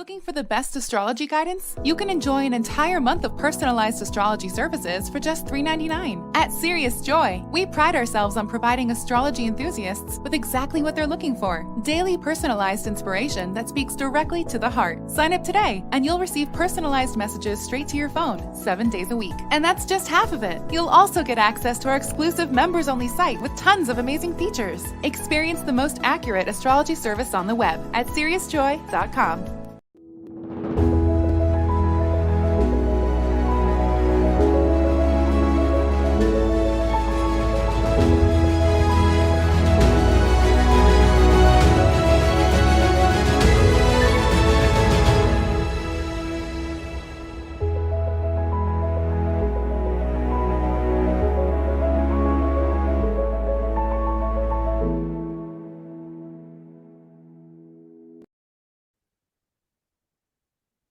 Looking for the best astrology guidance? You can enjoy an entire month of personalized astrology services for just $3.99. At Sirius Joy, we pride ourselves on providing astrology enthusiasts with exactly what they're looking for. Daily personalized inspiration that speaks directly to the heart. Sign up today and you'll receive personalized messages straight to your phone 7 days a week. And that's just half of it. You'll also get access to our exclusive members-only site with tons of amazing features. Experience the most accurate astrology service on the web at SiriusJoy.Cloud.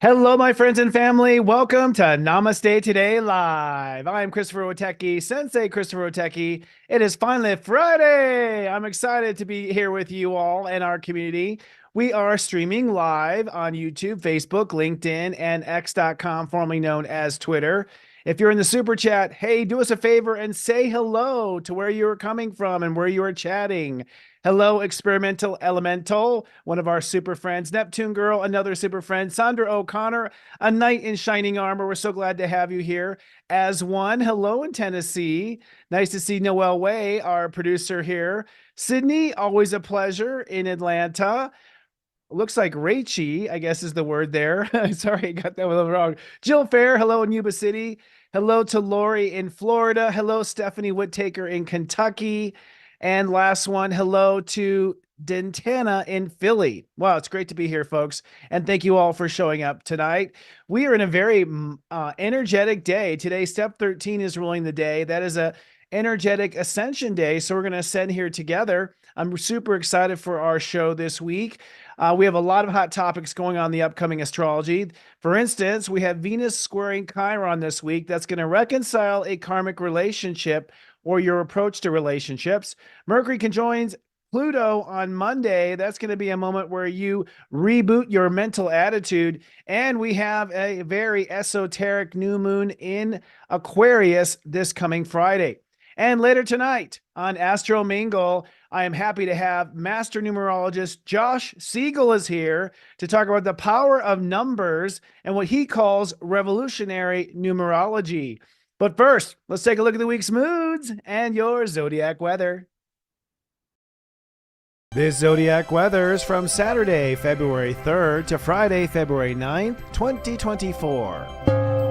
Hello, my friends and family. Welcome to Namaste Today Live. I'm Christopher Witecki, Sensei Christopher Witecki. It is finally Friday. I'm excited to be here with you all and our community. We are streaming live on YouTube, Facebook, LinkedIn, and X.com, formerly known as Twitter. If you're in the super chat, hey, do us a favor and say hello to where you're coming from and where you are chatting. Hello, Experimental Elemental, one of our super friends. Neptune Girl, another super friend. Sandra O'Connor, a knight in shining armor. We're so glad to have you here as one. Hello in Tennessee. Nice to see Noelle Way, our producer here. Sydney, always a pleasure in Atlanta. Looks like Raichi, I guess is the word there. Sorry, I got that a little wrong. Jill Fair, hello in Yuba City. Hello to Lori in Florida. Hello, Stephanie Whittaker in Kentucky. And last one, hello to Dentana in Philly. Wow, it's great to be here, folks. And thank you all for showing up tonight. We are in a very energetic day. Today, step 13 is ruling the day. That is a energetic ascension day. So we're going to ascend here together. I'm super excited for our show this week. We have a lot of hot topics going on in the upcoming astrology. For instance, we have Venus squaring Chiron this week. That's going to reconcile a karmic relationship or your approach to relationships. Mercury conjoins Pluto on Monday. That's going to be a moment where you reboot your mental attitude. And we have a very esoteric new moon in Aquarius this coming Friday. And later tonight on Astro Mingle, I am happy to have master numerologist Josh Siegel is here to talk about the power of numbers and what he calls revolutionary numerology. But first, let's take a look at the week's moods and your zodiac weather. This zodiac weather is from Saturday, February 3rd to Friday, February 9th, 2024.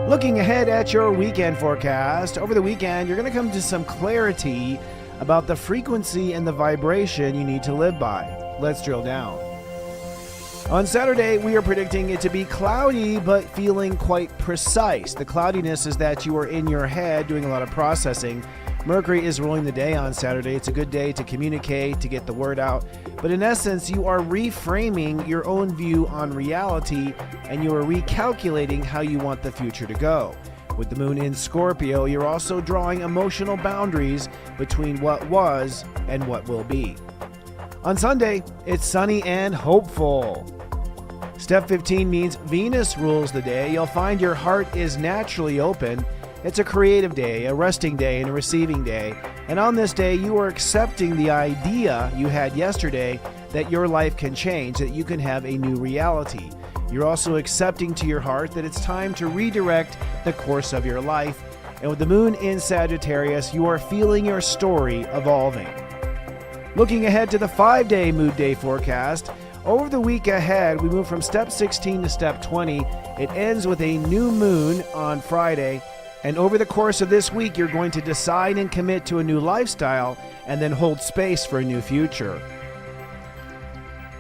Looking ahead at your weekend forecast, over the weekend, you're going to come to some clarity about the frequency and the vibration you need to live by. Let's drill down. On Saturday, we are predicting it to be cloudy, but feeling quite precise. The cloudiness is that you are in your head doing a lot of processing. Mercury is ruling the day on Saturday. It's a good day to communicate, to get the word out. But in essence, you are reframing your own view on reality, and you are recalculating how you want the future to go. With the moon in Scorpio, you're also drawing emotional boundaries between what was and what will be. On Sunday, it's sunny and hopeful. Step 15 means Venus rules the day. You'll find your heart is naturally open. It's a creative day, a resting day, and a receiving day. And on this day, you are accepting the idea you had yesterday that your life can change, that you can have a new reality. You're also accepting to your heart that it's time to redirect the course of your life. And with the moon in Sagittarius, you are feeling your story evolving. Looking ahead to the 5-day mood day forecast, over the week ahead, we move from step 16 to step 20. It ends with a new moon on Friday. And over the course of this week, you're going to decide and commit to a new lifestyle and then hold space for a new future.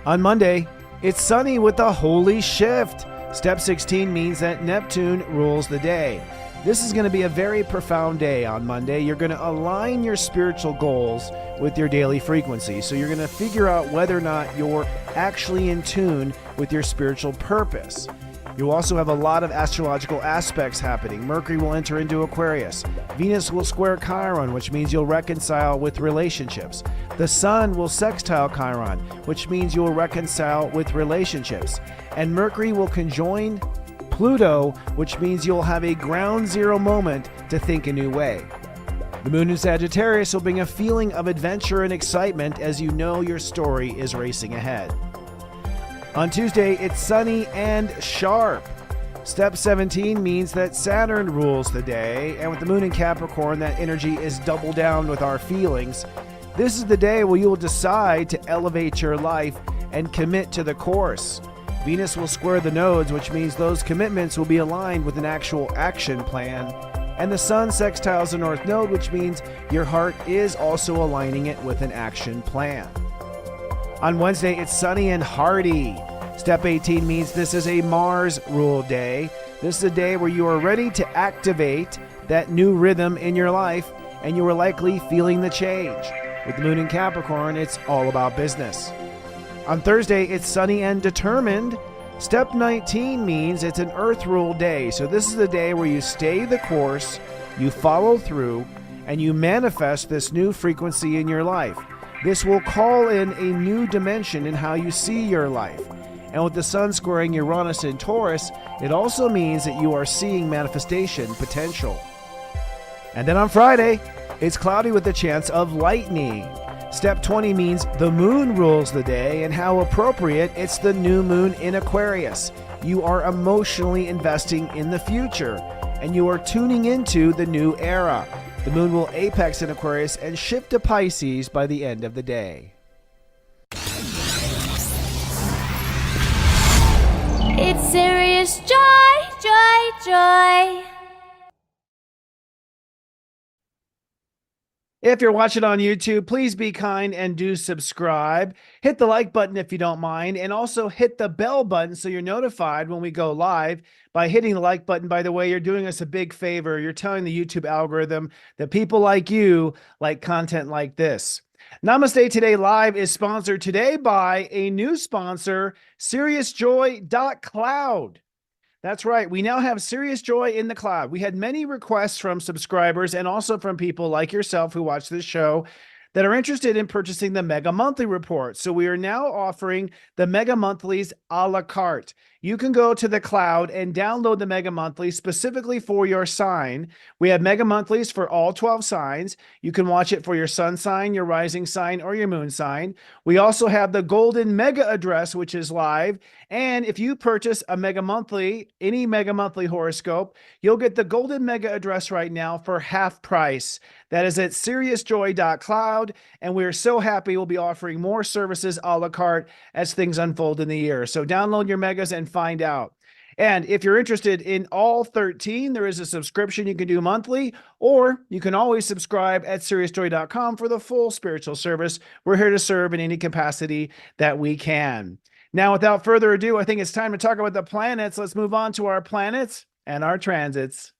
On Monday, it's sunny with a holy shift. Step 16 means that Neptune rules the day. This is going to be a very profound day on Monday. You're going to align your spiritual goals with your daily frequency. So you're going to figure out whether or not you're actually in tune with your spiritual purpose. You'll also have a lot of astrological aspects happening. Mercury will enter into Aquarius. Venus will square Chiron, which means you'll reconcile with relationships. The Sun will sextile Chiron, which means you'll reconcile with relationships. and Mercury will conjoin Pluto, which means you'll have a ground zero moment to think a new way. The moon in Sagittarius will bring a feeling of adventure and excitement as you know your story is racing ahead. On Tuesday, it's sunny and sharp. Step 17 means that Saturn rules the day, and with the moon in Capricorn, that energy is double down with our feelings. This is the day where you will decide to elevate your life and commit to the course. Venus will square the nodes, which means those commitments will be aligned with an actual action plan. And the Sun sextiles the North Node, which means your heart is also aligning it with an action plan. On Wednesday, it's sunny and hearty. Step 18 means this is a Mars-ruled day. This is a day where you are ready to activate that new rhythm in your life, and you are likely feeling the change. With the moon in Capricorn, it's all about business. On Thursday, it's sunny and determined. Step 19 means it's an Earth-ruled day, so this is the day where you stay the course, you follow through, and you manifest this new frequency in your life. This will call in a new dimension in how you see your life. And with the Sun squaring Uranus in Taurus, it also means that you are seeing manifestation potential. And then on Friday, it's cloudy with a chance of lightning. Step 20 means the moon rules the day, and how appropriate, it's the new moon in Aquarius. You are emotionally investing in the future, and you are tuning into the new era. The moon will apex in Aquarius and shift to Pisces by the end of the day. It's Sirius Joy, Joy, Joy. If you're watching on YouTube, please be kind and do subscribe. Hit the like button if you don't mind, and also hit the bell button so you're notified when we go live. By hitting the like button, by the way, you're doing us a big favor. You're telling the YouTube algorithm that people like you like content like this. Namaste Today Live is sponsored today by a new sponsor, SiriusJoy.Cloud. That's right. We now have Sirius Joy in the cloud. We had many requests from subscribers and also from people like yourself who watch this show that are interested in purchasing the Mega Monthly Report. So we are now offering the Mega Monthlies a la carte. You can go to the cloud and download the Mega Monthly specifically for your sign. We have Mega Monthlies for all 12 signs. You can watch it for your sun sign, your rising sign, or your moon sign. We also have the Golden Mega Address, which is live. And if you purchase a Mega Monthly, any Mega Monthly horoscope, you'll get the Golden Mega Address right now for half price. That is at SiriusJoy.Cloud. And we're so happy we'll be offering more services a la carte as things unfold in the year. So download your megas and find out. And if you're interested in all 13, there is a subscription you can do monthly, or you can always subscribe at SiriusJoy.com for the full spiritual service. We're here to serve in any capacity that we can. Now, without further ado, I think it's time to talk about the planets. Let's move on to our planets and our transits.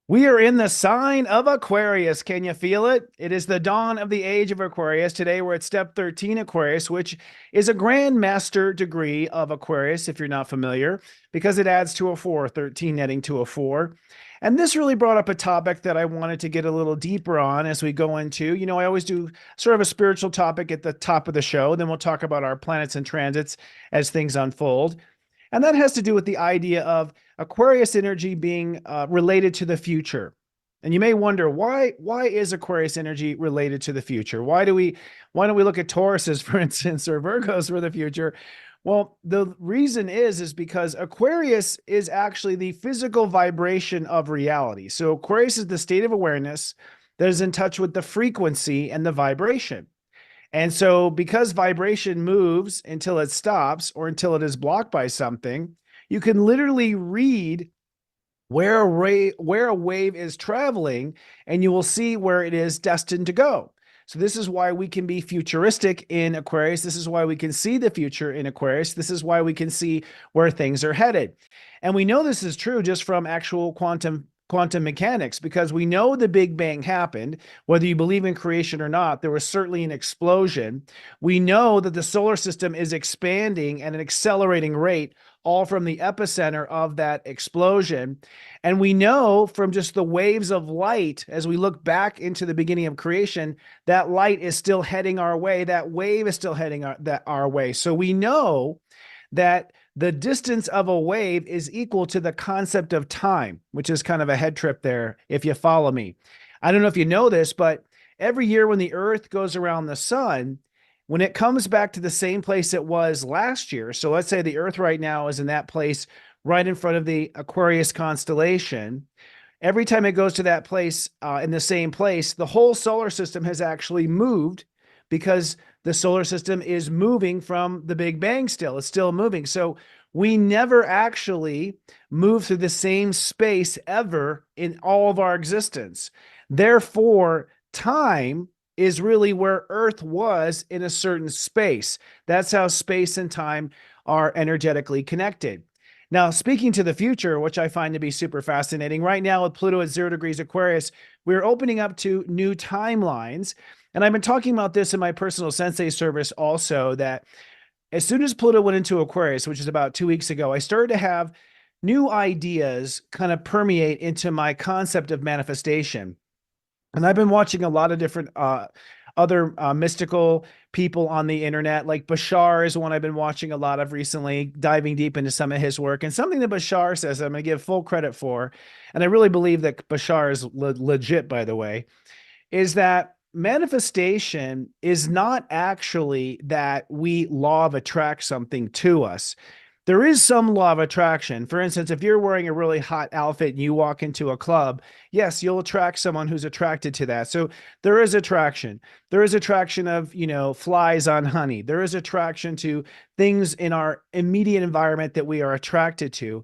We are in the sign of Aquarius. Can you feel it? It is the dawn of the age of Aquarius. Today we're at step 13 Aquarius, which is a Grand Master degree of Aquarius, if you're not familiar, because it adds to a 4, 13 netting to a 4. And this really brought up a topic that I wanted to get a little deeper on as we go into. You know, I always do sort of a spiritual topic at the top of the show. Then we'll talk about our planets and transits as things unfold. And that has to do with the idea of Aquarius energy being related to the future. And you may wonder, why is Aquarius energy related to the future? Why don't we look at Tauruses, for instance, or Virgos for the future? Well, the reason is because Aquarius is actually the physical vibration of reality. So Aquarius is the state of awareness that is in touch with the frequency and the vibration. And so because vibration moves until it stops or until it is blocked by something, you can literally read where a wave is traveling, and you will see where it is destined to go. So this is why we can be futuristic in Aquarius. This is why we can see the future in Aquarius. This is why we can see where things are headed. And we know this is true just from actual quantum mechanics, because we know the Big Bang happened. Whether you believe in creation or not, there was certainly an explosion. We know that the solar system is expanding at an accelerating rate all from the epicenter of that explosion. And we know from just the waves of light, as we look back into the beginning of creation, that light is still heading our way. That wave is still heading our way. So we know that the distance of a wave is equal to the concept of time, which is kind of a head trip there, if you follow me. I don't know if you know this, but every year when the Earth goes around the sun, when it comes back to the same place it was last year, so let's say the Earth right now is in that place right in front of the Aquarius constellation, every time it goes to that place, in the same place, the whole solar system has actually moved because the solar system is moving from the Big Bang still. It's still moving. So we never actually move through the same space ever in all of our existence. Therefore, time is really where Earth was in a certain space. That's how space and time are energetically connected. Now, speaking to the future, which I find to be super fascinating, right now with Pluto at 0 degrees Aquarius, we're opening up to new timelines. And I've been talking about this in my personal Sensei service also, that as soon as Pluto went into Aquarius, which is about 2 weeks ago, I started to have new ideas kind of permeate into my concept of manifestation. And I've been watching a lot of different other mystical people on the internet, like Bashar is one I've been watching a lot of recently, diving deep into some of his work. And something that Bashar says I'm going to give full credit for, and I really believe that Bashar is legit, by the way, is that manifestation is not actually that we law of attract something to us. There is some law of attraction. For instance, if you're wearing a really hot outfit and you walk into a club, yes, you'll attract someone who's attracted to that. So there is attraction. There is attraction of, flies on honey. There is attraction to things in our immediate environment that we are attracted to.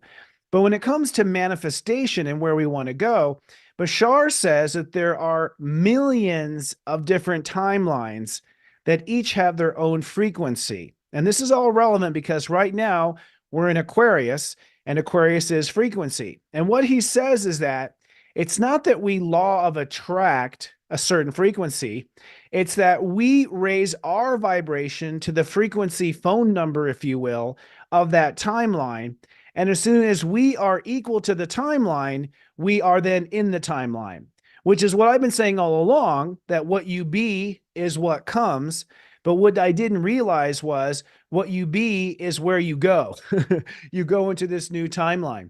But when it comes to manifestation and where we want to go, Bashar says that there are millions of different timelines that each have their own frequency. And this is all relevant because right now we're in Aquarius, and Aquarius is frequency. And what he says is that it's not that we law of attract a certain frequency. It's that we raise our vibration to the frequency phone number, if you will, of that timeline. And as soon as we are equal to the timeline, we are then in the timeline, which is what I've been saying all along, that what you be is what comes. But what I didn't realize was what you be is where you go. You go into this new timeline.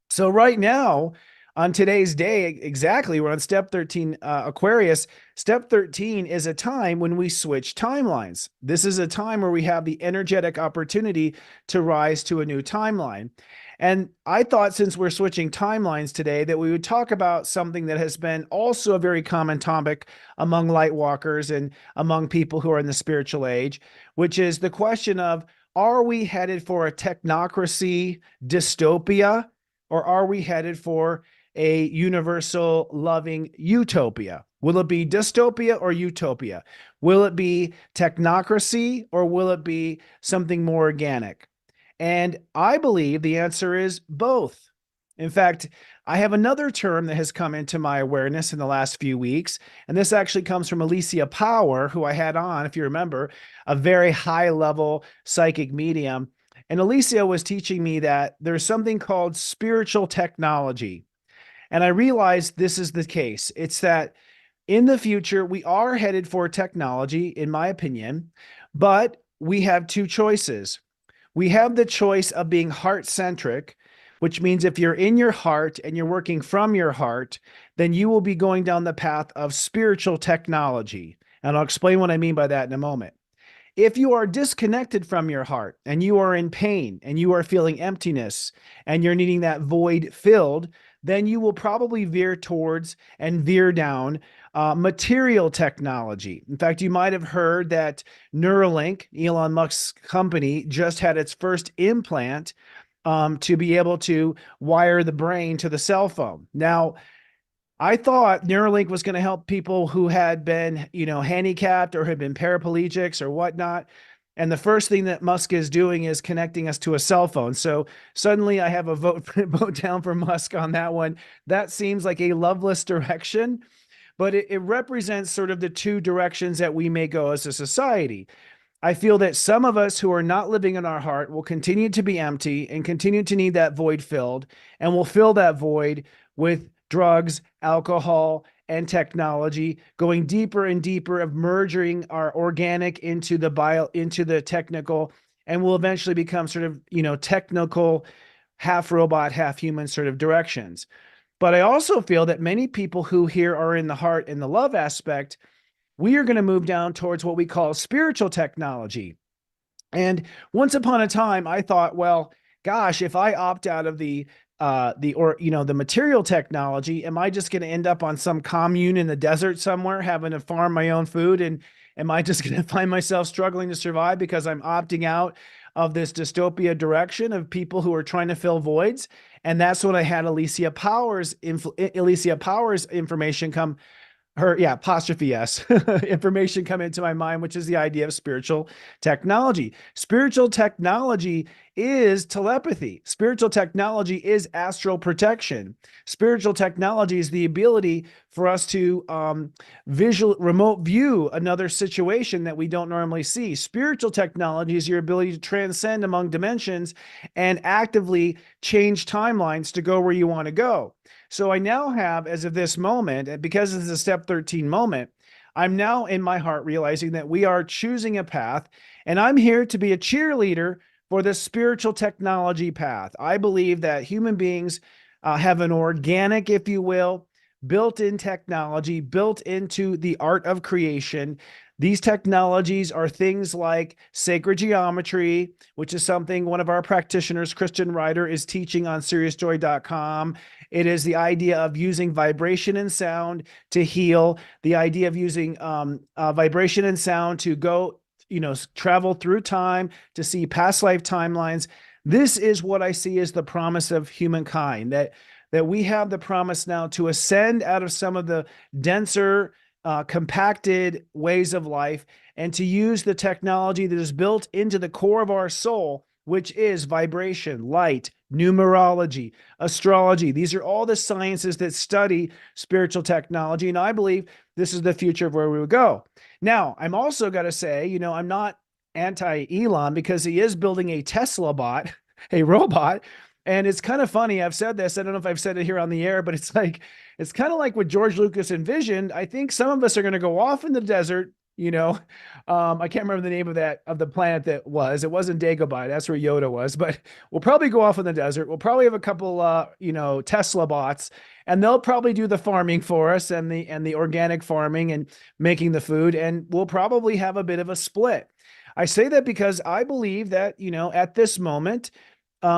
So right now, on today's day, exactly, we're on step 13, Aquarius. Step 13 is a time when we switch timelines. This is a time where we have the energetic opportunity to rise to a new timeline. And I thought, since we're switching timelines today, that we would talk about something that has been also a very common topic among light walkers and among people who are in the spiritual age, which is the question of, are we headed for a technocracy dystopia, or are we headed for a universal loving utopia? Will it be dystopia or utopia? Will it be technocracy, or will it be something more organic? And I believe the answer is both. In fact, I have another term that has come into my awareness in the last few weeks, and this actually comes from Alicia Power, who I had on, if you remember, a very high-level psychic medium. And Alicia was teaching me that there's something called spiritual technology. And I realized this is the case. It's that in the future, we are headed for technology, in my opinion, but we have two choices. We have the choice of being heart-centric, which means if you're in your heart and you're working from your heart, then you will be going down the path of spiritual technology. And I'll explain what I mean by that in a moment. If you are disconnected from your heart and you are in pain and you are feeling emptiness and you're needing that void filled, then you will probably veer towards and veer down material technology. In fact, you might have heard that Neuralink, Elon Musk's company, just had its first implant to be able to wire the brain to the cell phone. Now, I thought Neuralink was going to help people who had been, handicapped or had been paraplegics or whatnot. And the first thing that Musk is doing is connecting us to a cell phone. So suddenly I have a vote down for Musk on that one. That seems like a loveless direction, but it represents sort of the two directions that we may go as a society. I feel that some of us who are not living in our heart will continue to be empty and continue to need that void filled, and will fill that void with drugs, alcohol, and technology, going deeper and deeper of merging our organic into the technical, and will eventually become sort of, technical, half robot, half human sort of directions. But I also feel that many people who here are in the heart and the love aspect, we are going to move down towards what we call spiritual technology. And once upon a time, I thought, well, gosh, if I opt out of the material technology, am I just going to end up on some commune in the desert somewhere, having to farm my own food? And am I just going to find myself struggling to survive because I'm opting out of this dystopia direction of people who are trying to fill voids? And that's when I had Alicia Powers information come apostrophe S information come into my mind, which is the idea of spiritual technology. Spiritual technology is telepathy. Spiritual technology is astral protection. Spiritual technology is the ability for us to remote view another situation that we don't normally see. Spiritual technology is your ability to transcend among dimensions and actively change timelines to go where you want to go. So I now have, as of this moment, and because this is a step 13 moment, I'm now in my heart realizing that we are choosing a path, and I'm here to be a cheerleader for the spiritual technology path. I believe that human beings have an organic, if you will, built-in technology, built into the art of creation. These technologies are things like sacred geometry, which is something one of our practitioners, Christian Ryder, is teaching on SiriusJoy.com. It is the idea of using vibration and sound to heal, the idea of using vibration and sound to go, travel through time, to see past life timelines. This is what I see as the promise of humankind, that we have the promise now to ascend out of some of the denser, compacted ways of life, and to use the technology that is built into the core of our soul, which is vibration, light, numerology, astrology. These are all the sciences that study spiritual technology, and I believe this is the future of where we would go. Now, I'm also got to say, I'm not anti-Elon, because he is building a Tesla bot, a robot. And it's kind of funny. I've said this. I don't know if I've said it here on the air, but it's kind of like what George Lucas envisioned. I think some of us are going to go off in the desert. I can't remember the name of the planet that was. It wasn't Dagobah. That's where Yoda was. But we'll probably go off in the desert. We'll probably have a couple, Tesla bots, and they'll probably do the farming for us and the organic farming and making the food. And we'll probably have a bit of a split. I say that because I believe that, at this moment,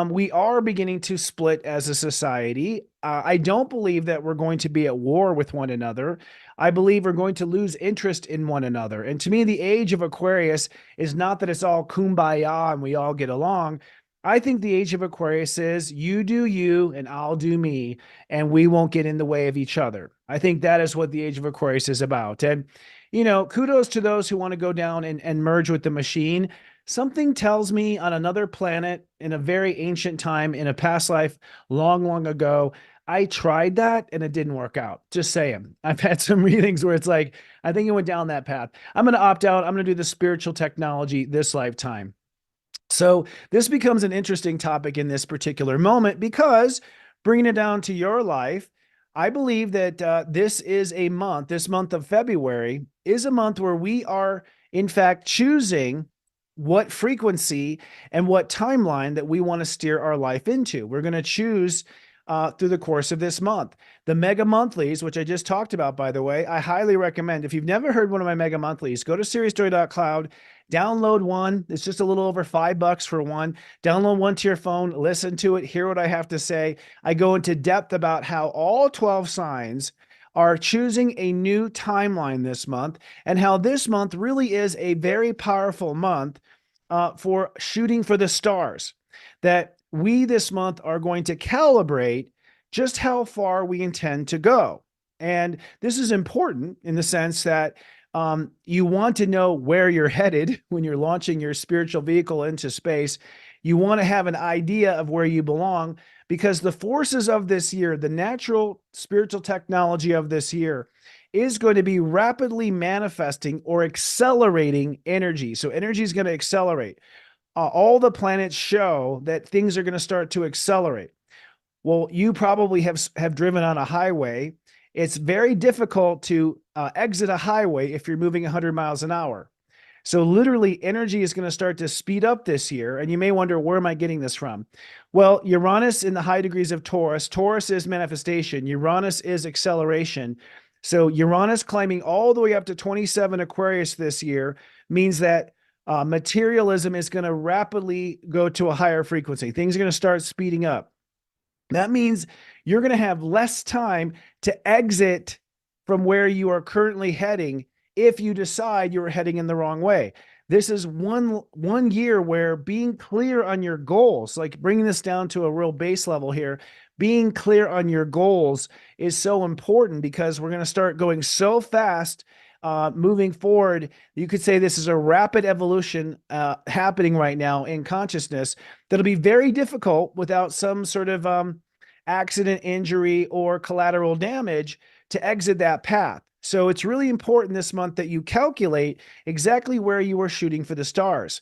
we are beginning to split as a society. I don't believe that we're going to be at war with one another. I believe we're going to lose interest in one another. And to me, the age of Aquarius is not that it's all kumbaya and we all get along. I think the age of Aquarius is you do you and I'll do me, and we won't get in the way of each other. I think that is what the age of Aquarius is about. And, kudos to those who want to go down and merge with the machine. Something tells me on another planet in a very ancient time, in a past life, long, long ago, I tried that and it didn't work out. Just saying. I've had some readings where it's like, I think it went down that path. I'm going to opt out. I'm going to do the spiritual technology this lifetime. So this becomes an interesting topic in this particular moment, because bringing it down to your life, I believe that this month of February is a month where we are, in fact, choosing what frequency and what timeline that we want to steer our life into. We're going to choose through the course of this month. The mega monthlies, which I just talked about, by the way, I highly recommend. If you've never heard one of my mega monthlies, go to SiriusJoy.Cloud, download one. It's just a little over $5 for one. Download one to your phone, listen to it, hear what I have to say. I go into depth about how all 12 signs are choosing a new timeline this month, and how this month really is a very powerful month for shooting for the stars. That we this month are going to calibrate just how far we intend to go. And this is important in the sense that you want to know where you're headed when you're launching your spiritual vehicle into space. You want to have an idea of where you belong, because the forces of this year, the natural spiritual technology of this year, is going to be rapidly manifesting or accelerating energy. So energy is going to accelerate. All the planets show that things are going to start to accelerate. Well, you probably have driven on a highway. It's very difficult to exit a highway if you're moving 100 miles an hour. So literally energy is going to start to speed up this year. And you may wonder, where am I getting this from? Well, Uranus in the high degrees of Taurus. Taurus is manifestation. Uranus is acceleration. So Uranus climbing all the way up to 27 Aquarius this year means that materialism is going to rapidly go to a higher frequency. Things are going to start speeding up. That means you're going to have less time to exit from where you are currently heading if you decide you're heading in the wrong way. This is one year where being clear on your goals, like bringing this down to a real base level here, being clear on your goals is so important, because we're going to start going so fast moving forward. You could say this is a rapid evolution happening right now in consciousness that'll be very difficult without some sort of accident, injury, or collateral damage to exit that path. So it's really important this month that you calculate exactly where you are shooting for the stars.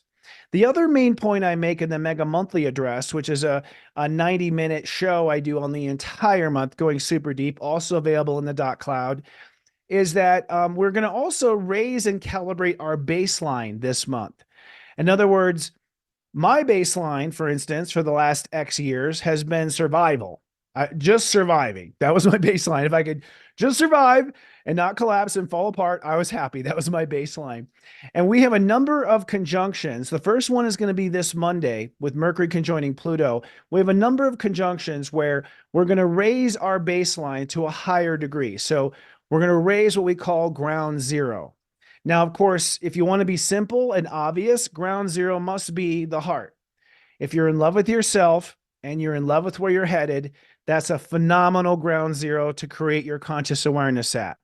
The other main point I make in the Mega Monthly Address, which is a 90-minute show I do on the entire month, going super deep, also available in the .cloud, is that we're going to also raise and calibrate our baseline this month. In other words, my baseline, for instance, for the last X years has been survival. Just surviving. That was my baseline. If I could just survive and not collapse and fall apart, I was happy. That was my baseline. And we have a number of conjunctions. The first one is going to be this Monday with Mercury conjoining Pluto. We have a number of conjunctions where we're going to raise our baseline to a higher degree. So we're going to raise what we call ground zero. Now, of course, if you want to be simple and obvious, ground zero must be the heart. If you're in love with yourself and you're in love with where you're headed, that's a phenomenal ground zero to create your conscious awareness at.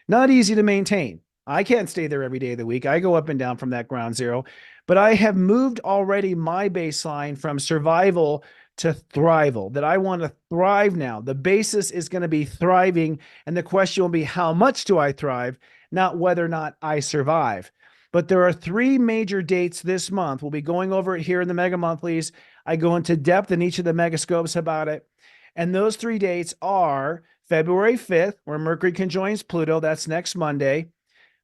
Not easy to maintain. I can't stay there every day of the week. I go up and down from that ground zero, but I have moved already my baseline from survival to thrival, that I want to thrive now. The basis is going to be thriving, and the question will be, how much do I thrive, not whether or not I survive. But there are 3 major dates this month. We'll be going over it here in the Mega Monthlies. I go into depth in each of the Megascopes about it. And those 3 dates are February 5th, where Mercury conjoins Pluto. That's next Monday.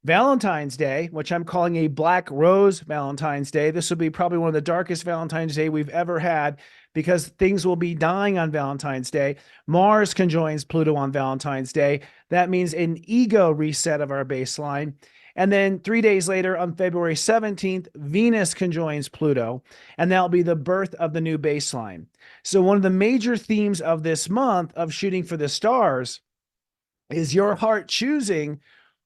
Valentine's Day, which I'm calling a Black Rose Valentine's Day. This will be probably one of the darkest Valentine's Day we've ever had, because things will be dying on Valentine's Day. Mars conjoins Pluto on Valentine's Day. That means an ego reset of our baseline. And then 3 days later, on February 17th, Venus conjoins Pluto, and that'll be the birth of the new baseline. So one of the major themes of this month of shooting for the stars is your heart choosing,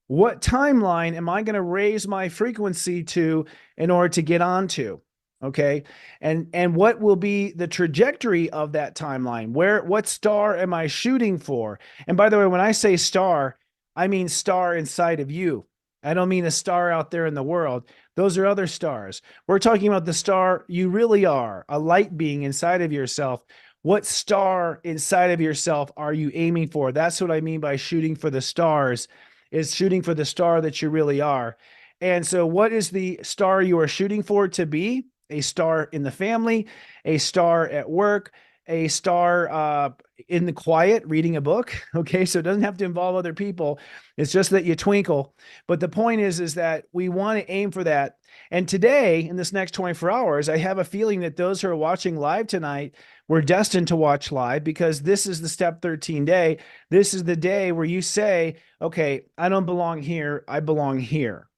what timeline am I going to raise my frequency to in order to get onto? Okay. And what will be the trajectory of that timeline? What star am I shooting for? And by the way, when I say star, I mean star inside of you. I don't mean a star out there in the world. Those are other stars. We're talking about the star you really are, a light being inside of yourself. What star inside of yourself are you aiming for? That's what I mean by shooting for the stars, is shooting for the star that you really are. And so what is the star you are shooting for to be? A star in the family, a star at work, a star in the quiet reading a book. Okay, so it doesn't have to involve other people. It's just that you twinkle. But the point is that we want to aim for that. And today, in this next 24 hours, I have a feeling that those who are watching live tonight were destined to watch live, because this is the step 13 day. This is the day where you say, okay, I don't belong here, I belong here.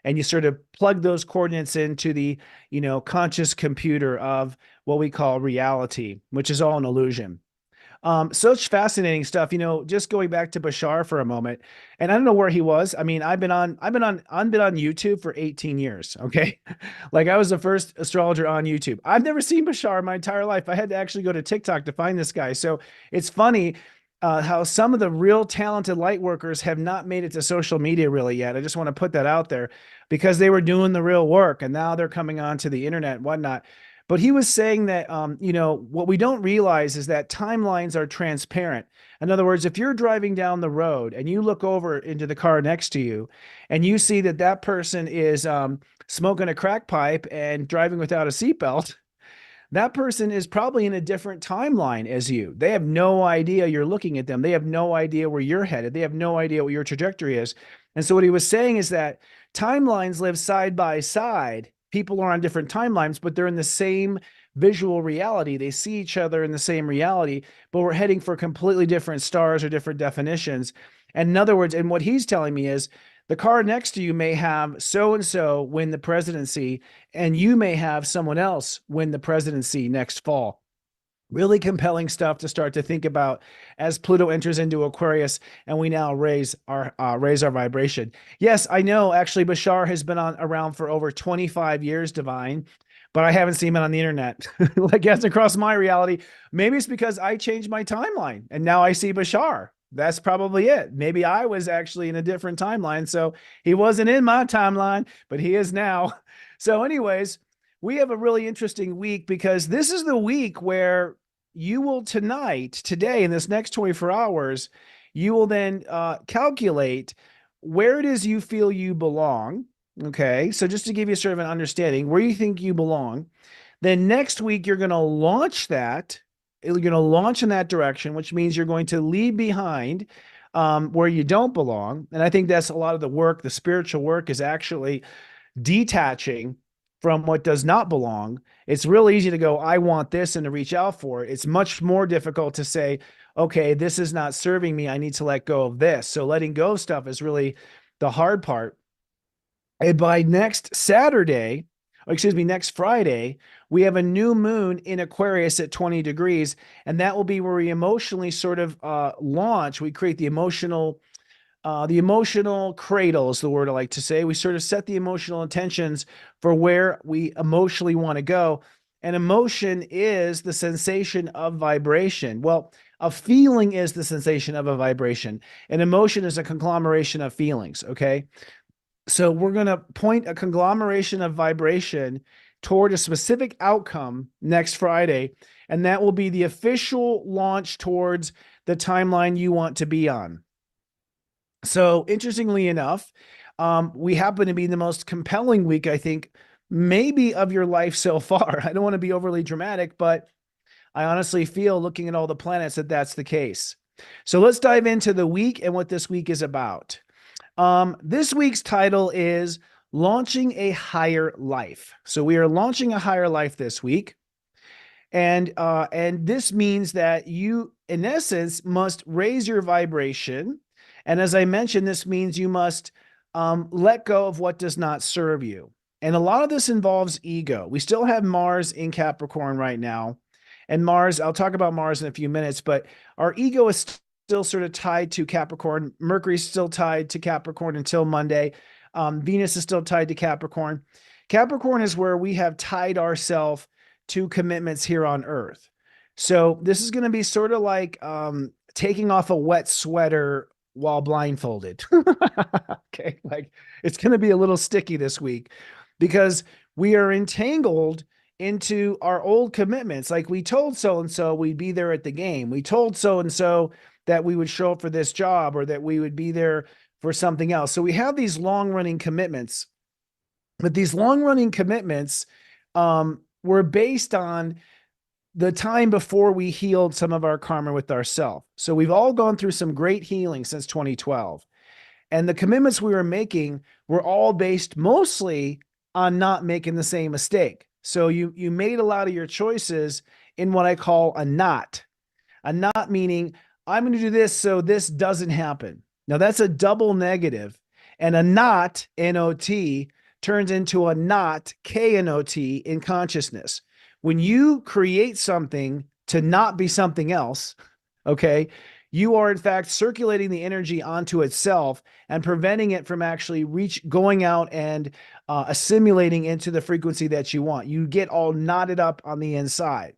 And you sort of plug those coordinates into the, conscious computer of what we call reality, which is all an illusion. Such fascinating stuff, just going back to Bashar for a moment. And I don't know where he was. I mean, I've been on YouTube for 18 years. Okay. Like, I was the first astrologer on YouTube. I've never seen Bashar in my entire life. I had to actually go to TikTok to find this guy. So it's funny how some of the real talented light workers have not made it to social media really yet. I just want to put that out there, because they were doing the real work and now they're coming onto the internet and whatnot. But he was saying that, what we don't realize is that timelines are transparent. In other words, if you're driving down the road and you look over into the car next to you and you see that that person is smoking a crack pipe and driving without a seatbelt, that person is probably in a different timeline as you. They have no idea you're looking at them. They have no idea where you're headed. They have no idea what your trajectory is. And so what he was saying is that timelines live side by side. People are on different timelines, but they're in the same visual reality. They see each other in the same reality, but we're heading for completely different stars or different definitions. And in other words, and what he's telling me is the car next to you may have so-and-so win the presidency, and you may have someone else win the presidency next fall. Really compelling stuff to start to think about as Pluto enters into Aquarius and we now raise our vibration. Yes, I know actually Bashar has been around for over 25 years, Divine, but I haven't seen him on the internet. Like, it hasn't crossed my reality. Maybe it's because I changed my timeline and now I see Bashar. That's probably it. Maybe I was actually in a different timeline. So he wasn't in my timeline, but he is now. So anyways, we have a really interesting week because this is the week where you will today, in this next 24 hours, you will then calculate where it is you feel you belong. Okay. So just to give you sort of an understanding where you think you belong, then next week, you're going to launch that. You're going to launch in that direction, which means you're going to leave behind where you don't belong. And I think that's a lot of the work. The spiritual work is actually detaching from what does not belong. It's real easy to go, I want this, and to reach out for it. It's much more difficult to say, okay, this is not serving me. I need to let go of this. So letting go of stuff is really the hard part. And by next Friday, we have a new moon in Aquarius at 20 degrees. And that will be where we emotionally sort of launch. We create the emotional cradle is the word I like to say. We sort of set the emotional intentions for where we emotionally want to go. And emotion is the sensation of vibration. Well, a feeling is the sensation of a vibration. An emotion is a conglomeration of feelings, okay? So we're going to point a conglomeration of vibration toward a specific outcome next Friday, and that will be the official launch towards the timeline you want to be on. So interestingly enough, we happen to be the most compelling week, I think, maybe of your life so far. I don't want to be overly dramatic, but I honestly feel, looking at all the planets, that that's the case. So let's dive into the week and what this week is about. This week's title is Launching a Higher Life. So we are launching a higher life this week. And this means that you, in essence, must raise your vibration. And as I mentioned, this means you must let go of what does not serve you. And a lot of this involves ego. We still have Mars in Capricorn right now. And Mars, I'll talk about Mars in a few minutes, but our ego is still sort of tied to Capricorn. Mercury's still tied to Capricorn until Monday. Venus is still tied to Capricorn. Capricorn is where we have tied ourselves to commitments here on Earth. So this is going to be sort of like taking off a wet sweater while blindfolded. Okay. Like, it's going to be a little sticky this week because we are entangled into our old commitments. Like, we told so-and-so we'd be there at the game. We told so-and-so that we would show up for this job or that we would be there for something else. So we have these long-running commitments, but these long-running commitments were based on the time before we healed some of our karma with ourselves. So we've all gone through some great healing since 2012. And the commitments we were making were all based mostly on not making the same mistake. So you made a lot of your choices in what I call a knot. A knot meaning, I'm going to do this so this doesn't happen. Now that's a double negative. And a knot, N-O-T, turns into a knot, K-N-O-T, in consciousness. When you create something to not be something else, okay, you are in fact circulating the energy onto itself and preventing it from actually going out and assimilating into the frequency that you want. You get all knotted up on the inside.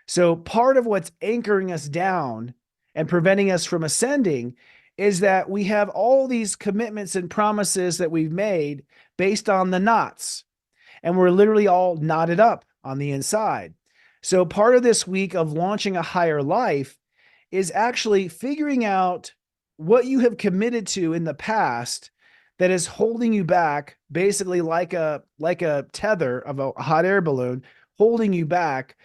So part of what's anchoring us down and preventing us from ascending is that we have all these commitments and promises that we've made based on the knots. And we're literally all knotted up. on the inside. So part of this week of launching a higher life is actually figuring out what you have committed to in the past that is holding you back, basically like a tether of a hot air balloon holding you back,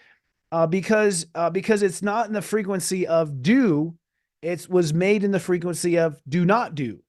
because it's not in the frequency of do, it was made in the frequency of do not do.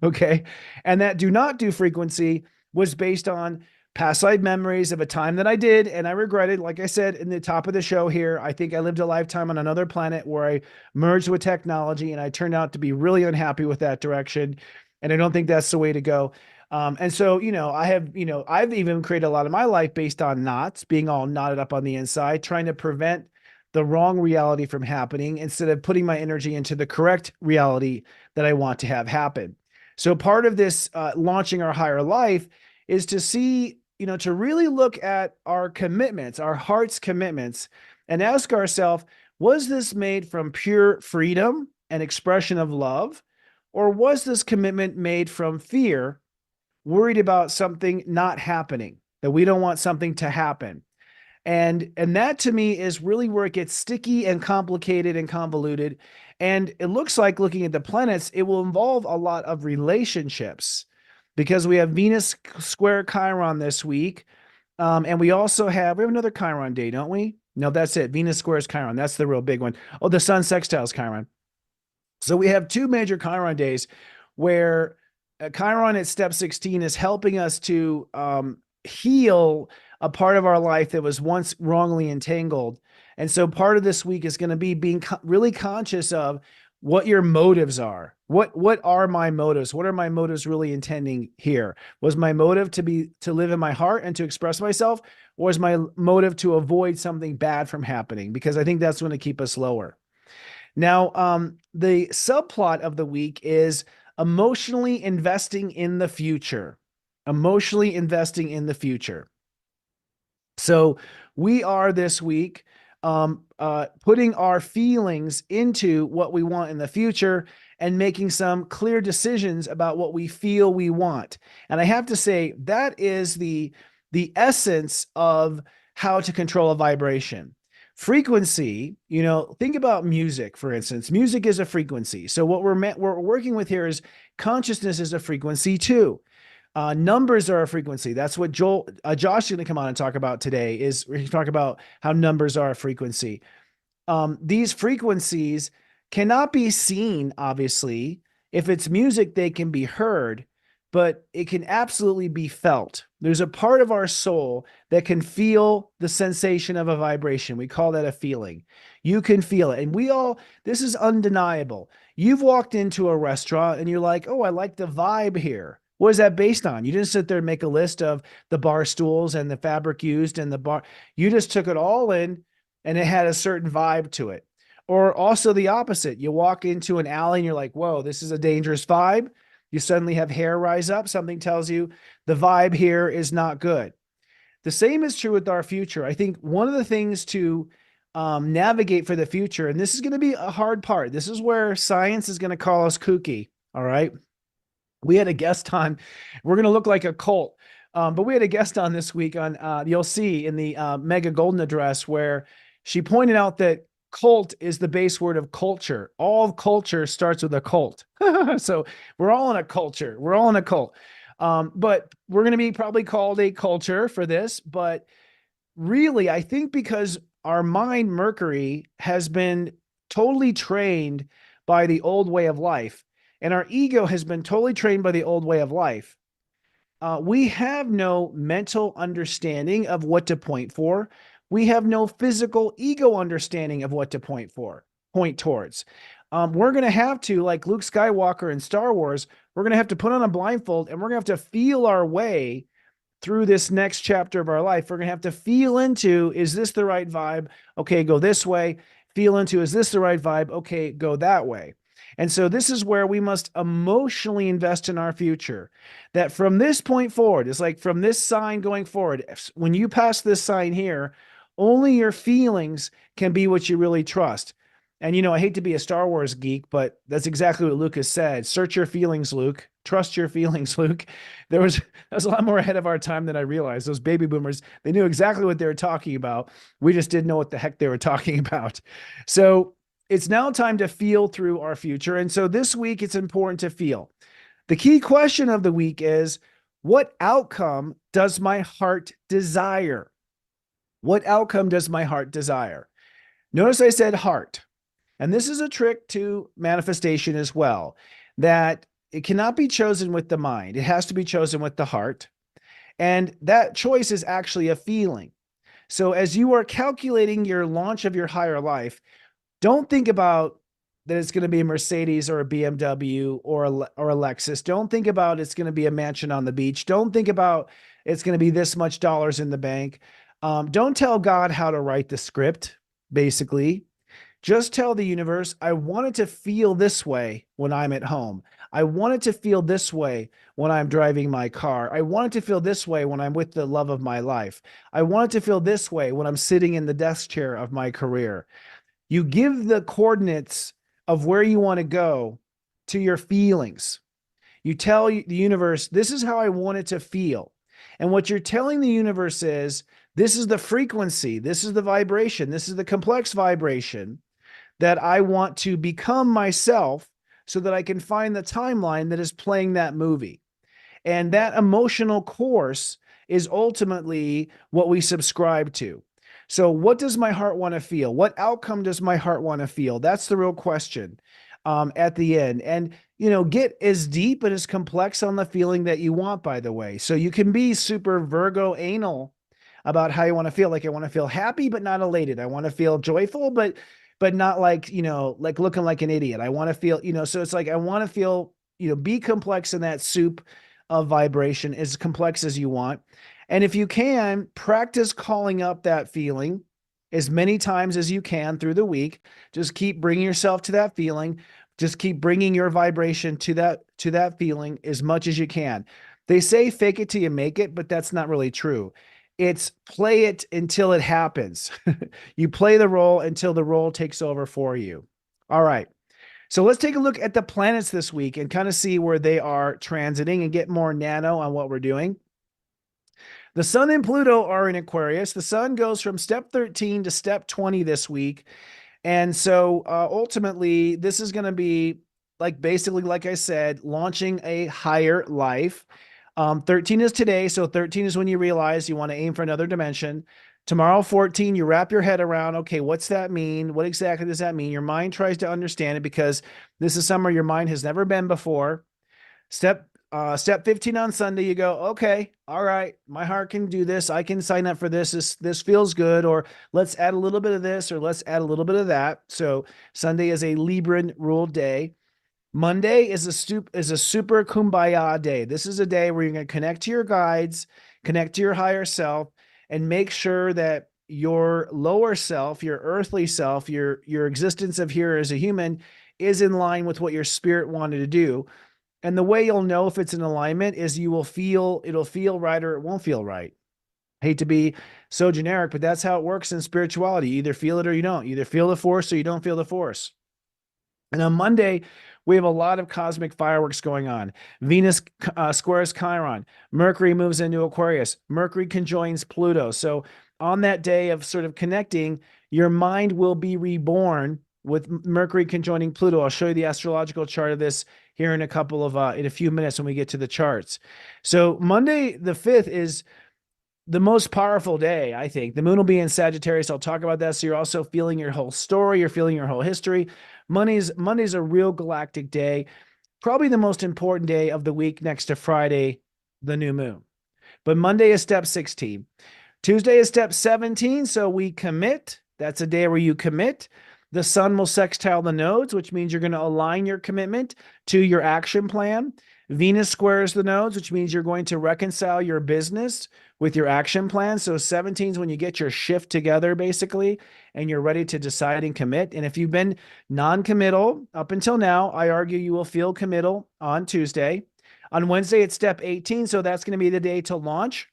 Okay. And that do not do frequency was based on past life memories of a time that I did, and I regretted. Like I said in the top of the show here, I think I lived a lifetime on another planet where I merged with technology, and I turned out to be really unhappy with that direction. And I don't think that's the way to go. And so, I've even created a lot of my life based on knots, being all knotted up on the inside, trying to prevent the wrong reality from happening instead of putting my energy into the correct reality that I want to have happen. So part of this launching our higher life is to see, to really look at our commitments, our heart's commitments, and ask ourselves, was this made from pure freedom and expression of love? Or was this commitment made from fear, worried about something not happening, that we don't want something to happen? And that to me is really where it gets sticky and complicated and convoluted. And it looks like, looking at the planets, it will involve a lot of relationships, because we have Venus square Chiron this week. And we have another Chiron day, don't we? No, that's it. Venus squares Chiron. That's the real big one. Oh, the sun sextiles Chiron. So we have two major Chiron days where Chiron at step 16 is helping us to heal a part of our life that was once wrongly entangled. And so part of this week is going to be being really conscious of what your motives are. What are my motives? What are my motives really intending here? Was my motive to live in my heart and to express myself? Or is my motive to avoid something bad from happening? Because I think that's going to keep us lower. Now, the subplot of the week is emotionally investing in the future. Emotionally investing in the future. So we are this week putting our feelings into what we want in the future and making some clear decisions about what we feel we want. And I have to say, that is the essence of how to control a vibration. Frequency, think about music, for instance. Music is a frequency. So what we're working with here is consciousness is a frequency too. Numbers are a frequency. That's what Josh is going to come on and talk about today, is we're going to talk about how numbers are a frequency. These frequencies cannot be seen, obviously. If it's music, they can be heard, but it can absolutely be felt. There's a part of our soul that can feel the sensation of a vibration. We call that a feeling. You can feel it. And this is undeniable. You've walked into a restaurant and you're like, oh, I like the vibe here. What is that based on? You didn't sit there and make a list of the bar stools and the fabric used and the bar. You just took it all in and it had a certain vibe to it. Or also the opposite. You walk into an alley and you're like, whoa, this is a dangerous vibe. You suddenly have hair rise up. Something tells you the vibe here is not good. The same is true with our future. I think one of the things to navigate for the future, and this is going to be a hard part. This is where science is going to call us kooky. All right. We had a guest on. We're going to look like a cult. But we had a guest on this week on, you'll see in the Mega Golden Address, where she pointed out that cult is the base word of culture. All culture starts with a cult. So we're all in a culture. We're all in a cult. But we're going to be probably called a culture for this. But really, I think because our mind, Mercury, has been totally trained by the old way of life, and our ego has been totally trained by the old way of life, we have no mental understanding of what to point for. We have no physical ego understanding of what to point towards. We're going to have to, like Luke Skywalker in Star Wars, we're going to have to put on a blindfold and we're going to have to feel our way through this next chapter of our life. We're going to have to feel into, is this the right vibe? Okay, go this way. Feel into, is this the right vibe? Okay, go that way. And so this is where we must emotionally invest in our future. That from this point forward, it's like from this sign going forward, when you pass this sign here, only your feelings can be what you really trust. And, I hate to be a Star Wars geek, but that's exactly what Luke has said. Search your feelings, Luke. Trust your feelings, Luke. That was a lot more ahead of our time than I realized. Those baby boomers, they knew exactly what they were talking about. We just didn't know what the heck they were talking about. So it's now time to feel through our future. And so this week, it's important to feel. The key question of the week is, what outcome does my heart desire? What outcome does my heart desire? Notice I said heart. And this is a trick to manifestation as well, that it cannot be chosen with the mind. It has to be chosen with the heart. And that choice is actually a feeling. So as you are calculating your launch of your higher life, don't think about that it's going to be a Mercedes or a BMW or a Lexus. Don't think about it's going to be a mansion on the beach. Don't think about it's going to be this much dollars in the bank. Don't tell God how to write the script, basically. Just tell the universe, I want it to feel this way when I'm at home. I want it to feel this way when I'm driving my car. I want it to feel this way when I'm with the love of my life. I want it to feel this way when I'm sitting in the desk chair of my career. You give the coordinates of where you want to go to your feelings. You tell the universe, this is how I want it to feel. And what you're telling the universe is, this is the frequency, this is the vibration, this is the complex vibration that I want to become myself so that I can find the timeline that is playing that movie. And that emotional course is ultimately what we subscribe to. So what does my heart want to feel? What outcome does my heart want to feel? That's the real question at the end. And, get as deep and as complex on the feeling that you want, by the way. So you can be super Virgo anal about how you want to feel. Like, I want to feel happy, but not elated. I want to feel joyful, but not like, like looking like an idiot. I want to feel, so it's like, I want to feel, be complex in that soup of vibration, as complex as you want. And if you can, practice calling up that feeling as many times as you can through the week. Just keep bringing yourself to that feeling. Just keep bringing your vibration to that feeling as much as you can. They say fake it till you make it, but that's not really true. It's play it until it happens. You play the role until the role takes over for you. All right. So let's take a look at the planets this week and kind of see where they are transiting and get more nano on what we're doing. The Sun and Pluto are in Aquarius. The Sun goes from step 13 to step 20 this week. And so ultimately, this is going to be basically, like I said, launching a higher life. 13 is today. So 13 is when you realize you want to aim for another dimension. Tomorrow, 14, you wrap your head around, okay, what's that mean? What exactly does that mean? Your mind tries to understand it because this is somewhere your mind has never been before. Step 15 on Sunday, you go, okay, all right, my heart can do this. I can sign up for this. This feels good. Or let's add a little bit of this, or let's add a little bit of that. So Sunday is a Libran ruled day. Monday is a super kumbaya day. This is a day where you're going to connect to your guides, connect to your higher self, and make sure that your lower self, your earthly self, your existence of here as a human is in line with what your spirit wanted to do. And the way you'll know if it's in alignment is it'll feel right or it won't feel right. I hate to be so generic, but that's how it works in spirituality. You either feel it or you don't. You either feel the force or you don't feel the force. And on Monday, we have a lot of cosmic fireworks going on. Venus squares Chiron. Mercury moves into Aquarius. Mercury conjoins Pluto. So on that day of sort of connecting, your mind will be reborn with Mercury conjoining Pluto. I'll show you the astrological chart of this here in a few minutes when we get to the charts. So Monday the 5th is the most powerful day, I think. The moon will be in Sagittarius. I'll talk about that. So you're also feeling your whole story. You're feeling your whole history. Monday's a real galactic day. Probably the most important day of the week next to Friday, the new moon. But Monday is step 16. Tuesday is step 17. So we commit. That's a day where you commit. The sun will sextile the nodes, which means you're going to align your commitment to your action plan. Venus squares the nodes, which means you're going to reconcile your business with your action plan. So 17 is when you get your shift together, basically, and you're ready to decide and commit. And if you've been non-committal up until now, I argue you will feel committal on Tuesday. On Wednesday, it's step 18. So that's going to be the day to launch.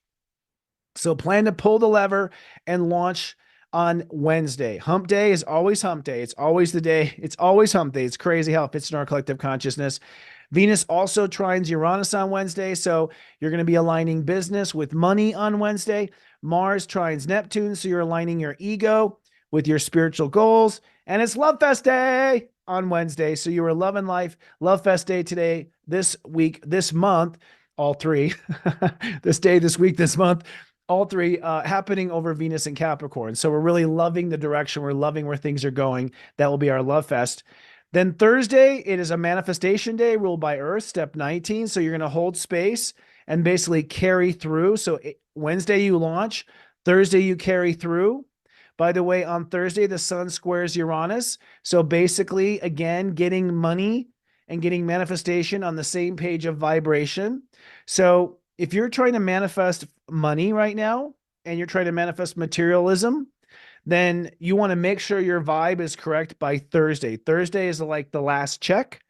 So plan to pull the lever and launch on Wednesday. Hump day is always hump day. It's always the day. It's always hump day. It's crazy how it fits in our collective consciousness. Venus also trines Uranus on Wednesday, so you're going to be aligning business with money on Wednesday. Mars trines Neptune, so you're aligning your ego with your spiritual goals. And it's Love Fest Day on Wednesday, so you are loving life. Love Fest Day today, this week, this month, all three. This day, this week, this month, all three happening over Venus and Capricorn. So we're really loving the direction. We're loving where things are going. That will be our Love Fest. Then Thursday, it is a manifestation day ruled by Earth, step 19. So you're going to hold space and basically carry through. So Wednesday you launch, Thursday you carry through. By the way, on Thursday, the sun squares Uranus. So basically, again, getting money and getting manifestation on the same page of vibration. So if you're trying to manifest money right now and you're trying to manifest materialism, then you want to make sure your vibe is correct by Thursday. Thursday is like the last check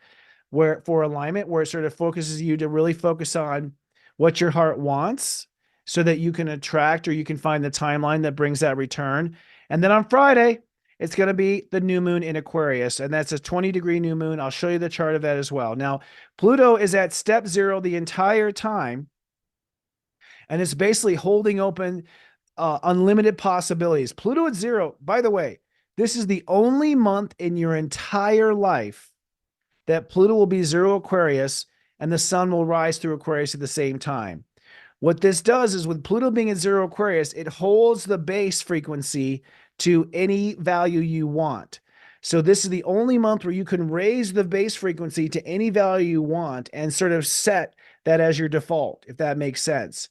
where for alignment, where it sort of focuses you to really focus on what your heart wants so that you can attract or you can find the timeline that brings that return. And then on Friday, it's going to be the new moon in Aquarius, and that's a 20-degree new moon. I'll show you the chart of that as well. Now, Pluto is at step 0 the entire time, and it's basically holding open unlimited possibilities. Pluto at 0, by the way, this is the only month in your entire life that Pluto will be 0 Aquarius and the sun will rise through Aquarius at the same time. What this does is with Pluto being at 0 Aquarius, it holds the base frequency to any value you want. So this is the only month where you can raise the base frequency to any value you want and sort of set that as your default, if that makes sense.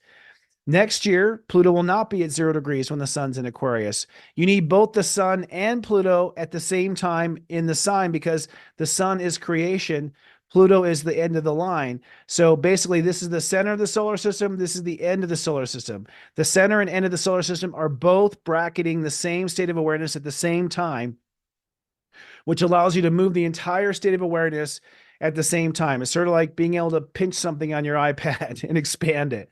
Next year, Pluto will not be at 0 degrees when the sun's in Aquarius. You need both the sun and Pluto at the same time in the sign because the sun is creation. Pluto is the end of the line. So basically, this is the center of the solar system. This is the end of the solar system. The center and end of the solar system are both bracketing the same state of awareness at the same time, which allows you to move the entire state of awareness at the same time. It's sort of like being able to pinch something on your iPad and expand it.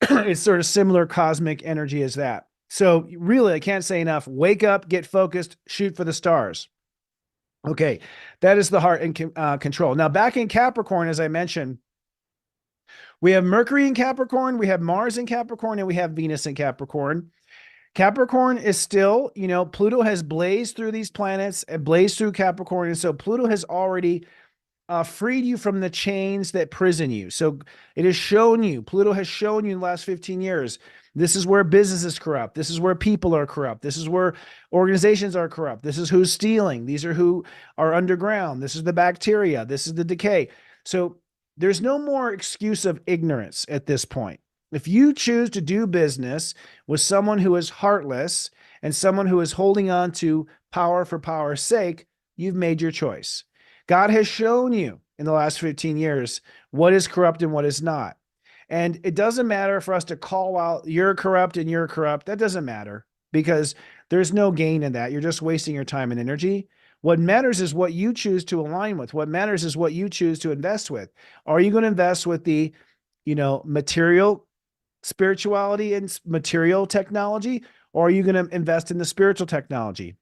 It's sort of similar cosmic energy as that. So really, I can't say enough. Wake up, get focused, shoot for the stars. Okay, that is the heart and control. Now back in Capricorn, as I mentioned, we have Mercury in Capricorn, we have Mars in Capricorn, and we have Venus in Capricorn. Capricorn is still, Pluto has blazed through these planets and blazed through Capricorn. And so Pluto has already freed you from the chains that prison you. So it has shown you, Pluto has shown you in the last 15 years, this is where business is corrupt. This is where people are corrupt. This is where organizations are corrupt. This is who's stealing. These are who are underground. This is the bacteria. This is the decay. So there's no more excuse of ignorance at this point. If you choose to do business with someone who is heartless and someone who is holding on to power for power's sake, you've made your choice. God has shown you in the last 15 years what is corrupt and what is not. And it doesn't matter for us to call out, you're corrupt and you're corrupt. That doesn't matter because there's no gain in that. You're just wasting your time and energy. What matters is what you choose to align with. What matters is what you choose to invest with. Are you going to invest with the, material spirituality and material technology, or are you going to invest in the spiritual technology?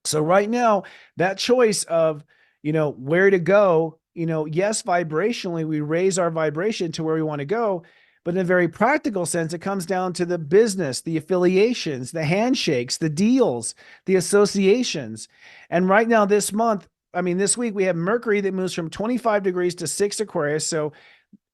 So right now, that choice of, where to go, yes, vibrationally, we raise our vibration to where we want to go. But in a very practical sense, it comes down to the business, the affiliations, the handshakes, the deals, the associations. And right now, this week, we have Mercury that moves from 25 degrees to 6 Aquarius. So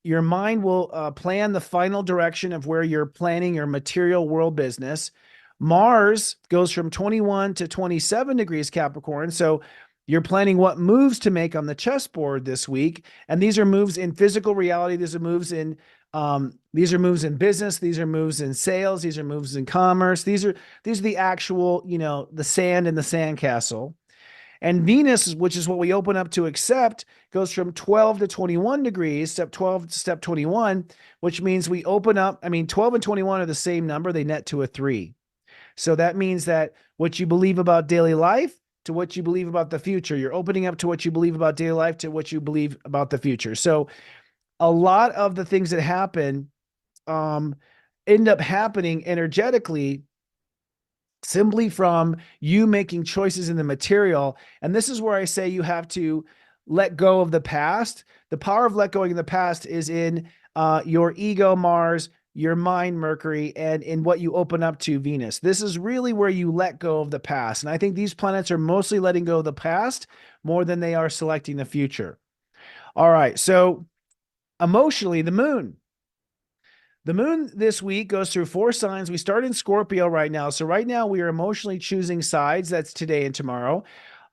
your mind will plan the final direction of where you're planning your material world business. Mars goes from 21 to 27 degrees Capricorn. So you're planning what moves to make on the chessboard this week. And these are moves in physical reality. These are moves in business. These are moves in sales. These are moves in commerce. These are the actual, the sand in the sandcastle. And Venus, which is what we open up to accept, goes from 12 to 21 degrees, step 12 to step 21, which means we open up. 12 and 21 are the same number. They net to a 3. So that means that what you believe about daily life to what you believe about the future, you're opening up to what you believe about daily life to what you believe about the future. So a lot of the things that happen end up happening energetically simply from you making choices in the material. And this is where I say you have to let go of the past. The power of let going of the past is in your ego, Mars, your mind, Mercury, and in what you open up to, Venus. This is really where you let go of the past. And I think these planets are mostly letting go of the past more than they are selecting the future. All right. So emotionally, the moon. The moon this week goes through 4 signs. We start in Scorpio right now. So right now we are emotionally choosing sides. That's today and tomorrow.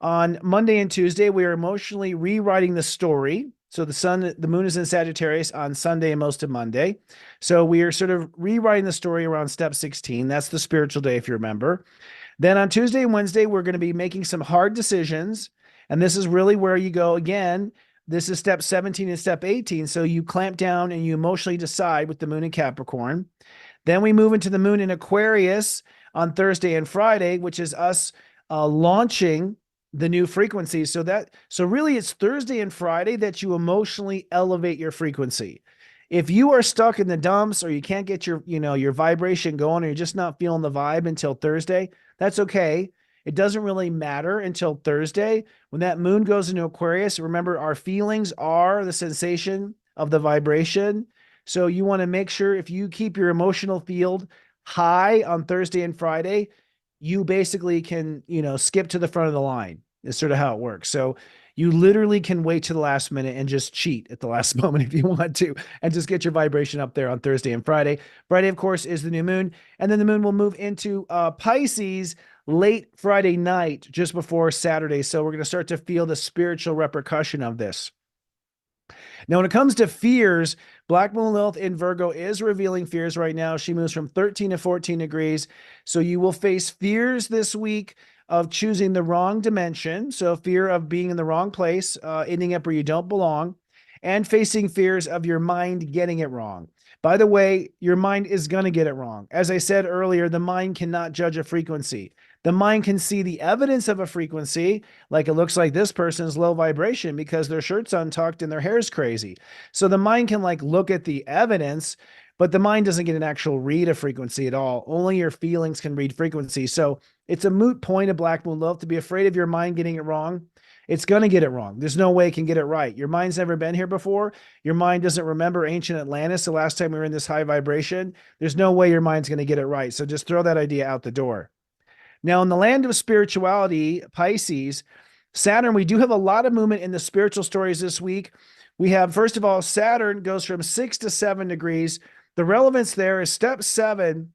On Monday and Tuesday, we are emotionally rewriting the story. So the moon is in Sagittarius on Sunday and most of Monday. So we are sort of rewriting the story around step 16. That's the spiritual day, if you remember. Then on Tuesday and Wednesday, we're going to be making some hard decisions. And this is really where you go again. This is step 17 and step 18. So you clamp down and you emotionally decide with the moon in Capricorn. Then we move into the moon in Aquarius on Thursday and Friday, which is us launching the new frequencies. So really it's Thursday and Friday that you emotionally elevate your frequency. If you are stuck in the dumps or you can't get your vibration going or you're just not feeling the vibe until Thursday, that's okay. It doesn't really matter until Thursday. When that moon goes into Aquarius, remember our feelings are the sensation of the vibration. So you want to make sure if you keep your emotional field high on Thursday and Friday, you basically can, skip to the front of the line. Is sort of how it works. So you literally can wait to the last minute and just cheat at the last moment if you want to, and just get your vibration up there on Thursday and Friday. Friday, of course, is the new moon. And then the moon will move into Pisces late Friday night, just before Saturday. So we're going to start to feel the spiritual repercussion of this. Now, when it comes to fears, Black Moon Lilith in Virgo is revealing fears right now. She moves from 13 to 14 degrees. So you will face fears this week of choosing the wrong dimension. So fear of being in the wrong place, ending up where you don't belong, and facing fears of your mind getting it wrong. By the way, your mind is going to get it wrong. As I said earlier, the mind cannot judge a frequency. The mind can see the evidence of a frequency, like it looks like this person's low vibration because their shirt's untucked and their hair's crazy. So the mind can look at the evidence, but the mind doesn't get an actual read of frequency at all. Only your feelings can read frequency. So it's a moot point of Black Moon Lilith to be afraid of your mind getting it wrong. It's going to get it wrong. There's no way it can get it right. Your mind's never been here before. Your mind doesn't remember ancient Atlantis the last time we were in this high vibration. There's no way your mind's going to get it right. So just throw that idea out the door. Now, in the land of spirituality, Pisces, Saturn, we do have a lot of movement in the spiritual stories this week. We have, first of all, Saturn goes from 6 to 7 degrees. The relevance there is step 7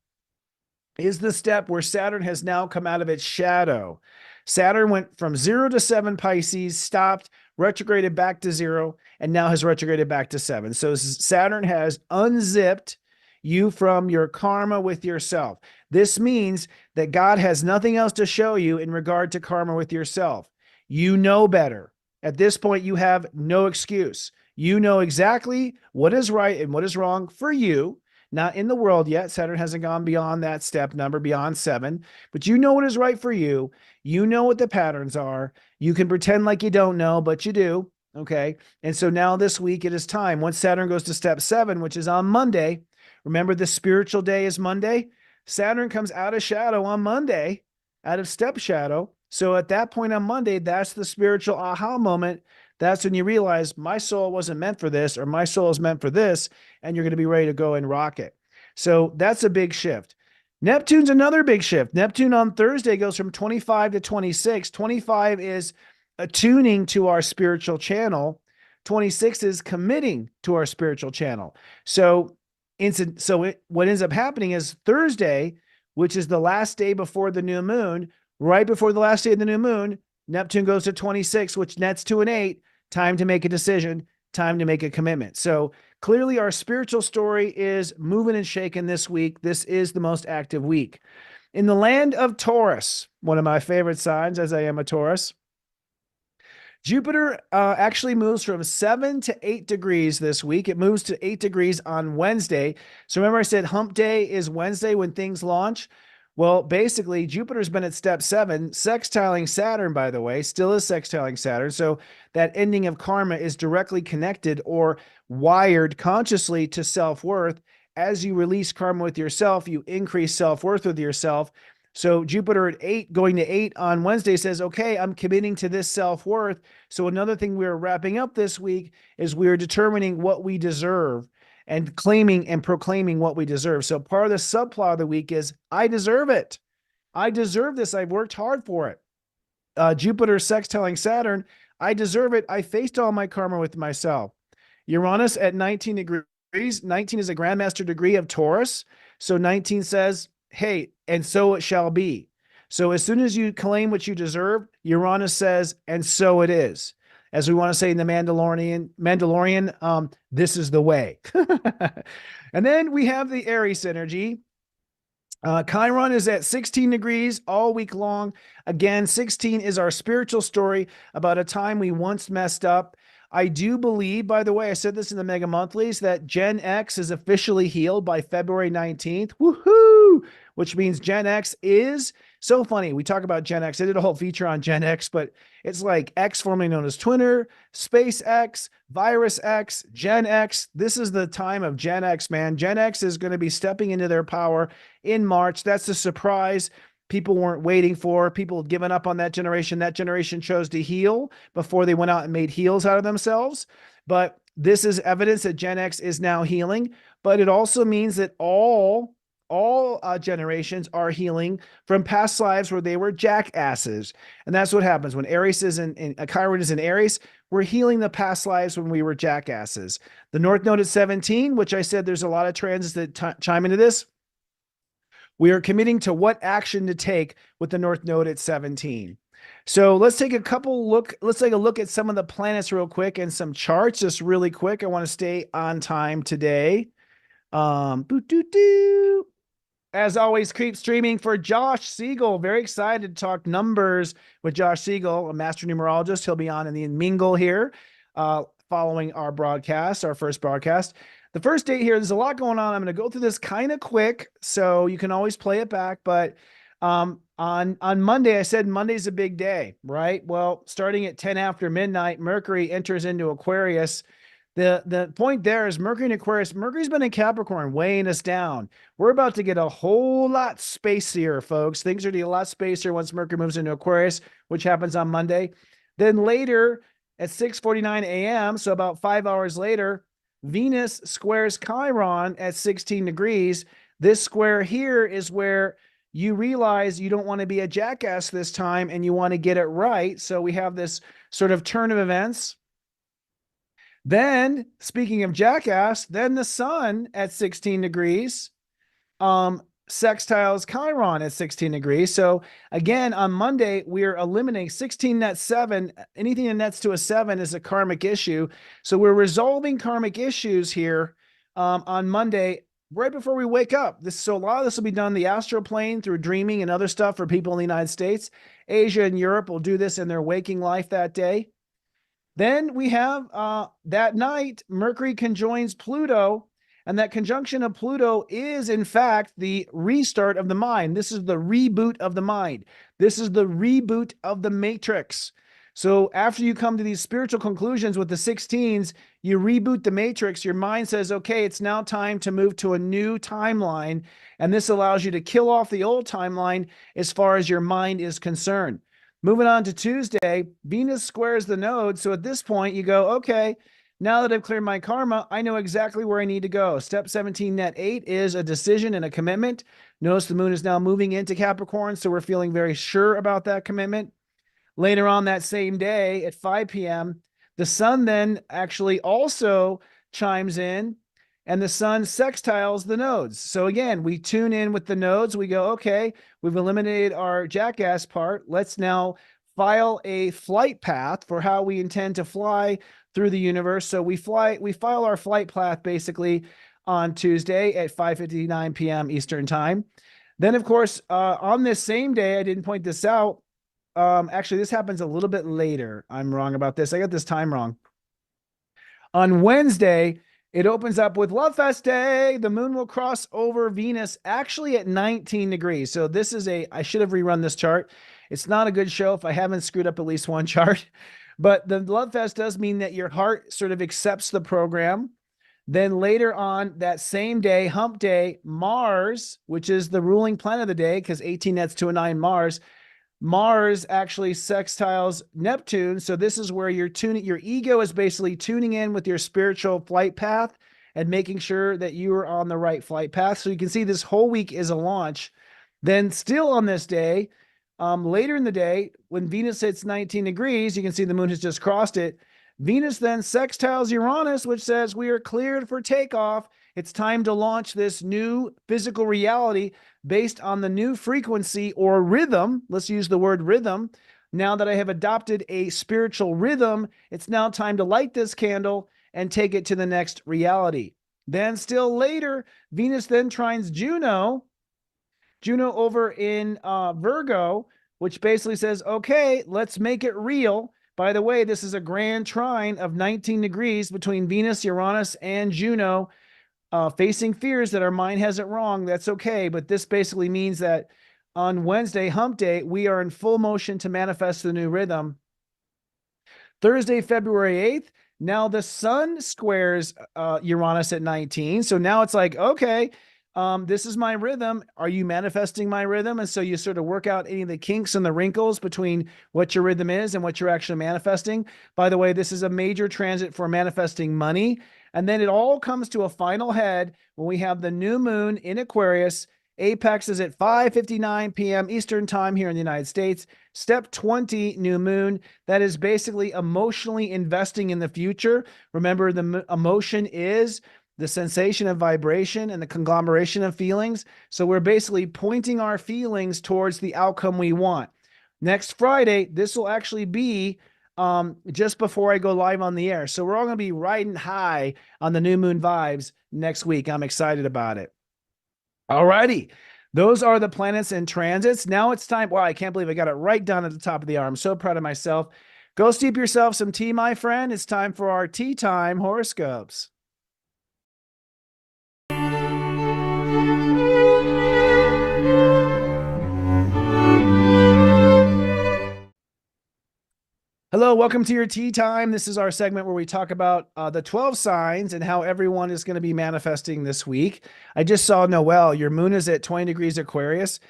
is the step where Saturn has now come out of its shadow. Saturn went from 0 to 7 Pisces, stopped, retrograded back to 0, and now has retrograded back to 7. So Saturn has unzipped you from your karma with yourself. This means that God has nothing else to show you in regard to karma with yourself. You know better. At this point, you have no excuse. You know exactly what is right and what is wrong for you. Not in the world yet. Saturn hasn't gone beyond that step number, beyond 7. But you know what is right for you. You know what the patterns are. You can pretend like you don't know, but you do. Okay. And so now this week it is time. Once Saturn goes to step 7, which is on Monday, remember the spiritual day is Monday? Saturn comes out of shadow on Monday, out of step shadow. So at that point on Monday, that's the spiritual aha moment. That's when you realize my soul wasn't meant for this, or my soul is meant for this, and you're going to be ready to go and rock it. So that's a big shift. Neptune's another big shift. Neptune on Thursday goes from 25 to 26. 25 is attuning to our spiritual channel. 26 is committing to our spiritual channel. So what ends up happening is Thursday, which is the last day before the new moon, right before the last day of the new moon, Neptune goes to 26, which nets to an 8. Time to make a decision, time to make a commitment. So clearly our spiritual story is moving and shaking this week. This is the most active week. In the land of Taurus, one of my favorite signs, as I am a Taurus, Jupiter actually moves from 7 to 8 degrees this week. It moves to 8 degrees on Wednesday. So remember I said hump day is Wednesday when things launch? Well, basically, Jupiter's been at step 7, sextiling Saturn, by the way, still is sextiling Saturn. So that ending of karma is directly connected or wired consciously to self-worth. As you release karma with yourself, you increase self-worth with yourself. So Jupiter at 8 going to 8 on Wednesday says, okay, I'm committing to this self-worth. So another thing we're wrapping up this week is we're determining what we deserve and claiming and proclaiming what we deserve. So part of the subplot of the week is I deserve it. I deserve this. I've worked hard for it. Jupiter sextiling Saturn. I deserve it. I faced all my karma with myself. Uranus at 19 degrees. 19 is a grandmaster degree of Taurus. So 19 says, hey, and so it shall be. So as soon as you claim what you deserve, Uranus says, and so it is. As we want to say in the Mandalorian, this is the way. And then we have the Aries energy. Chiron is at 16 degrees all week long. Again, 16 is our spiritual story about a time we once messed up. I do believe, by the way, I said this in the Mega Monthlies, that Gen X is officially healed by February 19th. Woohoo! Which means Gen X is so funny. We talk about Gen X. I did a whole feature on Gen X, but it's like X, formerly known as Twitter, SpaceX, Virus X, Gen X. This is the time of Gen X, man. Gen X is going to be stepping into their power in March. That's a surprise people weren't waiting for. People had given up on that generation. That generation chose to heal before they went out and made heels out of themselves. But this is evidence that Gen X is now healing. But it also means that all generations are healing from past lives where they were jackasses. And that's what happens when Aries is in Chiron is in Aries. We're healing the past lives when we were jackasses. The North Node at 17, which I said there's a lot of transits that chime into this. We are committing to what action to take with the North Node at 17. So let's take a look at some of the planets real quick and some charts just really quick. I want to stay on time today. As always, keep streaming for Josh Siegel. Very excited to talk numbers with Josh Siegel, a master numerologist. He'll be on in the Mingle here following our broadcast, our first broadcast. The first date here, there's a lot going on. I'm going to go through this kind of quick, so you can always play it back. But on Monday, I said Monday's a big day, right? Well, starting at 10 after midnight, Mercury enters into Aquarius. The point there is Mercury in Aquarius. Mercury's been in Capricorn, weighing us down. We're about to get a whole lot spacier, folks. Things are going to get a lot spacier once Mercury moves into Aquarius, which happens on Monday. Then later at 6:49 a.m., so about 5 hours later, Venus squares Chiron at 16 degrees. This square here is where you realize you don't want to be a jackass this time and you want to get it right. So we have this sort of turn of events. Then, speaking of jackass, then the sun at 16 degrees sextiles Chiron at 16 degrees. So again, on Monday, we're eliminating 16 net 7. Anything that nets to a 7 is a karmic issue. So we're resolving karmic issues here on Monday, right before we wake up. So a lot of this will be done in the astral plane through dreaming and other stuff for people in the United States. Asia and Europe will do this in their waking life that day. Then we have that night, Mercury conjoins Pluto. And that conjunction of Pluto is, in fact, the restart of the mind. This is the reboot of the mind. This is the reboot of the matrix. So after you come to these spiritual conclusions with the 16s, you reboot the matrix. Your mind says, okay, it's now time to move to a new timeline. And this allows you to kill off the old timeline as far as your mind is concerned. Moving on to Tuesday, Venus squares the node. So at this point, you go, okay, now that I've cleared my karma, I know exactly where I need to go. Step 17, net 8 is a decision and a commitment. Notice the moon is now moving into Capricorn, so we're feeling very sure about that commitment. Later on that same day at 5 p.m., the sun then actually also chimes in, and the sun sextiles the nodes. So again, we tune in with the nodes. We go, okay, we've eliminated our jackass part. Let's now file a flight path for how we intend to fly through the universe. So we file our flight path basically on Tuesday at 5:59 p.m. Eastern time. Then, of course, on this same day, I didn't point this out. Actually, this happens a little bit later. I'm wrong about this. I got this time wrong. On Wednesday, it opens up with Love Fest Day. The moon will cross over Venus actually at 19 degrees. So this is I should have rerun this chart. It's not a good show if I haven't screwed up at least one chart. But the Love Fest does mean that your heart sort of accepts the program. Then later on that same day, hump day, Mars, which is the ruling planet of the day, because 18 nets to a 9 Mars actually sextiles Neptune. So this is where you're tuning, your ego is basically tuning in with your spiritual flight path and making sure that you are on the right flight path. So you can see this whole week is a launch. Then still on this day, later in the day, when Venus hits 19 degrees, you can see the moon has just crossed it. Venus then sextiles Uranus, which says we are cleared for takeoff. It's time to launch this new physical reality based on the new frequency or rhythm. Let's use the word rhythm. Now that I have adopted a spiritual rhythm, it's now time to light this candle and take it to the next reality. Then still later, Venus then trines Juno over in Virgo, which basically says, okay, let's make it real. By the way, this is a grand trine of 19 degrees between Venus, Uranus, and Juno, facing fears that our mind has it wrong. That's okay. But this basically means that on Wednesday, hump day, we are in full motion to manifest the new rhythm. Thursday, February 8th, now the sun squares Uranus at 19. So now it's like, okay, this is my rhythm. Are you manifesting my rhythm? And so you sort of work out any of the kinks and the wrinkles between what your rhythm is and what you're actually manifesting. By the way, this is a major transit for manifesting money. And then it all comes to a final head when we have the new moon in Aquarius. Apex is at 5:59 p.m. Eastern time here in the United States. Step 20, new moon. That is basically emotionally investing in the future. Remember, the emotion is the sensation of vibration and the conglomeration of feelings. So we're basically pointing our feelings towards the outcome we want. Next Friday, this will actually be just before I go live on the air. So we're all going to be riding high on the new moon vibes next week. I'm excited about it. All righty. Those are the planets and transits. Now it's time. Wow, I can't believe I got it right down at the top of the hour. I'm so proud of myself. Go steep yourself some tea, my friend. It's time for our tea time horoscopes. Hello, welcome to your tea time. This is our segment where we talk about the 12 signs and how everyone is going to be manifesting this week. I just saw Noelle. Your moon is at 20 degrees Aquarius.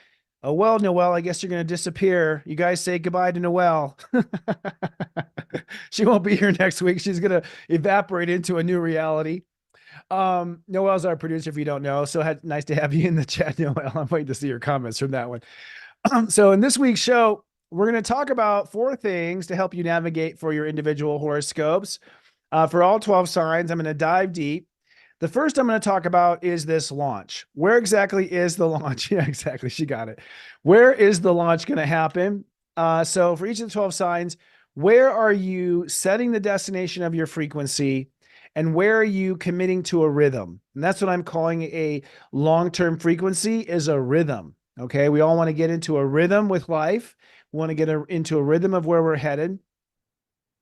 Oh, well, Noelle, I guess you're going to disappear. You guys say goodbye to Noelle. She won't be here next week. She's going to evaporate into a new reality. Noelle's our producer, if you don't know. So nice to have you in the chat, Noelle. I'm waiting to see your comments from that one. So in this week's show, we're going to talk about 4 things to help you navigate for your individual horoscopes. For all 12 signs, I'm going to dive deep. The first I'm going to talk about is this launch. Where exactly is the launch? Yeah, exactly. She got it. Where is the launch going to happen? So for each of the 12 signs, where are you setting the destination of your frequency? And where are you committing to a rhythm? And that's what I'm calling a long-term frequency, is a rhythm. Okay. We all want to get into a rhythm with life. We want to get into a rhythm of where we're headed.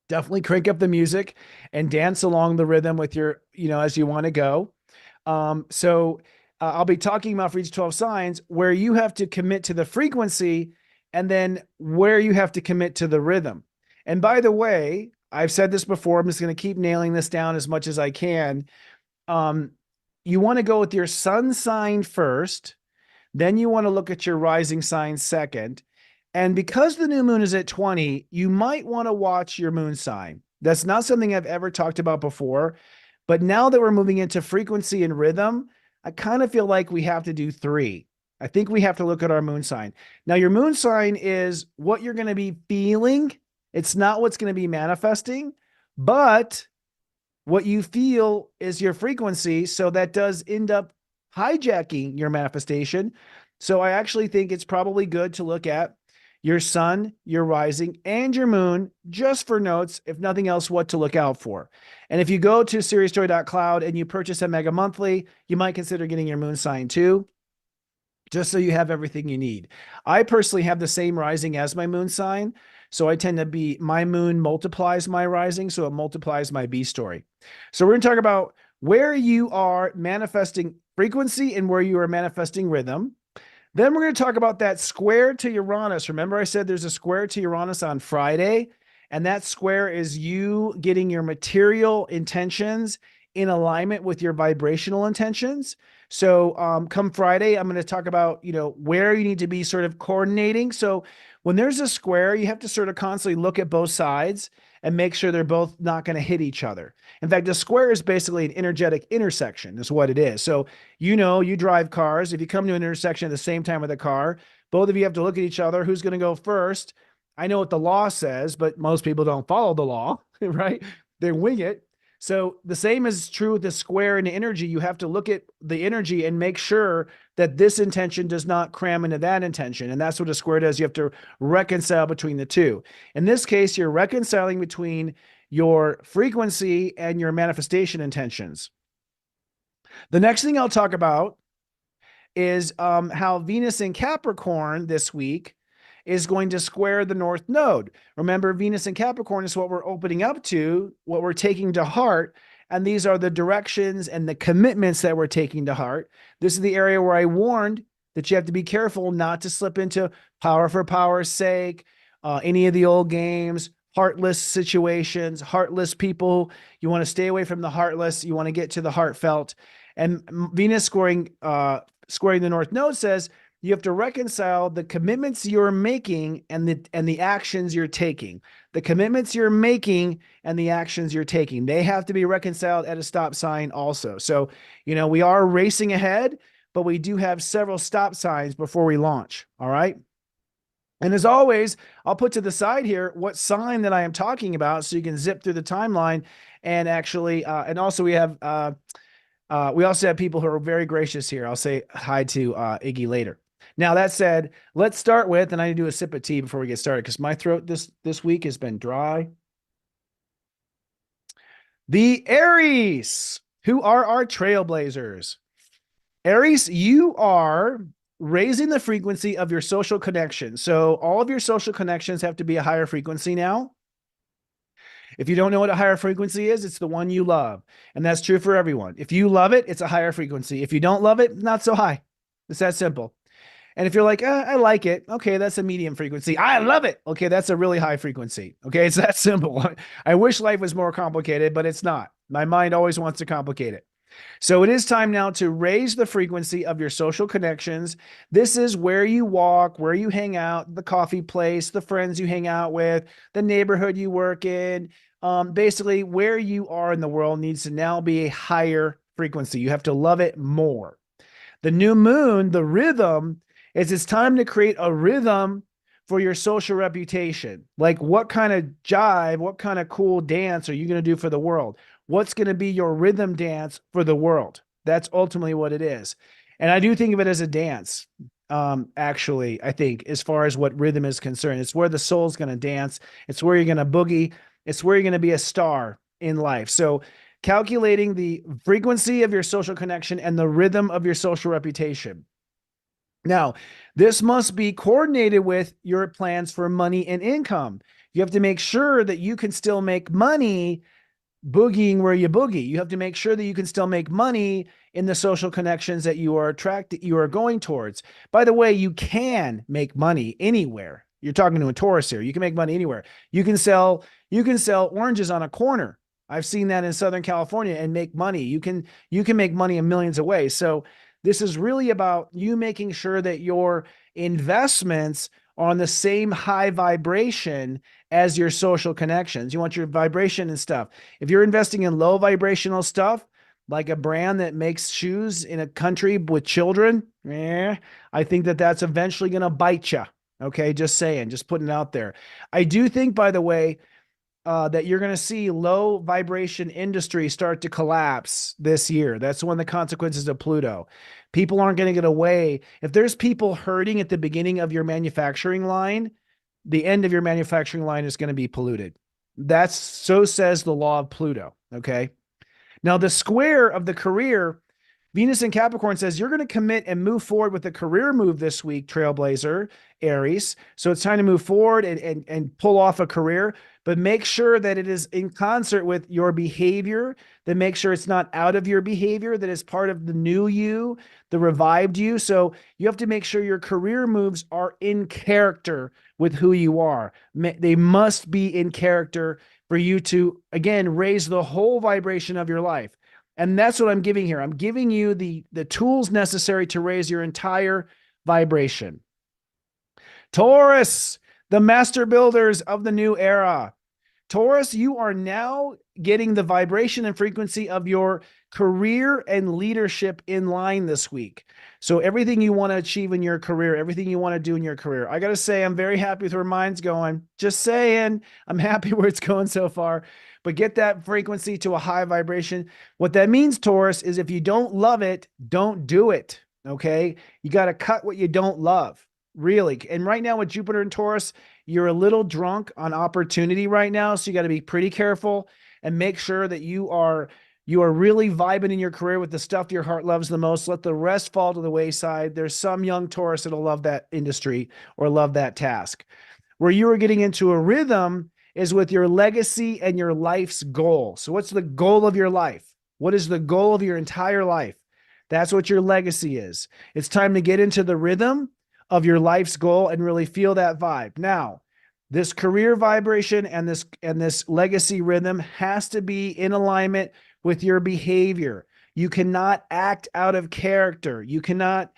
Definitely crank up the music and dance along the rhythm with your, as you want to go. I'll be talking about for each 12 signs where you have to commit to the frequency and then where you have to commit to the rhythm. And by the way, I've said this before, I'm just going to keep nailing this down as much as I can. You want to go with your sun sign first, then you want to look at your rising sign second. And because the new moon is at 20, you might want to watch your moon sign. That's not something I've ever talked about before. But now that we're moving into frequency and rhythm, I kind of feel like we have to do 3. I think we have to look at our moon sign. Now, your moon sign is what you're going to be feeling. It's not what's going to be manifesting, but what you feel is your frequency. So that does end up hijacking your manifestation. So I actually think it's probably good to look at your sun, your rising, and your moon, just for notes, if nothing else, what to look out for. And if you go to SiriusJoy.Cloud and you purchase a mega monthly, you might consider getting your moon sign too, just so you have everything you need. I personally have the same rising as my moon sign. So I tend to be, my moon multiplies my rising, so it multiplies my B story. So we're going to talk about where you are manifesting frequency and where you are manifesting rhythm. Then we're going to talk about that square to Uranus. Remember I said there's a square to Uranus on Friday, and that square is you getting your material intentions in alignment with your vibrational intentions. So come Friday, I'm going to talk about, where you need to be sort of coordinating. So when there's a square, you have to sort of constantly look at both sides and make sure they're both not going to hit each other. In fact, a square is basically an energetic intersection is what it is. So, you drive cars. If you come to an intersection at the same time with a car, both of you have to look at each other. Who's going to go first? I know what the law says, but most people don't follow the law, right? They wing it. So the same is true with the square and the energy. You have to look at the energy and make sure that this intention does not cram into that intention. And that's what a square does. You have to reconcile between the two. In this case, you're reconciling between your frequency and your manifestation intentions. The next thing I'll talk about is how Venus in Capricorn this week is going to square the North Node. Remember, Venus in Capricorn is what we're opening up to, what we're taking to heart. And these are the directions and the commitments that we're taking to heart. This is the area where I warned that you have to be careful not to slip into power for power's sake, any of the old games, heartless situations, heartless people. You want to stay away from the heartless. You want to get to the heartfelt. And Venus squaring the North Node says, you have to reconcile the commitments you're making and the actions you're taking. The commitments you're making and the actions you're taking. They have to be reconciled at a stop sign also. So, we are racing ahead, but we do have several stop signs before we launch. All right. And as always, I'll put to the side here what sign that I am talking about so you can zip through the timeline and actually, and also we also have people who are very gracious here. I'll say hi to Iggy later. Now, that said, let's start with, and I need to do a sip of tea before we get started because my throat this week has been dry. The Aries, who are our trailblazers. Aries, you are raising the frequency of your social connection. So all of your social connections have to be a higher frequency now. If you don't know what a higher frequency is, it's the one you love. And that's true for everyone. If you love it, it's a higher frequency. If you don't love it, not so high. It's that simple. And if you're like, I like it. Okay, that's a medium frequency. I love it. Okay, that's a really high frequency. Okay, it's that simple. I wish life was more complicated, but it's not. My mind always wants to complicate it. So it is time now to raise the frequency of your social connections. This is where you walk, where you hang out, the coffee place, the friends you hang out with, the neighborhood you work in. Basically, where you are in the world needs to now be a higher frequency. You have to love it more. The new moon, the rhythm, is it's time to create a rhythm for your social reputation. Like what kind of jive, what kind of cool dance are you going to do for the world? What's going to be your rhythm dance for the world? That's ultimately what it is. And I do think of it as a dance. Actually, I think as far as what rhythm is concerned, it's where the soul's going to dance. It's where you're going to boogie. It's where you're going to be a star in life. So calculating the frequency of your social connection and the rhythm of your social reputation. Now, this must be coordinated with your plans for money and income. You have to make sure that you can still make money boogieing where you boogie. You have to make sure that you can still make money in the social connections that you are going towards. By the way, you can make money anywhere. You're talking to a Taurus here. You can make money anywhere. You can sell oranges on a corner. I've seen that in Southern California and make money. You can make money in millions of ways. So this is really about you making sure that your investments are on the same high vibration as your social connections. You want your vibration and stuff. If you're investing in low vibrational stuff, like a brand that makes shoes in a country with children, I think that that's eventually going to bite you. Okay, just saying, just putting it out there. I do think, by the way, that you're going to see low vibration industry start to collapse this year. That's one of the consequences of Pluto. People aren't going to get away. If there's people hurting at the beginning of your manufacturing line, the end of your manufacturing line is going to be polluted. So says the law of Pluto. Okay. Now the square of the career, Venus in Capricorn says you're going to commit and move forward with a career move this week, Trailblazer, Aries. So it's time to move forward and pull off a career, but make sure that it is in concert with your behavior, that make sure it's not out of your behavior, that is part of the new you, the revived you. So you have to make sure your career moves are in character with who you are. They must be in character for you to, again, raise the whole vibration of your life. And that's what I'm giving here. I'm giving you the tools necessary to raise your entire vibration. Taurus, the master builders of the new era. Taurus, you are now getting the vibration and frequency of your career and leadership in line this week. So everything you want to achieve in your career, everything you want to do in your career. I got to say, I'm very happy with where mine's going. Just saying, I'm happy where it's going so far. But get that frequency to a high vibration. What that means, Taurus, is if you don't love it, don't do it. Okay? You got to cut what you don't love. Really. And right now with Jupiter and Taurus, you're a little drunk on opportunity right now. So you got to be pretty careful and make sure that you are really vibing in your career with the stuff your heart loves the most. Let the rest fall to the wayside. There's some young Taurus that'll love that industry or love that task. Where you are getting into a rhythm is with your legacy and your life's goal. So what's the goal of your life? What is the goal of your entire life? That's what your legacy is. It's time to get into the rhythm of your life's goal and really feel that vibe. Now, this career vibration and this legacy rhythm has to be in alignment with your behavior. You cannot act out of character. You cannot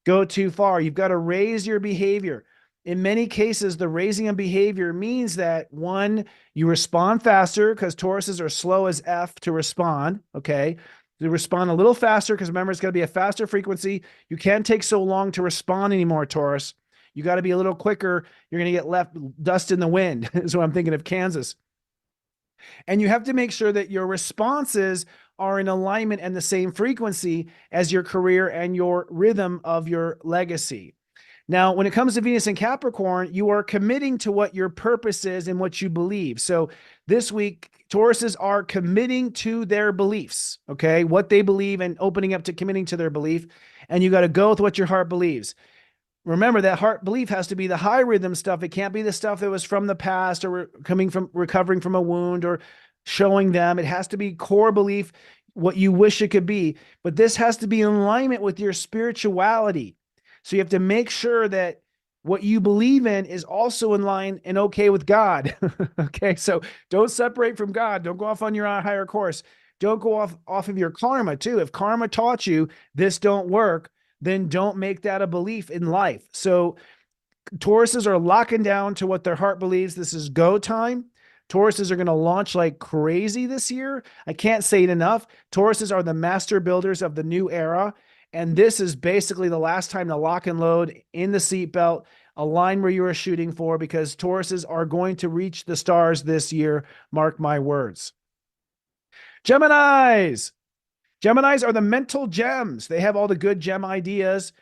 go too far. You've got to raise your behavior. In many cases, the raising of behavior means that, one, you respond faster because Tauruses are slow as F to respond, okay? To respond a little faster because remember, it's going to be a faster frequency. You can't take so long to respond anymore, Taurus. You got to be a little quicker. You're going to get left dust in the wind is what I'm thinking of Kansas. And you have to make sure that your responses are in alignment and the same frequency as your career and your rhythm of your legacy. Now, when it comes to Venus and Capricorn, you are committing to what your purpose is and what you believe. So this week, Tauruses are committing to their beliefs, okay? What they believe and opening up to committing to their belief. And you got to go with what your heart believes. Remember, that heart belief has to be the high rhythm stuff. It can't be the stuff that was from the past or recovering from a wound or showing them. It has to be core belief, what you wish it could be. But this has to be in alignment with your spirituality. So you have to make sure that what you believe in is also in line and okay with God. Okay, so don't separate from God. Don't go off on your higher course. Don't go off of your karma too. If karma taught you this don't work, then don't make that a belief in life. So Tauruses are locking down to what their heart believes. This is go time. Tauruses are going to launch like crazy this year. I can't say it enough. Tauruses are the master builders of the new era. And this is basically the last time to lock and load in the seatbelt, align where you are shooting for, because Tauruses are going to reach the stars this year. Mark my words. Geminis. Geminis are the mental gems. They have all the good gem ideas.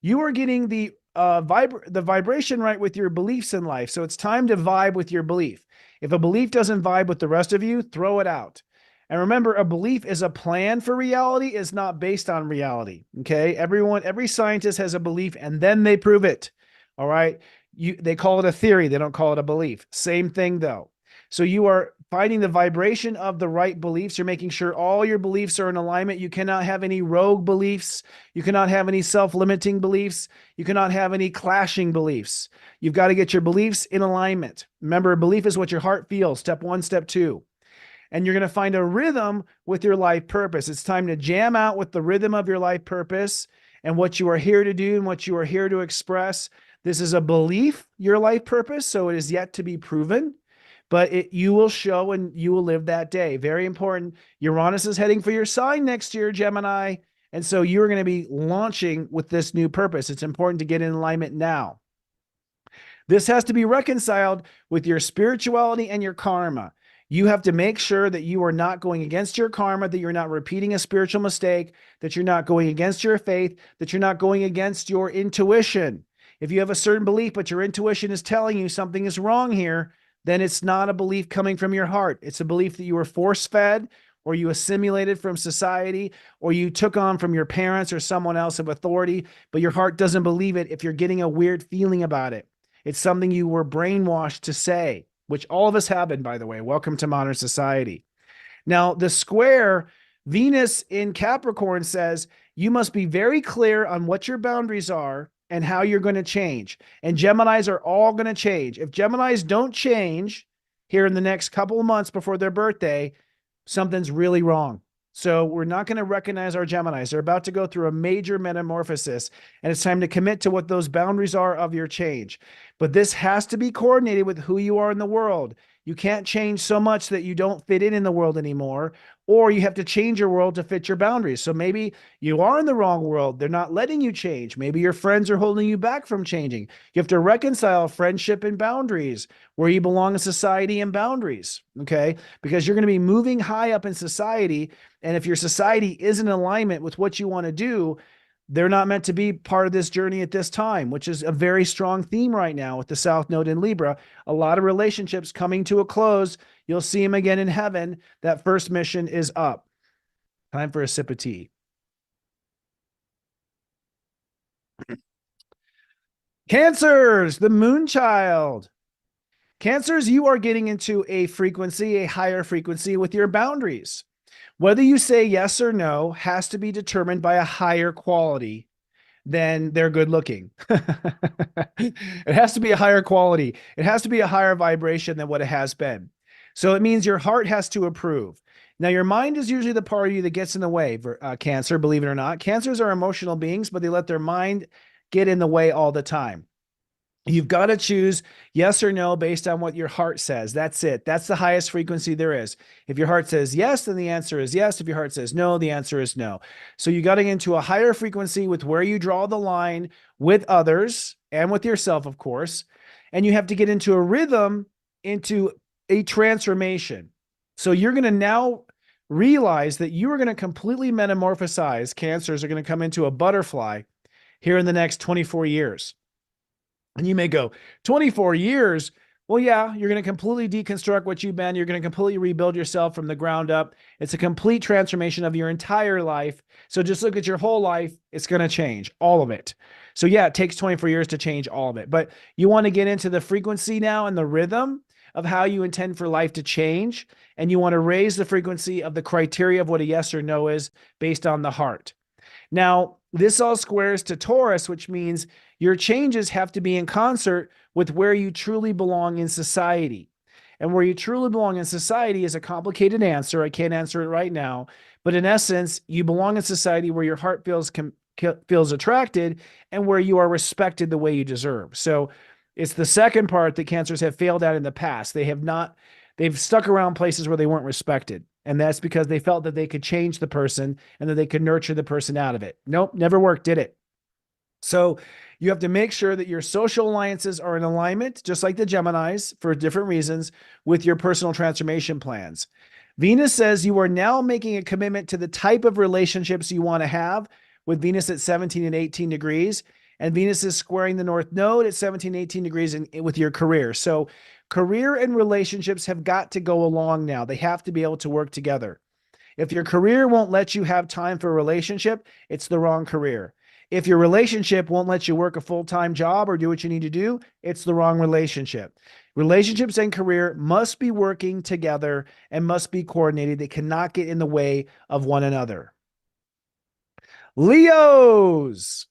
You are getting the vibration right with your beliefs in life. So it's time to vibe with your belief. If a belief doesn't vibe with the rest of you, throw it out. And remember, a belief is a plan for reality, is not based on reality. Okay. Every scientist has a belief and then they prove it. All right. They call it a theory. They don't call it a belief. Same thing though. So you are finding the vibration of the right beliefs. You're making sure all your beliefs are in alignment. You cannot have any rogue beliefs. You cannot have any self-limiting beliefs. You cannot have any clashing beliefs. You've got to get your beliefs in alignment. Remember, a belief is what your heart feels. Step 1, step 2. And you're going to find a rhythm with your life purpose. It's time to jam out with the rhythm of your life purpose and what you are here to do and what you are here to express. This is a belief, your life purpose, so it is yet to be proven, but you will show and you will live that day. Very important. Uranus is heading for your sign next year, Gemini. And so you're going to be launching with this new purpose. It's important to get in alignment now. This has to be reconciled with your spirituality and your karma. You have to make sure that you are not going against your karma, that you're not repeating a spiritual mistake, that you're not going against your faith, that you're not going against your intuition. If you have a certain belief, but your intuition is telling you something is wrong here, then it's not a belief coming from your heart. It's a belief that you were force-fed or you assimilated from society or you took on from your parents or someone else of authority, but your heart doesn't believe it if you're getting a weird feeling about it. It's something you were brainwashed to say, which all of us have been, by the way. Welcome to modern society. Now, the square Venus in Capricorn says you must be very clear on what your boundaries are and how you're going to change. And Geminis are all going to change. If Geminis don't change here in the next couple of months before their birthday, something's really wrong. So we're not going to recognize our Geminis. They're about to go through a major metamorphosis, and it's time to commit to what those boundaries are of your change. But this has to be coordinated with who you are in the world. You can't change so much that you don't fit in the world anymore, or you have to change your world to fit your boundaries. So maybe you are in the wrong world. They're not letting you change. Maybe your friends are holding you back from changing. You have to reconcile friendship and boundaries, where you belong in society and boundaries, okay? Because you're going to be moving high up in society, and if your society isn't in alignment with what you want to do, they're not meant to be part of this journey at this time, which is a very strong theme right now with the South Node in Libra. A lot of relationships coming to a close. You'll see them again in heaven. That first mission is up. Time for a sip of tea. Cancers, the moon child. Cancers, you are getting into a frequency, a higher frequency with your boundaries. Whether you say yes or no has to be determined by a higher quality than they're good looking. It has to be a higher quality. It has to be a higher vibration than what it has been. So it means your heart has to approve. Now, your mind is usually the part of you that gets in the way, Cancer, believe it or not. Cancers are emotional beings, but they let their mind get in the way all the time. You've got to choose yes or no based on what your heart says. That's it. That's the highest frequency there is. If your heart says yes, then the answer is yes. If your heart says no, the answer is no. So you got to get into a higher frequency with where you draw the line with others and with yourself, of course. And you have to get into a rhythm, into a transformation. So you're going to now realize that you are going to completely metamorphosize. Cancers are going to come into a butterfly here in the next 24 years. And you may go, 24 years? Well, yeah, you're going to completely deconstruct what you've been. You're going to completely rebuild yourself from the ground up. It's a complete transformation of your entire life. So just look at your whole life. It's going to change, all of it. So yeah, it takes 24 years to change all of it. But you want to get into the frequency now and the rhythm of how you intend for life to change. And you want to raise the frequency of the criteria of what a yes or no is based on the heart. Now, this all squares to Taurus, which means your changes have to be in concert with where you truly belong in society. And where you truly belong in society is a complicated answer. I can't answer it right now. But in essence, you belong in society where your heart feels attracted and where you are respected the way you deserve. So it's the second part that Cancers have failed at in the past. They've stuck around places where they weren't respected. And that's because they felt that they could change the person and that they could nurture the person out of it. Nope, never worked, did it? So you have to make sure that your social alliances are in alignment, just like the Geminis, for different reasons, with your personal transformation plans. Venus says you are now making a commitment to the type of relationships you want to have, with Venus at 17 and 18 degrees. And Venus is squaring the North Node at 17, 18 degrees with your career. So career and relationships have got to go along now. They have to be able to work together. If your career won't let you have time for a relationship, it's the wrong career. If your relationship won't let you work a full-time job or do what you need to do, it's the wrong relationship. Relationships and career must be working together and must be coordinated. They cannot get in the way of one another. Leos.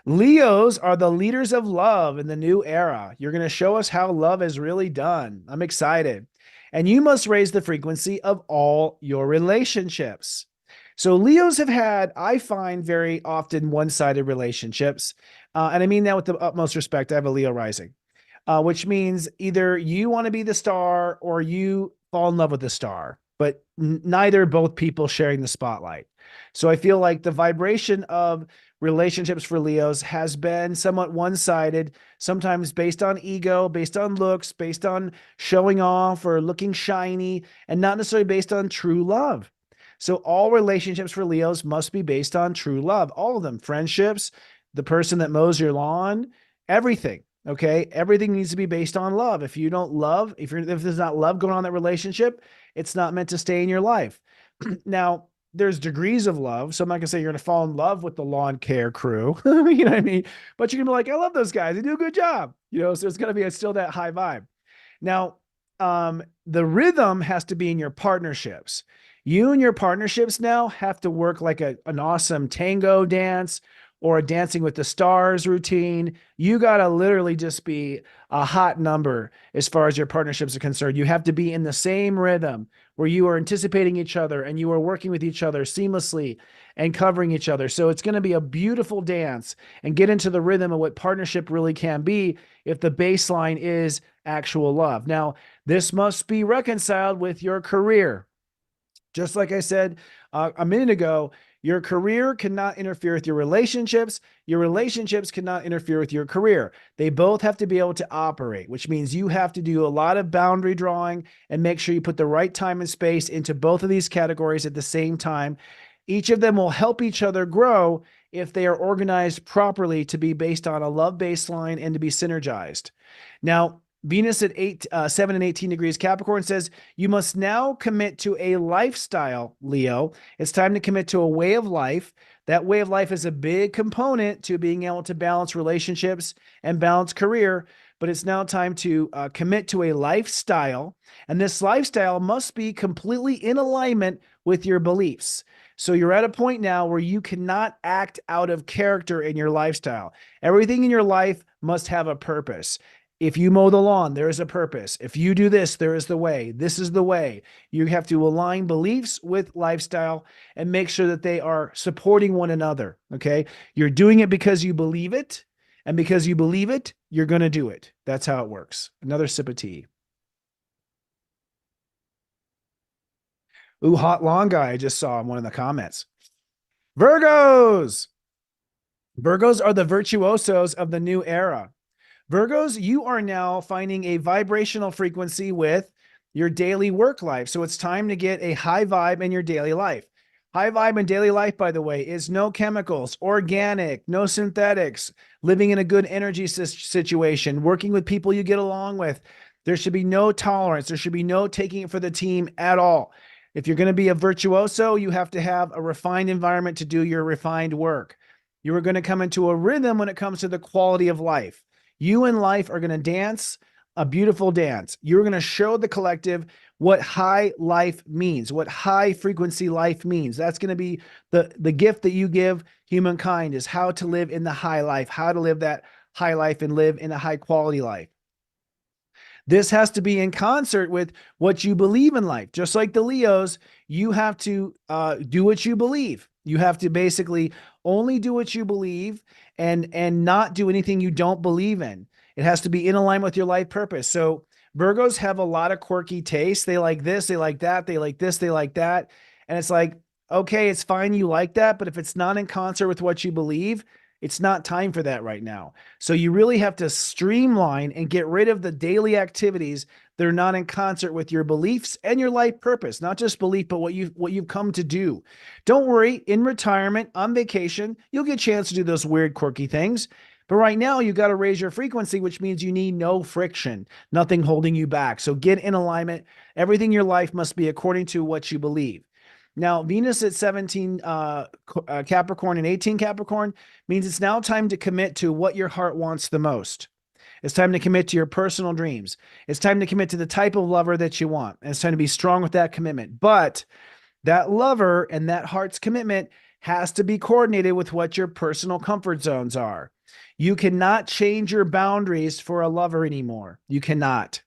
Leos are the leaders of love in the new era. You're going to show us how love is really done. I'm excited. And you must raise the frequency of all your relationships. So Leos have had, I find, very often one-sided relationships. And I mean that with the utmost respect. I have a Leo rising, which means either you want to be the star or you fall in love with the star, but neither both people sharing the spotlight. So I feel like the vibration of relationships for Leos has been somewhat one-sided, sometimes based on ego, based on looks, based on showing off or looking shiny, and not necessarily based on true love. So all relationships for Leos must be based on true love. All of them, friendships, the person that mows your lawn, everything. Okay. Everything needs to be based on love. If you don't love, if there's not love going on in that relationship, it's not meant to stay in your life. Now, there's degrees of love. So I'm not gonna say you're gonna fall in love with the lawn care crew, you know what I mean? But you're gonna be like, I love those guys. They do a good job. So it's gonna be still that high vibe. Now, the rhythm has to be in your partnerships. You and your partnerships now have to work like an awesome tango dance or a Dancing with the Stars routine. You got to literally just be a hot number as far as your partnerships are concerned. You have to be in the same rhythm where you are anticipating each other and you are working with each other seamlessly and covering each other. So it's going to be a beautiful dance and get into the rhythm of what partnership really can be if the baseline is actual love. Now, this must be reconciled with your career. Just like I said a minute ago, your career cannot interfere with your relationships. Your relationships cannot interfere with your career. They both have to be able to operate, which means you have to do a lot of boundary drawing and make sure you put the right time and space into both of these categories at the same time. Each of them will help each other grow if they are organized properly to be based on a love baseline and to be synergized. Now, Venus at 7 and 18 degrees Capricorn says, you must now commit to a lifestyle, Leo. It's time to commit to a way of life. That way of life is a big component to being able to balance relationships and balance career, but it's now time to commit to a lifestyle. And this lifestyle must be completely in alignment with your beliefs. So you're at a point now where you cannot act out of character in your lifestyle. Everything in your life must have a purpose. If you mow the lawn, there is a purpose. If you do this, there is the way. This is the way. You have to align beliefs with lifestyle and make sure that they are supporting one another, okay? You're doing it because you believe it, and because you believe it, you're going to do it. That's how it works. Another sip of tea. Ooh, hot long guy I just saw in one of the comments. Virgos! Virgos are the virtuosos of the new era. Virgos, you are now finding a vibrational frequency with your daily work life. So it's time to get a high vibe in your daily life. High vibe in daily life, by the way, is no chemicals, organic, no synthetics, living in a good energy situation, working with people you get along with. There should be no tolerance. There should be no taking it for the team at all. If you're going to be a virtuoso, you have to have a refined environment to do your refined work. You are going to come into a rhythm when it comes to the quality of life. You in life are going to dance a beautiful dance. You're going to show the collective what high life means, what high frequency life means. That's going to be the gift that you give humankind, is how to live in the high life, how to live that high life and live in a high quality life. This has to be in concert with what you believe in life. Just like the Leos, you have to do what you believe. You have to basically only do what you believe and not do anything you don't believe in. It has to be in alignment with your life purpose. So Virgos have a lot of quirky tastes. They like this, they like that, they like this, they like that. And it's like, okay, it's fine you like that, but if it's not in concert with what you believe, it's not time for that right now. So you really have to streamline and get rid of the daily activities that are not in concert with your beliefs and your life purpose. Not just belief, but what you've come to do. Don't worry, in retirement, on vacation, you'll get a chance to do those weird, quirky things. But right now, you got to raise your frequency, which means you need no friction, nothing holding you back. So get in alignment. Everything in your life must be according to what you believe. Now, Venus at 17 Capricorn and 18 Capricorn means it's now time to commit to what your heart wants the most. It's time to commit to your personal dreams. It's time to commit to the type of lover that you want. And it's time to be strong with that commitment. But that lover and that heart's commitment has to be coordinated with what your personal comfort zones are. You cannot change your boundaries for a lover anymore. You cannot.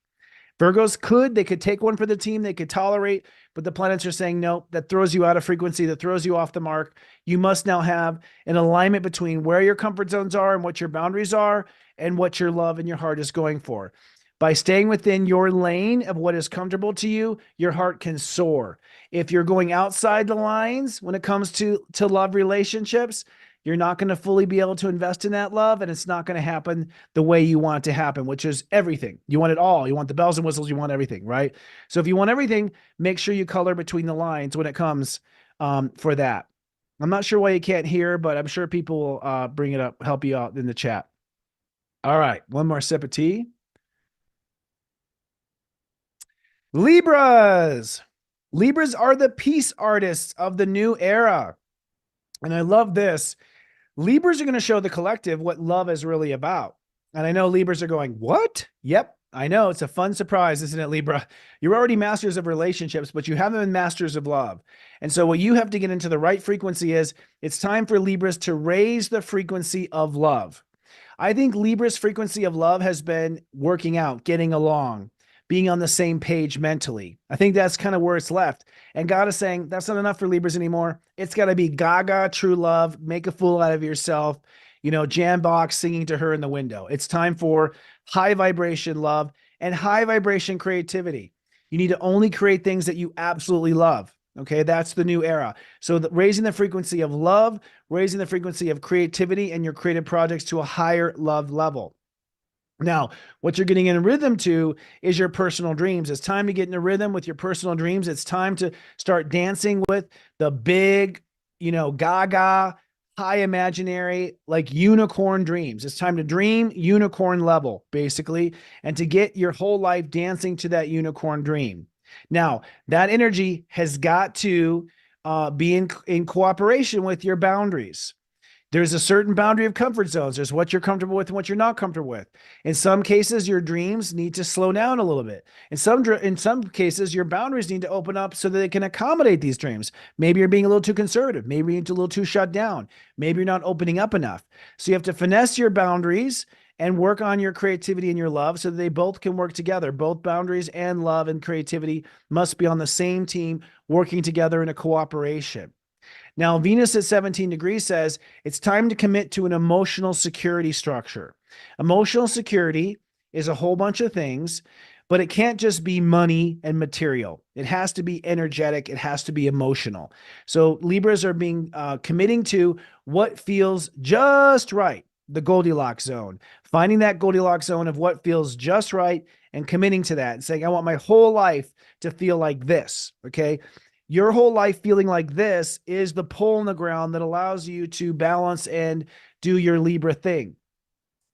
Virgos they could take one for the team, they could tolerate, but the planets are saying, no, that throws you out of frequency, that throws you off the mark. You must now have an alignment between where your comfort zones are and what your boundaries are and what your love and your heart is going for. By staying within your lane of what is comfortable to you, your heart can soar. If you're going outside the lines when it comes to love relationships, you're not going to fully be able to invest in that love, and it's not going to happen the way you want it to happen, which is everything. You want it all. You want the bells and whistles. You want everything, right? So if you want everything, make sure you color between the lines when it comes for that. I'm not sure why you can't hear, but I'm sure people will bring it up, help you out in the chat. All right, one more sip of tea. Libras. Libras are the peace artists of the new era. And I love this. Libras are going to show the collective what love is really about. And I know Libras are going, what? Yep. I know it's a fun surprise, isn't it, Libra? You're already masters of relationships, but you haven't been masters of love. And so what you have to get into the right frequency is it's time for Libras to raise the frequency of love. I think Libra's frequency of love has been working out, getting along, being on the same page mentally. I think that's kind of where it's left. And God is saying that's not enough for Libras anymore. It's got to be gaga, true love, make a fool out of yourself, jam box singing to her in the window. It's time for high vibration love and high vibration creativity. You need to only create things that you absolutely love. Okay, that's the new era. So raising the frequency of love, raising the frequency of creativity and your creative projects to a higher love level. Now, what you're getting in rhythm to is your personal dreams. It's time to get in a rhythm with your personal dreams. It's time to start dancing with the big, gaga, high imaginary, like unicorn dreams. It's time to dream unicorn level, basically, and to get your whole life dancing to that unicorn dream. Now, that energy has got to be in cooperation with your boundaries. There's a certain boundary of comfort zones. There's what you're comfortable with and what you're not comfortable with. In some cases, your dreams need to slow down a little bit. In some cases, your boundaries need to open up so that they can accommodate these dreams. Maybe you're being a little too conservative. Maybe you're a little too shut down. Maybe you're not opening up enough. So you have to finesse your boundaries and work on your creativity and your love so that they both can work together. Both boundaries and love and creativity must be on the same team, working together in a cooperation. Now, Venus at 17 degrees says it's time to commit to an emotional security structure. Emotional security is a whole bunch of things, but it can't just be money and material. It has to be energetic. It has to be emotional. So Libras are committing to what feels just right, the Goldilocks zone, finding that Goldilocks zone of what feels just right and committing to that and saying, I want my whole life to feel like this, okay? Your whole life feeling like this is the pole in the ground that allows you to balance and do your Libra thing.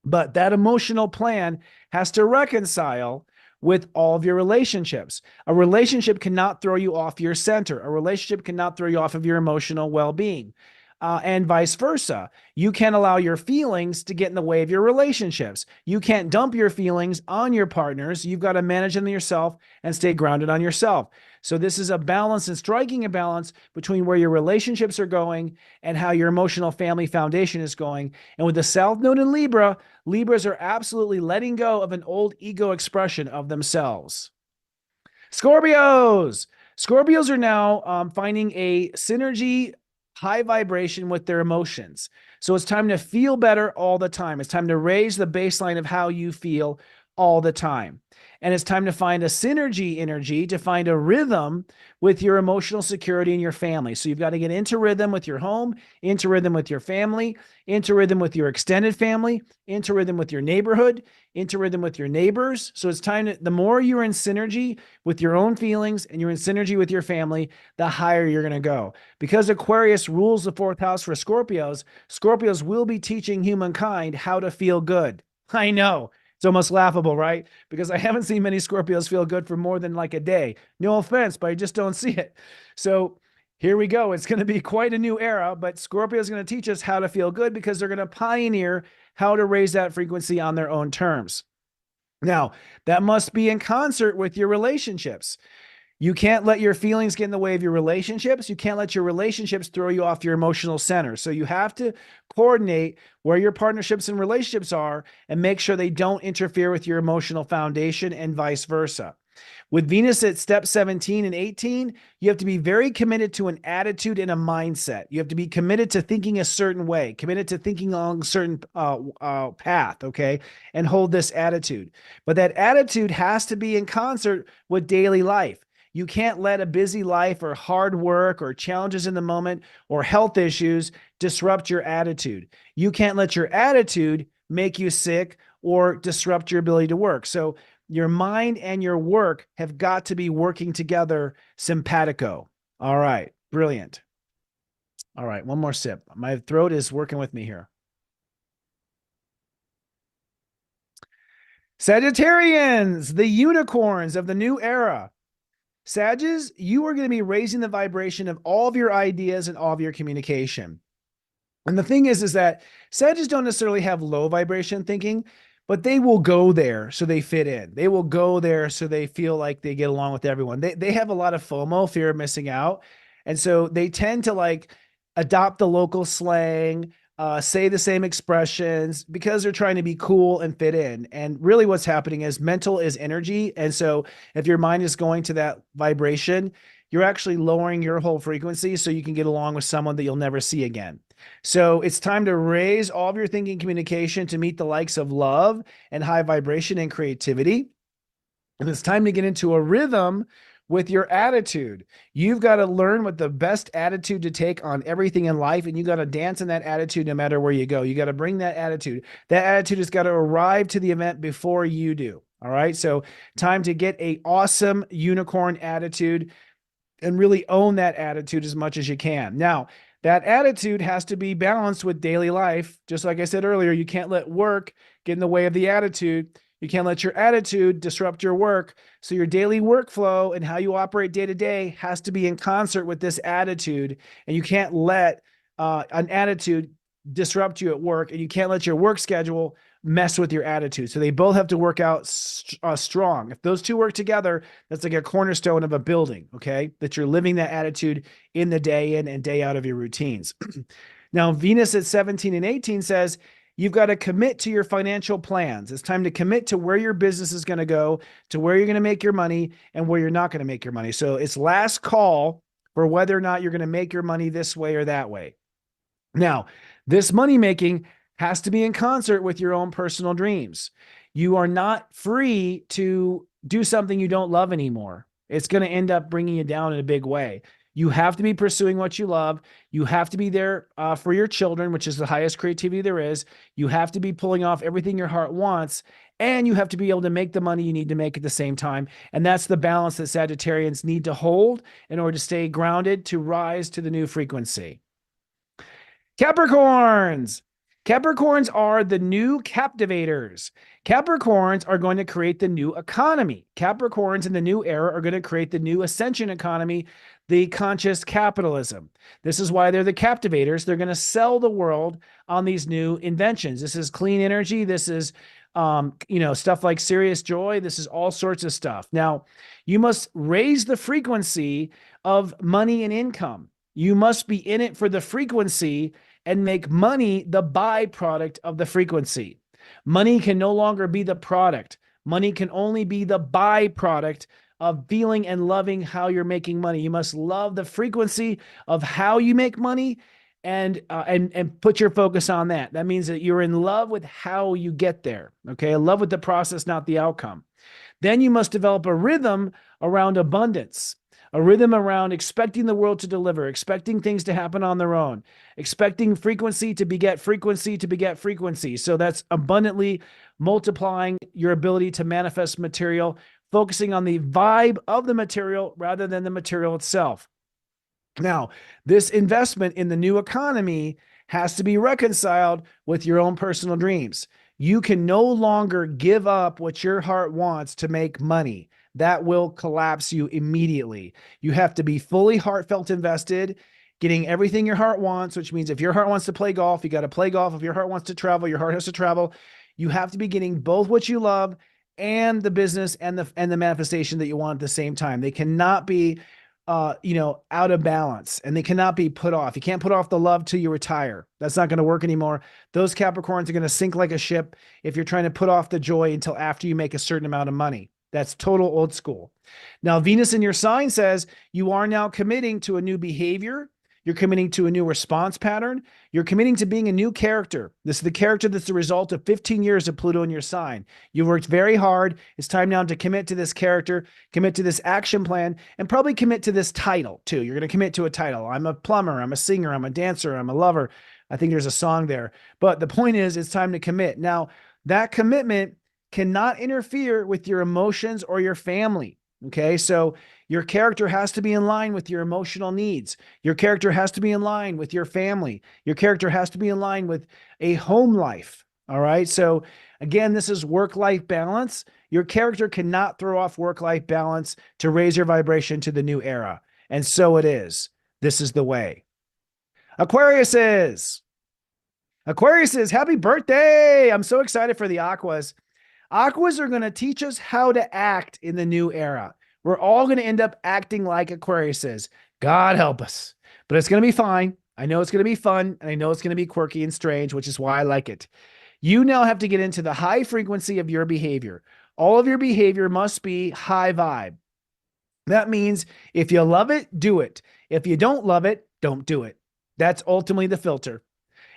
But that emotional plan has to reconcile with all of your relationships. A relationship cannot throw you off your center. A relationship cannot throw you off of your emotional well-being. And vice versa. You can't allow your feelings to get in the way of your relationships. You can't dump your feelings on your partners. You've got to manage them yourself and stay grounded on yourself. So this is a balance and striking a balance between where your relationships are going and how your emotional family foundation is going. And with the South Node in Libra, Libras are absolutely letting go of an old ego expression of themselves. Scorpios are now finding a synergy, high vibration with their emotions. So it's time to feel better all the time. It's time to raise the baseline of how you feel all the time. And it's time to find a synergy energy, to find a rhythm with your emotional security and your family. So you've got to get into rhythm with your home, into rhythm with your family, into rhythm with your extended family, into rhythm with your neighborhood, into rhythm with your neighbors. So it's time the more you're in synergy with your own feelings and you're in synergy with your family, the higher you're going to go. Because Aquarius rules the fourth house for Scorpios, Scorpios will be teaching humankind how to feel good. I know. It's almost laughable, right? Because I haven't seen many Scorpios feel good for more than like a day. No offense, but I just don't see it. So here we go. It's going to be quite a new era, but Scorpio is going to teach us how to feel good because they're going to pioneer how to raise that frequency on their own terms. Now, that must be in concert with your relationships. You can't let your feelings get in the way of your relationships. You can't let your relationships throw you off your emotional center. So you have to coordinate where your partnerships and relationships are and make sure they don't interfere with your emotional foundation and vice versa. With Venus at step 17 and 18, you have to be very committed to an attitude and a mindset. You have to be committed to thinking a certain way, committed to thinking along a certain path, okay, and hold this attitude. But that attitude has to be in concert with daily life. You can't let a busy life or hard work or challenges in the moment or health issues disrupt your attitude. You can't let your attitude make you sick or disrupt your ability to work. So your mind and your work have got to be working together simpatico. All right, brilliant. All right, one more sip. My throat is working with me here. Sagittarians, the unicorns of the new era. Sagittarius, you are going to be raising the vibration of all of your ideas and all of your communication. And the thing is that Sagittarius don't necessarily have low vibration thinking, but they will go there so they fit in. They will go there so they feel like they get along with everyone. They have a lot of FOMO, fear of missing out. And so they tend to like adopt the local slang, say the same expressions because they're trying to be cool and fit in. And really what's happening is mental is energy. And so if your mind is going to that vibration, you're actually lowering your whole frequency so you can get along with someone that you'll never see again. So it's time to raise all of your thinking communication to meet the likes of love and high vibration and creativity. And it's time to get into a rhythm with your attitude. You've got to learn what the best attitude to take on everything in life, and you got to dance in that attitude no matter where you go. You got to bring that attitude. That attitude has got to arrive to the event before you do. All right. So time to get an awesome unicorn attitude and really own that attitude as much as you can. Now, that attitude has to be balanced with daily life. Just like I said earlier, you can't let work get in the way of the attitude. You can't let your attitude disrupt your work. So your daily workflow and how you operate day to day has to be in concert with this attitude. And you can't let an attitude disrupt you at work, and you can't let your work schedule mess with your attitude. So they both have to work out strong. If those two work together, that's like a cornerstone of a building, okay? That you're living that attitude in the day in and day out of your routines. Now, Venus at 17 and 18 says, you've got to commit to your financial plans. It's time to commit to where your business is going to go, to where you're going to make your money and where you're not going to make your money. So it's last call for whether or not you're going to make your money this way or that way. Now, this money making has to be in concert with your own personal dreams. You are not free to do something you don't love anymore. It's going to end up bringing you down in a big way. You have to be pursuing what you love. You have to be there for your children, which is the highest creativity there is. You have to be pulling off everything your heart wants, and you have to be able to make the money you need to make at the same time. And that's the balance that Sagittarians need to hold in order to stay grounded, to rise to the new frequency. Capricorns. Capricorns are the new captivators. Capricorns are going to create the new economy. Capricorns in the new era are going to create the new ascension economy, the conscious capitalism. This is why they're the captivators. They're going to sell the world on these new inventions. This is clean energy. This is, stuff like Sirius Joy. This is all sorts of stuff. Now, you must raise the frequency of money and income. You must be in it for the frequency and make money the byproduct of the frequency. Money can no longer be the product. Money can only be the byproduct of feeling and loving how you're making money. You must love the frequency of how you make money and put your focus on that. That means that you're in love with how you get there. Okay, in love with the process, not the outcome. Then you must develop a rhythm around abundance. A rhythm around expecting the world to deliver, expecting things to happen on their own, expecting frequency to beget frequency to beget frequency. So that's abundantly multiplying your ability to manifest material, focusing on the vibe of the material rather than the material itself. Now, this investment in the new economy has to be reconciled with your own personal dreams. You can no longer give up what your heart wants to make money. That will collapse you immediately. You have to be fully heartfelt invested, getting everything your heart wants, which means if your heart wants to play golf, you got to play golf. If your heart wants to travel, your heart has to travel. You have to be getting both what you love and the business and the manifestation that you want at the same time. They cannot be out of balance, and they cannot be put off. You can't put off the love till you retire. That's not going to work anymore. Those Capricorns are going to sink like a ship if you're trying to put off the joy until after you make a certain amount of money. That's total old school. Now, Venus in your sign says you are now committing to a new behavior. You're committing to a new response pattern. You're committing to being a new character. This is the character that's the result of 15 years of Pluto in your sign. You worked very hard. It's time now to commit to this character, commit to this action plan, and probably commit to this title too. You're going to commit to a title. I'm a plumber. I'm a singer. I'm a dancer. I'm a lover. I think there's a song there. But the point is, it's time to commit. Now, that commitment cannot interfere with your emotions or your family. Okay. So your character has to be in line with your emotional needs. Your character has to be in line with your family. Your character has to be in line with a home life. All right. So again, this is work-life balance. Your character cannot throw off work-life balance to raise your vibration to the new era. And so it is. This is the way. Aquarius Aquarius says, happy birthday. I'm so excited for the Aquas. Aquas are going to teach us how to act in the new era. We're all going to end up acting like Aquarius is. God help us. But it's going to be fine. I know it's going to be fun, and I know it's going to be quirky and strange, which is why I like it. You now have to get into the high frequency of your behavior. All of your behavior must be high vibe. That means if you love it, do it. If you don't love it, don't do it. That's ultimately the filter.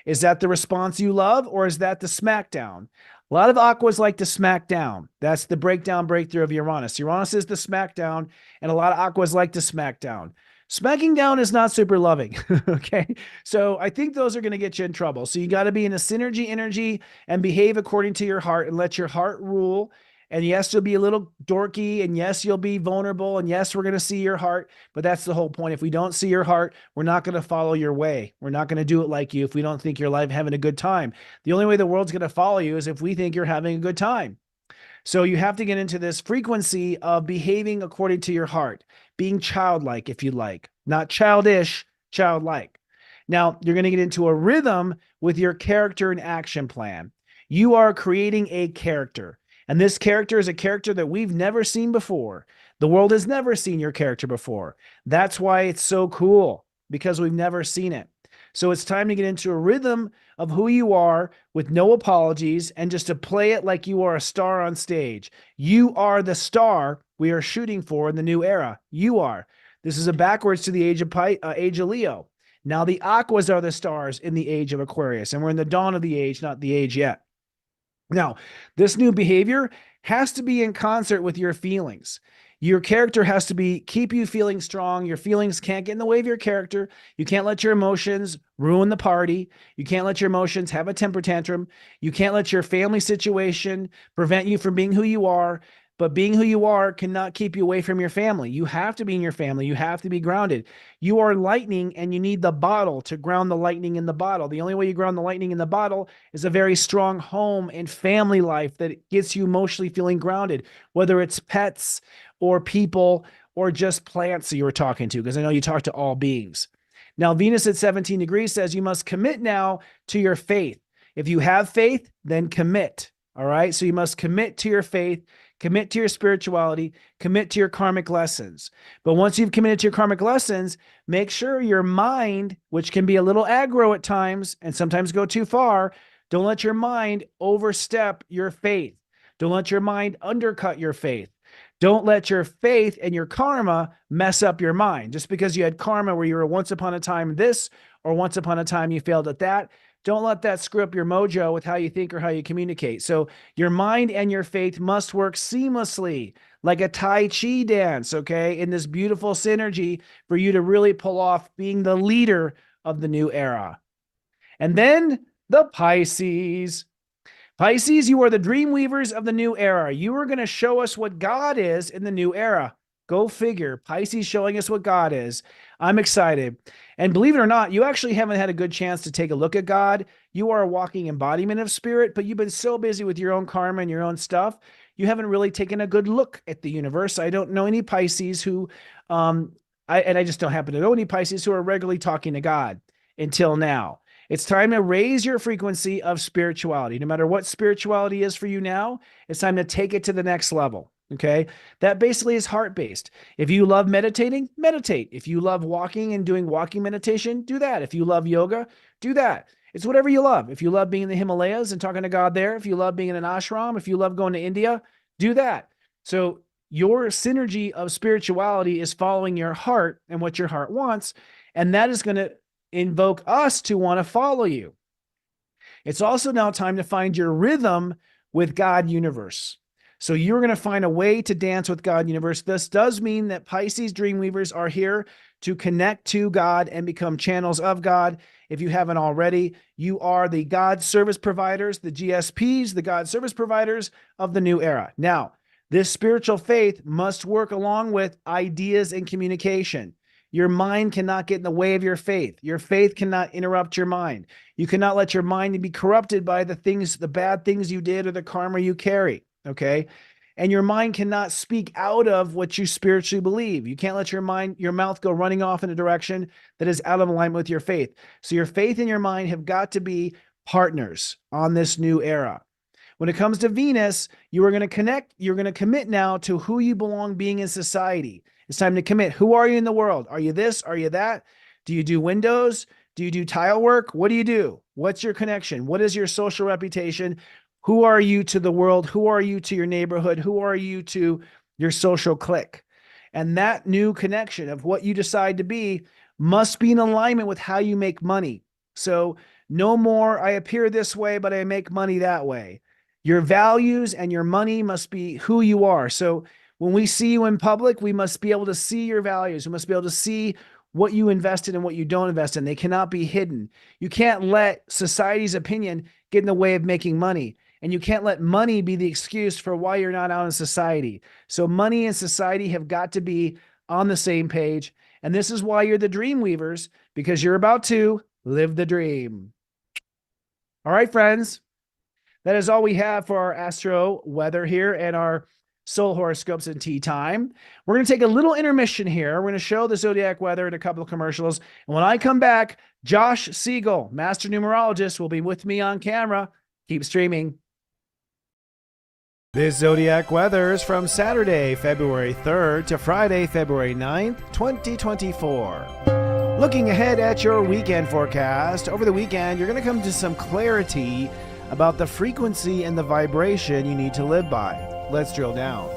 Is that the response you love, or is that the smackdown? A lot of Aquas like to smack down. That's the breakdown, breakthrough of Uranus. Uranus is the smackdown, and a lot of Aquas like to smack down. Smacking down is not super loving, okay? So I think those are going to get you in trouble. So you got to be in a synergy energy and behave according to your heart and let your heart rule. And yes, you'll be a little dorky, and yes, you'll be vulnerable, and yes, we're going to see your heart, but that's the whole point. If we don't see your heart, we're not going to follow your way. We're not going to do it like you if we don't think you're having a good time. The only way the world's going to follow you is if we think you're having a good time. So you have to get into this frequency of behaving according to your heart, being childlike, if you like, not childish, childlike. Now, you're going to get into a rhythm with your character and action plan. You are creating a character. And this character is a character that we've never seen before. The world has never seen your character before. That's why it's so cool, because we've never seen it. So it's time to get into a rhythm of who you are with no apologies and just to play it like you are a star on stage. You are the star we are shooting for in the new era. You are. This is a backwards to the age of Leo. Now the Aquas are the stars in the age of Aquarius, and we're in the dawn of the age, not the age yet. Now, this new behavior has to be in concert with your feelings. Your character has to keep you feeling strong. Your feelings can't get in the way of your character. You can't let your emotions ruin the party. You can't let your emotions have a temper tantrum. You can't let your family situation prevent you from being who you are. But being who you are cannot keep you away from your family. You have to be in your family. You have to be grounded. You are lightning, and you need the bottle to ground the lightning in the bottle. The only way you ground the lightning in the bottle is a very strong home and family life that gets you emotionally feeling grounded, whether it's pets or people or just plants that you were talking to, because I know you talk to all beings. Now, Venus at 17 degrees says you must commit now to your faith. If you have faith, then commit. All right. So you must commit to your faith. Commit to your spirituality, commit to your karmic lessons. But once you've committed to your karmic lessons, make sure your mind, which can be a little aggro at times and sometimes go too far, don't let your mind overstep your faith. Don't let your mind undercut your faith. Don't let your faith and your karma mess up your mind. Just because you had karma where you were once upon a time this, or once upon a time you failed at that, don't let that screw up your mojo with how you think or how you communicate. So your mind and your faith must work seamlessly, like a Tai Chi dance, okay, in this beautiful synergy for you to really pull off being the leader of the new era. And then the Pisces. Pisces, you are the dream weavers of the new era. You are going to show us what God is in the new era. Go figure. Pisces showing us what God is. I'm excited. And believe it or not, you actually haven't had a good chance to take a look at God. You are a walking embodiment of spirit, but you've been so busy with your own karma and your own stuff, you haven't really taken a good look at the universe. I don't know any Pisces who, I just don't happen to know any Pisces who are regularly talking to God until now. It's time to raise your frequency of spirituality. No matter what spirituality is for you now, it's time to take it to the next level. Okay. That basically is heart-based. If you love meditating, meditate. If you love walking and doing walking meditation, do that. If you love yoga, do that. It's whatever you love. If you love being in the Himalayas and talking to God there, if you love being in an ashram, if you love going to India, do that. So your synergy of spirituality is following your heart and what your heart wants. And that is going to invoke us to want to follow you. It's also now time to find your rhythm with God universe. So you're going to find a way to dance with God universe. This does mean that Pisces Dreamweavers are here to connect to God and become channels of God. If you haven't already, you are the God service providers, the GSPs, the God service providers of the new era. Now, this spiritual faith must work along with ideas and communication. Your mind cannot get in the way of your faith. Your faith cannot interrupt your mind. You cannot let your mind be corrupted by the bad things you did or the karma you carry. Okay. And your mind cannot speak out of what you spiritually believe. You can't let your mouth go running off in a direction that is out of alignment with your faith. So your faith and your mind have got to be partners on this new era. When it comes to Venus, you are going to connect, you're going to commit now to who you belong being in society. It's time to commit. Who are you in the world? Are you this? Are you that? Do you do windows? Do you do tile work? What do you do? What's your connection? What is your social reputation? Who are you to the world? Who are you to your neighborhood? Who are you to your social clique? And that new connection of what you decide to be must be in alignment with how you make money. So no more, I appear this way, but I make money that way. Your values and your money must be who you are. So when we see you in public, we must be able to see your values. We must be able to see what you invest in and what you don't invest in. They cannot be hidden. You can't let society's opinion get in the way of making money. And you can't let money be the excuse for why you're not out in society. So money and society have got to be on the same page. And this is why you're the dream weavers, because you're about to live the dream. All right, friends. That is all we have for our astro weather here and our soul horoscopes and tea time. We're going to take a little intermission here. We're going to show the zodiac weather in a couple of commercials. And when I come back, Josh Siegel, master numerologist, will be with me on camera. Keep streaming. This zodiac weather is from Saturday, February 3rd to Friday, February 9th, 2024. Looking ahead at your weekend forecast, over the weekend, you're going to come to some clarity about the frequency and the vibration you need to live by. Let's drill down.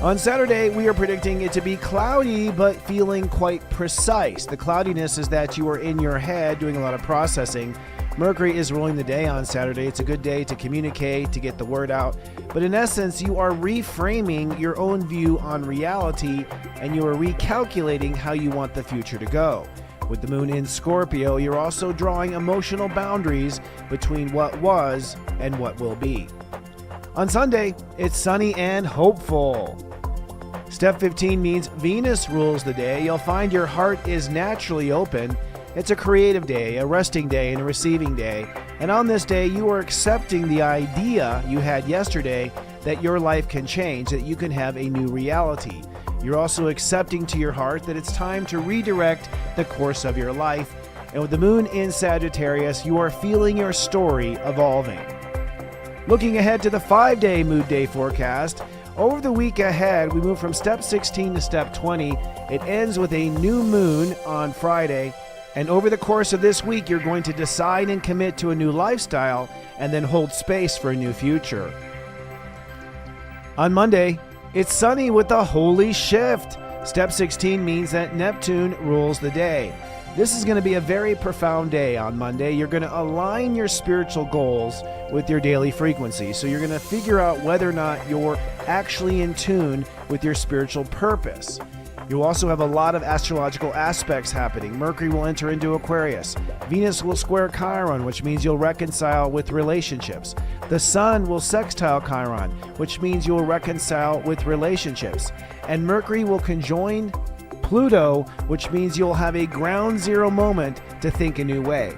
On Saturday, we are predicting it to be cloudy, but feeling quite precise. The cloudiness is that you are in your head doing a lot of processing. Mercury is ruling the day on Saturday. It's a good day to communicate, to get the word out. But in essence, you are reframing your own view on reality, and you are recalculating how you want the future to go. With the moon in Scorpio, you're also drawing emotional boundaries between what was and what will be. On Sunday, it's sunny and hopeful. Step 15 means Venus rules the day. You'll find your heart is naturally open. It's a creative day, a resting day, and a receiving day. And on this day, you are accepting the idea you had yesterday that your life can change, that you can have a new reality. You're also accepting to your heart that it's time to redirect the course of your life. And with the moon in Sagittarius, you are feeling your story evolving. Looking ahead to the 5-day mood day forecast, over the week ahead, we move from step 16 to step 20. It ends with a new moon on Friday. And over the course of this week, you're going to decide and commit to a new lifestyle and then hold space for a new future. On Monday, it's sunny with a holy shift. Step 16 means that Neptune rules the day. This is going to be a very profound day on Monday. You're going to align your spiritual goals with your daily frequency. So you're going to figure out whether or not you're actually in tune with your spiritual purpose. You'll also have a lot of astrological aspects happening. Mercury will enter into Aquarius. Venus will square Chiron, which means you'll reconcile with relationships. The Sun will sextile Chiron, which means you'll reconcile with relationships. And Mercury will conjoin Pluto, which means you'll have a ground zero moment to think a new way.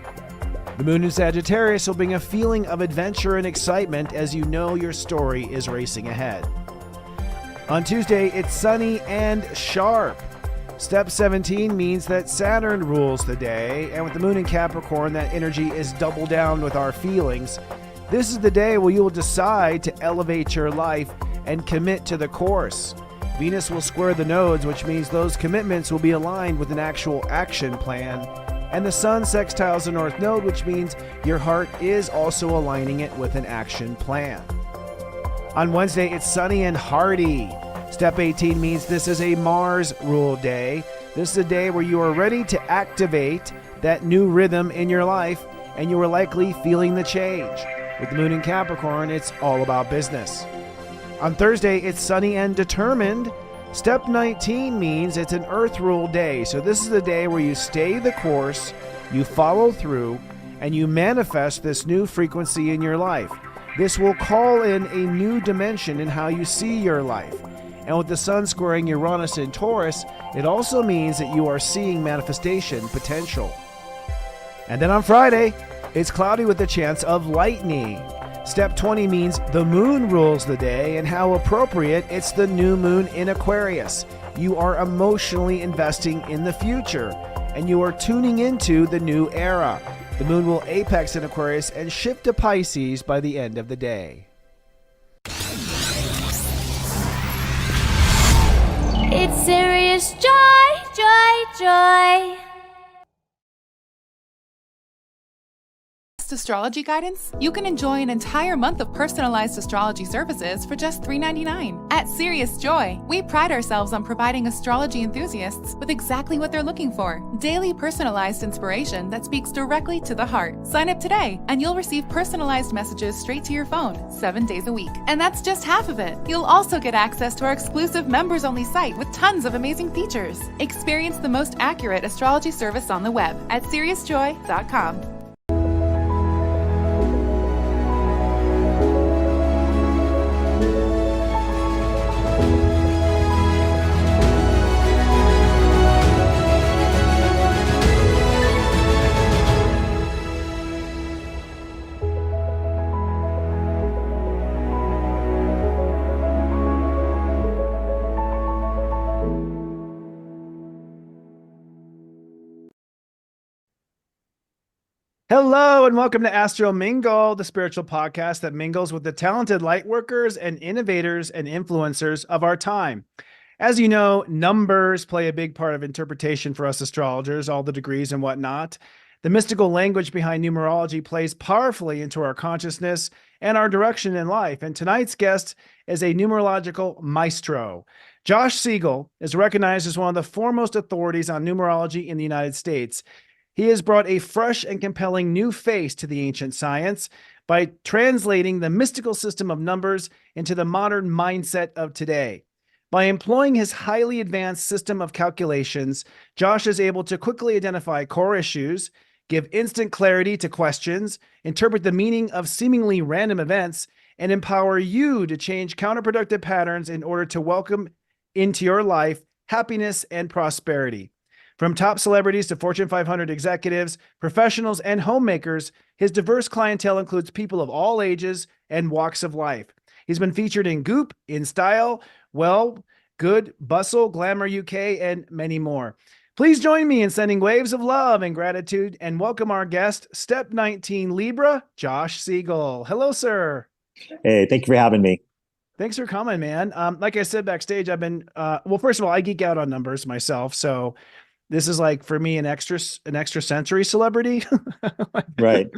The moon in Sagittarius will bring a feeling of adventure and excitement as you know your story is racing ahead. On Tuesday, it's sunny and sharp. Step 17 means that Saturn rules the day, and with the moon in Capricorn, that energy is double down with our feelings. This is the day where you will decide to elevate your life and commit to the course. Venus will square the nodes, which means those commitments will be aligned with an actual action plan. And the Sun sextiles the North Node, which means your heart is also aligning it with an action plan. On Wednesday, it's sunny and hearty. Step 18 means this is a Mars-ruled day. This is a day where you are ready to activate that new rhythm in your life, and you are likely feeling the change. With the moon in Capricorn, it's all about business. On Thursday, it's sunny and determined. Step 19 means it's an Earth-ruled day. So this is the day where you stay the course, you follow through, and you manifest this new frequency in your life. This will call in a new dimension in how you see your life. And with the Sun squaring Uranus in Taurus, it also means that you are seeing manifestation potential. And then on Friday, it's cloudy with a chance of lightning. Step 20 means the moon rules the day, and how appropriate, it's the new moon in Aquarius. You are emotionally investing in the future, and you are tuning into the new era. The moon will apex in Aquarius and shift to Pisces by the end of the day. It's Sirius Joy, Joy, Joy. Astrology guidance? You can enjoy an entire month of personalized astrology services for just $3.99. At Sirius Joy, we pride ourselves on providing astrology enthusiasts with exactly what they're looking for. Daily personalized inspiration that speaks directly to the heart. Sign up today and you'll receive personalized messages straight to your phone 7 days a week. And that's just half of it. You'll also get access to our exclusive members-only site with tons of amazing features. Experience the most accurate astrology service on the web at SiriusJoy.Cloud. Hello and welcome to Astro Mingle, the spiritual podcast that mingles with the talented light workers and innovators and influencers of our time. As you know, numbers play a big part of interpretation for us astrologers, all the degrees and whatnot. The mystical language behind numerology plays powerfully into our consciousness and our direction in life. And tonight's guest is a numerological maestro. Josh Siegel is recognized as one of the foremost authorities on numerology in the United States. He has brought a fresh and compelling new face to the ancient science by translating the mystical system of numbers into the modern mindset of today. By employing his highly advanced system of calculations, Josh is able to quickly identify core issues, give instant clarity to questions, interpret the meaning of seemingly random events, and empower you to change counterproductive patterns in order to welcome into your life happiness and prosperity. From top celebrities to Fortune 500 executives, professionals, and homemakers, his diverse clientele includes people of all ages and walks of life. He's been featured in Goop, In Style, Well, Good, Bustle, Glamour UK, and many more. Please join me in sending waves of love and gratitude and welcome our guest, Step 19 Libra, Josh Siegel. Hello, sir. Hey, thank you for having me. Thanks for coming, man. Like I said backstage, I've been, well, first of all, I geek out on numbers myself, so this is like for me an extrasensory celebrity, Right.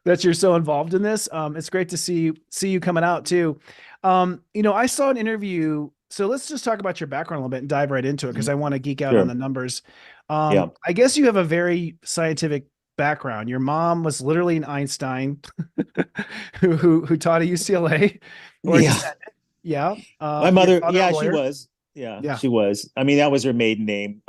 that you're so involved in this. It's great to see you coming out too. I saw an interview. So let's just talk about your background a little bit and dive right into it because I want to geek out Sure. on the numbers. Yeah. I guess you have a very scientific background. Your mom was literally an Einstein who taught at UCLA. Or Yeah. descendant. Yeah. My mother, your father, a she lawyer. was. Yeah, Yeah. she was. I mean, that was her maiden name.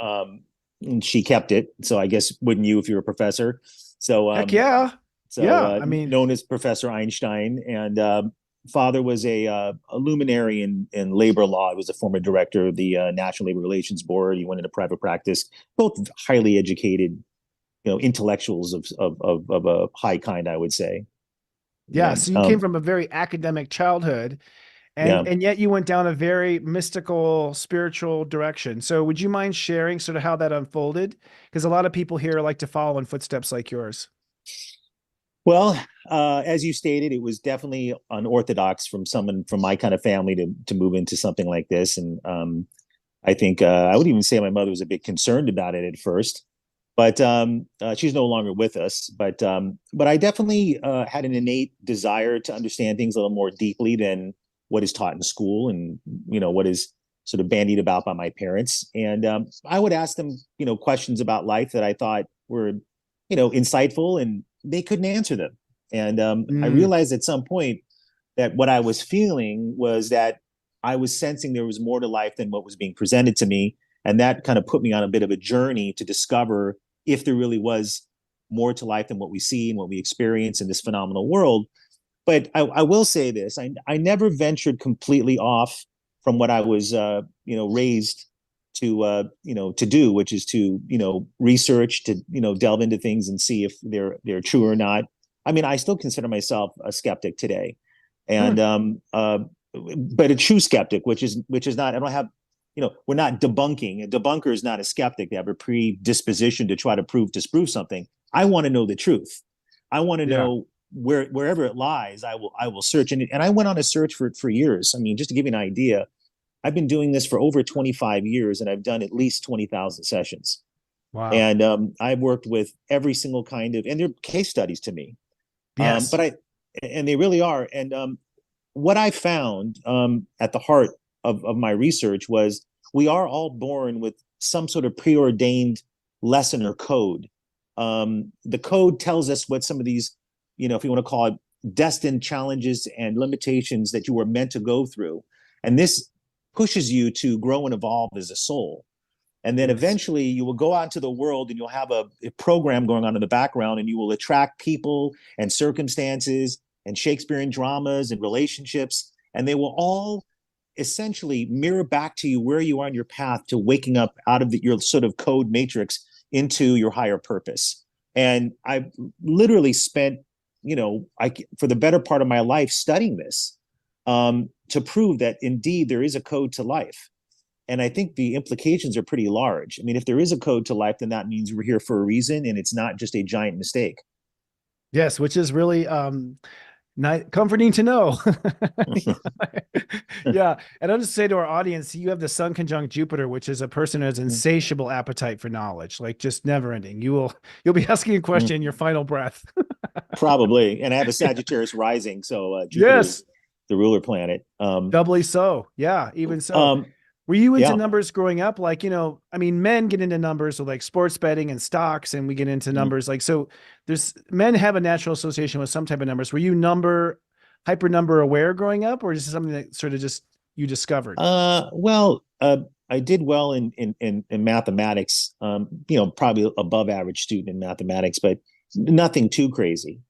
And she kept it. So I guess wouldn't you if you were a professor? So Heck yeah. So Yeah, I mean- known as Professor Einstein, and father was a luminary in labor law. He was a former director of the National Labor Relations Board. He went into private practice. Both highly educated, intellectuals of a high kind, I would say. Yeah. And, So you came from a very academic childhood. And yet you went down a very mystical, spiritual direction. So would you mind sharing sort of how that unfolded? Because a lot of people here like to follow in footsteps like yours. Well, as you stated, it was definitely unorthodox from someone from my kind of family to move into something like this. And I think I would even say my mother was a bit concerned about it at first. But she's no longer with us. But I definitely had an innate desire to understand things a little more deeply than what is taught in school and, what is sort of bandied about by my parents. And I would ask them, questions about life that I thought were, insightful, and they couldn't answer them. And I realized at some point that what I was feeling was that I was sensing there was more to life than what was being presented to me. And that kind of put me on a bit of a journey to discover if there really was more to life than what we see and what we experience in this phenomenal world. But I will say this: I never ventured completely off from what I was, raised to do, which is to, research, to, delve into things and see if they're true or not. I mean, I still consider myself a skeptic today, and but a true skeptic, which is not. I don't have, we're not debunking. A debunker is not a skeptic. They have a predisposition to try to disprove something. I want to know the truth. I want to Yeah. know wherever it lies. I will search, and I went on a search for years. I mean, just to give you an idea, I've been doing this for over 25 years, and I've done at least 20,000 sessions. Wow. And I've worked with every single kind of, and they're case studies to me. Yes. And they really are. And what I found at the heart of my research was we are all born with some sort of preordained lesson or code. The code tells us what some of these, if you want to call it, destined challenges and limitations that you were meant to go through. And this pushes you to grow and evolve as a soul. And then eventually you will go out into the world and you'll have a program going on in the background, and you will attract people and circumstances and Shakespearean dramas and relationships. And they will all essentially mirror back to you where you are on your path to waking up out of your sort of code matrix into your higher purpose. And I literally spent, for the better part of my life studying this to prove that indeed there is a code to life. And I think the implications are pretty large. I mean, if there is a code to life, then that means we're here for a reason, and it's not just a giant mistake. Yes, which is really comforting to know. Yeah. And I'll just say to our audience, you have the Sun conjunct Jupiter, which is a person who has insatiable appetite for knowledge, like just never ending. You'll be asking a question in your final breath. Probably. And I have a Sagittarius rising, so Jupiter is the ruler planet. Doubly so. Yeah, even so. Were you into numbers growing up? Like, men get into numbers with like sports betting and stocks, and we get into numbers. Like, so men have a natural association with some type of numbers. Were you hyper number aware growing up, or is it something that sort of just you discovered? I did well in mathematics, probably above average student in mathematics, but nothing too crazy.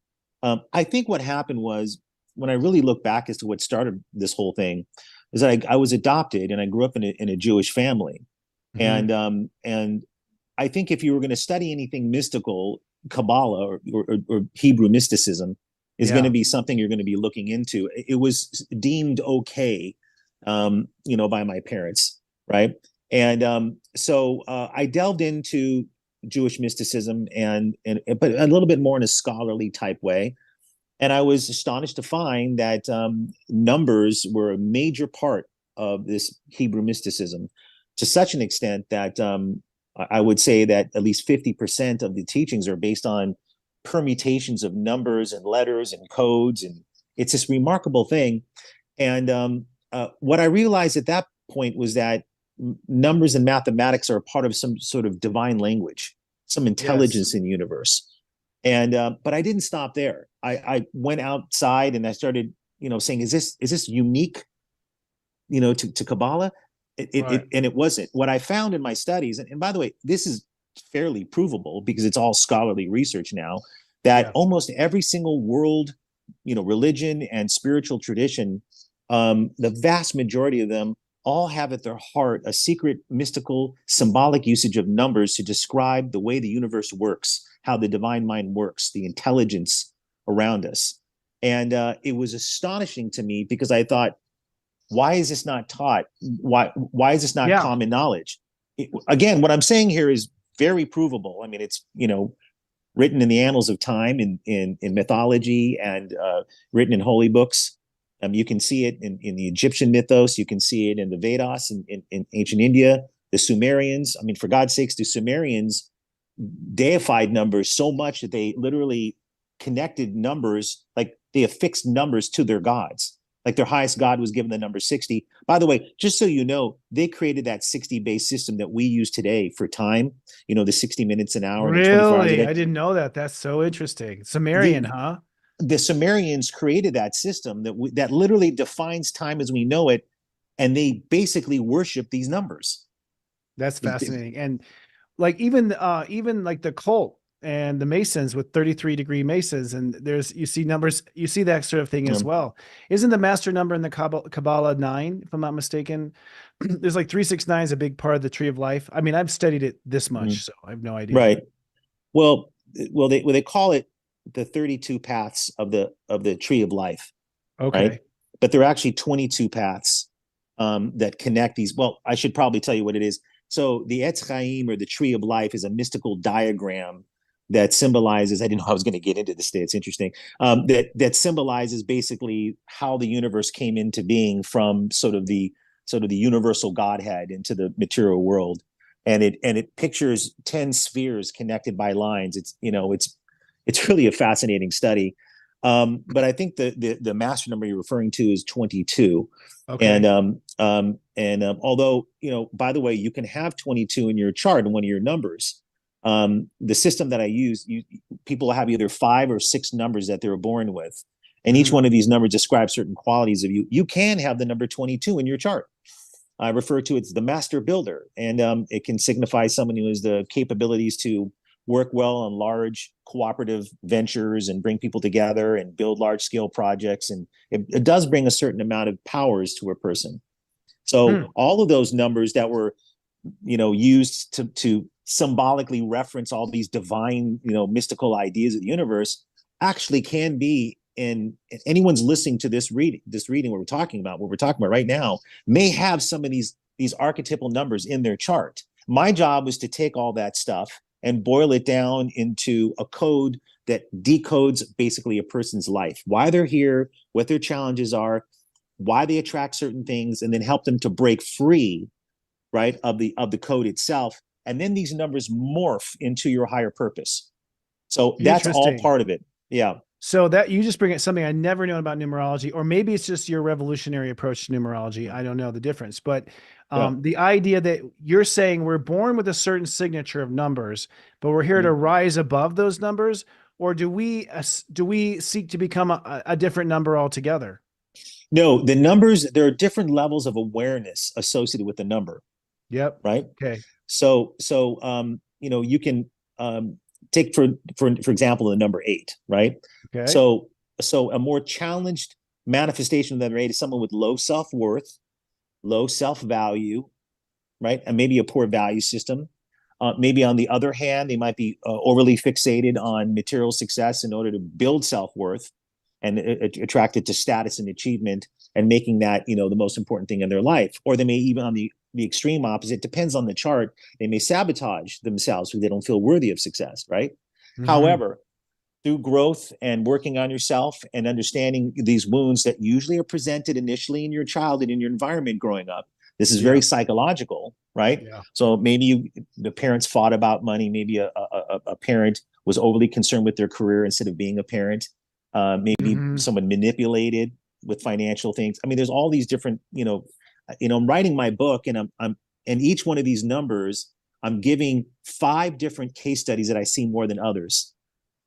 I think what happened was, when I really look back as to what started this whole thing, is that I was adopted and I grew up in a Jewish family. And I think if you were going to study anything mystical, Kabbalah or Hebrew mysticism is going to be something you're going to be looking into. It was deemed okay, by my parents, right? And so I delved into Jewish mysticism but a little bit more in a scholarly type way. And I was astonished to find that numbers were a major part of this Hebrew mysticism, to such an extent that I would say that at least 50% of the teachings are based on permutations of numbers and letters and codes. And it's this remarkable thing. And what I realized at that point was that numbers and mathematics are a part of some sort of divine language, some intelligence in the universe. And but I didn't stop there. I went outside and I started, saying, is this unique, to Kabbalah? And it wasn't. What I found in my studies, and by the way, this is fairly provable because it's all scholarly research now, that almost every single world, religion and spiritual tradition, the vast majority of them all have at their heart a secret, mystical, symbolic usage of numbers to describe the way the universe works, how the divine mind works, the intelligence around us. And it was astonishing to me because I thought, why is this not taught? Why is this not common knowledge? Again, what I'm saying here is very provable. I mean, it's, written in the annals of time, in mythology, and written in holy books. You can see it in the Egyptian mythos. You can see it in the Vedas in ancient India, the Sumerians. I mean, for God's sakes, the Sumerians deified numbers so much that they literally connected numbers, like they affixed numbers to their gods. Like their highest god was given the number 60. By the way, just so you know, they created that 60-based system that we use today for time, the 60 minutes an hour. Really? And 24 hours a day. I didn't know that. That's so interesting. Sumerian, huh? The Sumerians created that system that literally defines time as we know it, and they basically worship these numbers. That's fascinating. And like even like the cult and the Masons with 33-degree Masons, and you see numbers, you see that sort of thing as well. Isn't the master number in the Kabbalah 9, if I'm not mistaken? There's like 369 is a big part of the tree of life. I mean, I've studied it this much, so I have no idea. Right. Well, they call it the 32 paths of the tree of life. Okay. Right? But there are actually 22 paths that connect these. Well, I should probably tell you what it is. So the Etz Chaim, or the tree of life, is a mystical diagram that symbolizes, I didn't know I was going to get into this today. It's interesting. That symbolizes basically how the universe came into being from sort of the universal Godhead into the material world. And it pictures 10 spheres connected by lines. It's really a fascinating study. But I think the master number you're referring to is 22. Okay. And although, by the way, you can have 22 in your chart in one of your numbers. The system that I use, people have either 5 or 6 numbers that they were born with. And each one of these numbers describes certain qualities of you. You can have the number 22 in your chart. I refer to it as the master builder. And it can signify someone who has the capabilities to work well on large cooperative ventures and bring people together and build large scale projects. And it does bring a certain amount of powers to a person. So all of those numbers that were, used to symbolically reference all these divine, mystical ideas of the universe actually can be in anyone's listening to this reading what we're talking about right now may have some of these archetypal numbers in their chart. My job is to take all that stuff and boil it down into a code that decodes basically a person's life, why they're here, what their challenges are, why they attract certain things, and then help them to break free, right, of the code itself. And then these numbers morph into your higher purpose. So that's all part of it. Yeah. So that you just bring it something I never known about numerology, or maybe it's just your revolutionary approach to numerology. I don't know the difference, but the idea that you're saying we're born with a certain signature of numbers, but we're here to rise above those numbers, or do we seek to become a different number altogether? No, the numbers, there are different levels of awareness associated with the number. Yep. Right. Okay. So you can take for example the number 8, right? Okay. So a more challenged manifestation of the number 8 is someone with low self-worth, low self-value, right? And maybe a poor value system. Maybe on the other hand, they might be overly fixated on material success in order to build self-worth and attracted to status and achievement and making that, the most important thing in their life. Or they may even on the extreme opposite, depends on the chart, they may sabotage themselves because they don't feel worthy of success, right? However, through growth and working on yourself and understanding these wounds that usually are presented initially in your childhood, in your environment growing up, this is very psychological, right? Yeah. So maybe the parents fought about money. Maybe a parent was overly concerned with their career instead of being a parent. Maybe someone manipulated with financial things. I mean, there's all these different, I'm writing my book, and I'm each one of these numbers, I'm giving 5 different case studies that I see more than others,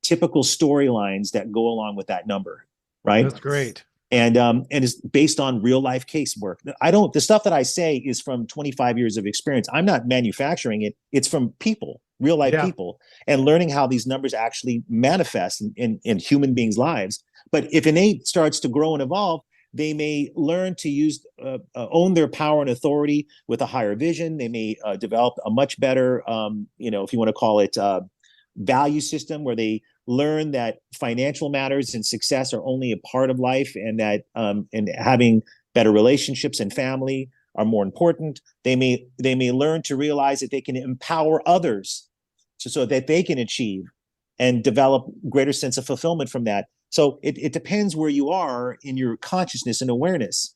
typical storylines that go along with that number, right? That's great. And it's based on real life case work. The stuff that I say is from 25 years of experience. I'm not manufacturing it. It's from people, real life people, and learning how these numbers actually manifest in human beings' lives. But if an 8 starts to grow and evolve, they may learn to use, own their power and authority with a higher vision. They may develop a much better, if you want to call it value system, where they learn that financial matters and success are only a part of life, and that and having better relationships and family are more important. They may learn to realize that they can empower others so that they can achieve and develop greater sense of fulfillment from that. So it depends where you are in your consciousness and awareness.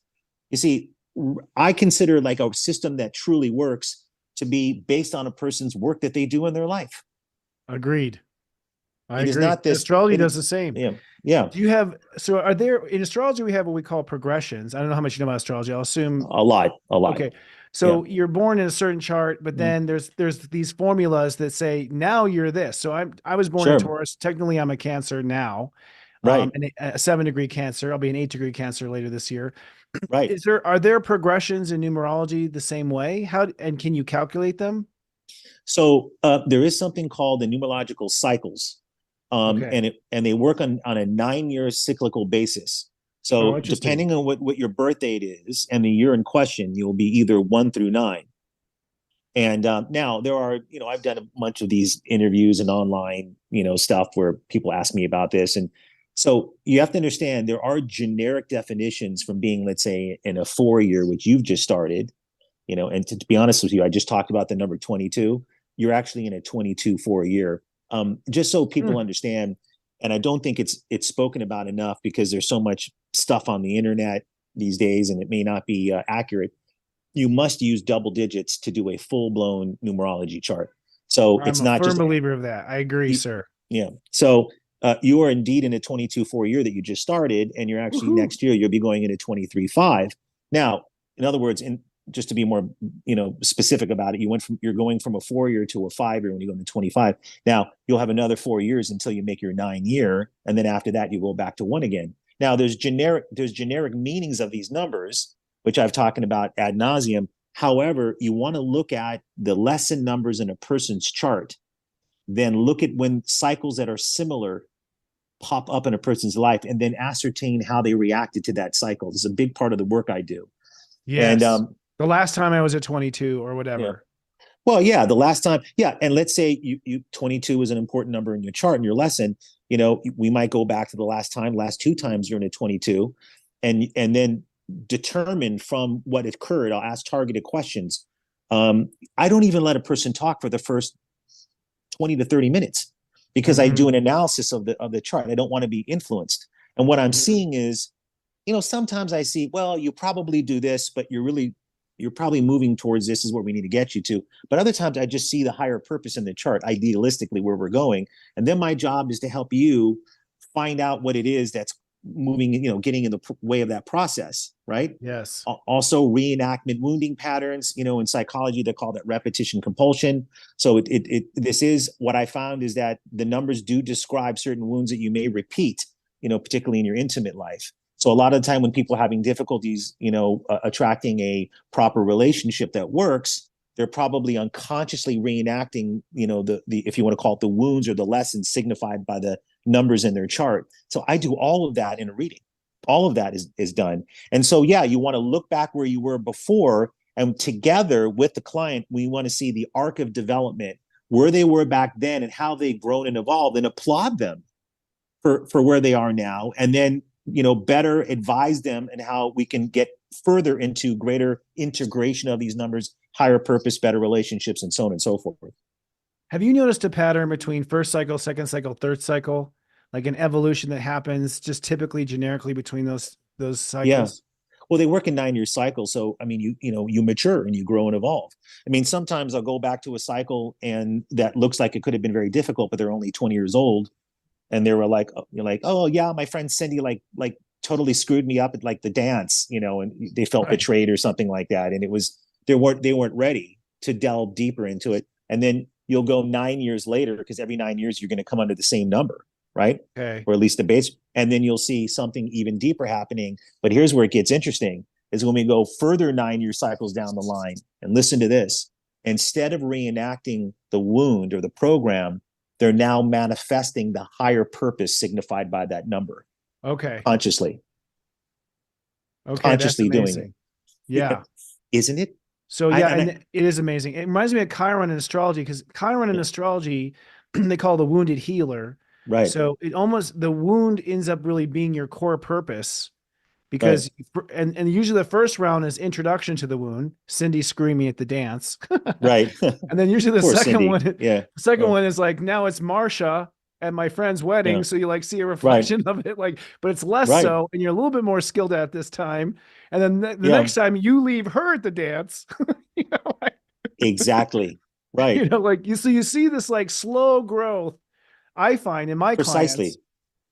You see, I consider like a system that truly works to be based on a person's work that they do in their life. Agreed. I agree. Is not this, astrology does the same. Yeah. Yeah. Do you have, so are there, in astrology, we have what we call progressions. I don't know how much you know about astrology. I'll assume a lot. Okay. So you're born in a certain chart, but then there's these formulas that say, now you're this. So I was born in Taurus. Technically I'm a Cancer now. Right. And a 7-degree Cancer. I'll be an 8-degree Cancer later this year. Right. Are there progressions in numerology the same way? And can you calculate them? So there is something called the numerological cycles. And they work on a 9-year cyclical basis. So depending on what your birth date is and the year in question, you'll be either 1 through 9. And now there are, I've done a bunch of these interviews and online, stuff where people ask me about this. And so you have to understand there are generic definitions from being, let's say, in a 4-year, which you've just started, and to be honest with you, I just talked about the number 22. You're actually in a 22 4-year. Just so people understand. And I don't think it's spoken about enough because there's so much stuff on the internet these days, and it may not be accurate. You must use double digits to do a full-blown numerology chart. So it's not just— I'm a firm believer of that. I agree, sir. Yeah. So you are indeed in a 22-4 year that you just started, and you're actually next year you'll be going into 23-5. Now, in other words, just to be more specific about it, you're going from a 4-year to a 5-year when you go into 25. Now you'll have another 4 years until you make your 9-year, and then after that you go back to 1 again. Now there's generic meanings of these numbers, which I've talked about ad nauseum. However, you want to look at the lesson numbers in a person's chart, then look at when cycles that are similar pop up in a person's life, and then ascertain how they reacted to that cycle. This is a big part of the work I do. Yes. And the last time I was at 22 or whatever. Yeah. Well, yeah, the last time. Yeah. And let's say you 22 is an important number in your chart, in your lesson. We might go back to the last 2 times you're in a 22, and then determine from what occurred. I'll ask targeted questions. I don't even let a person talk for the first 20 to 30 minutes because I do an analysis of the chart. I don't want to be influenced. And what I'm seeing is, sometimes I see, well, you probably do this, but you're probably moving towards this is where we need to get you to. But other times I just see the higher purpose in the chart, idealistically where we're going. And then my job is to help you find out what it is that's moving, getting in the way of that process, right? Yes. Also reenactment wounding patterns, in psychology, they call that repetition compulsion. So this is what I found is that the numbers do describe certain wounds that you may repeat, particularly in your intimate life. So a lot of the time when people are having difficulties, attracting a proper relationship that works, they're probably unconsciously reenacting, the if you want to call it the wounds or the lessons signified by the numbers in their chart. So I do all of that in a reading. All of that is done. And so, yeah, you want to look back where you were before, and together with the client, we want to see the arc of development, where they were back then and how they've grown and evolved, and applaud them for where they are now. And then, better advise them and how we can get further into greater integration of these numbers, higher purpose, better relationships, and so on and so forth. Have you noticed a pattern between first cycle, second cycle, third cycle, like an evolution that happens just typically generically between those cycles? Yeah. Well, they work in 9-year cycles. So, I mean, you mature and you grow and evolve. I mean, sometimes I'll go back to a cycle and that looks like it could have been very difficult, but they're only 20 years old. And they were like, oh yeah, my friend Cindy, like totally screwed me up at like the dance, and they felt betrayed or something like that. And it was, they weren't ready to delve deeper into it. And then you'll go 9 years later, because every 9 years you're going to come under the same number, right? Okay. Or at least the base. And then you'll see something even deeper happening. But here's where it gets interesting, is when we go further 9-year cycles down the line, and listen to this, instead of reenacting the wound or the program, they're now manifesting the higher purpose signified by that number. Okay. Consciously. Okay. Consciously doing it. Yeah. Isn't it? So yeah, and it is amazing. It reminds me of Chiron in astrology, because Chiron in astrology, they call the wounded healer. Right. So the wound ends up really being your core purpose, because, and usually the first round is introduction to the wound, Cindy screaming at the dance. Right. And then usually the second Cindy. one, the second one is like, now it's Marsha at my friend's wedding. Yeah. So you like see a reflection of it, but it's less so, and you're a little bit more skilled at this time. And then the next time you leave her at the dance, exactly. Right. So you see this like slow growth, I find, in my clients.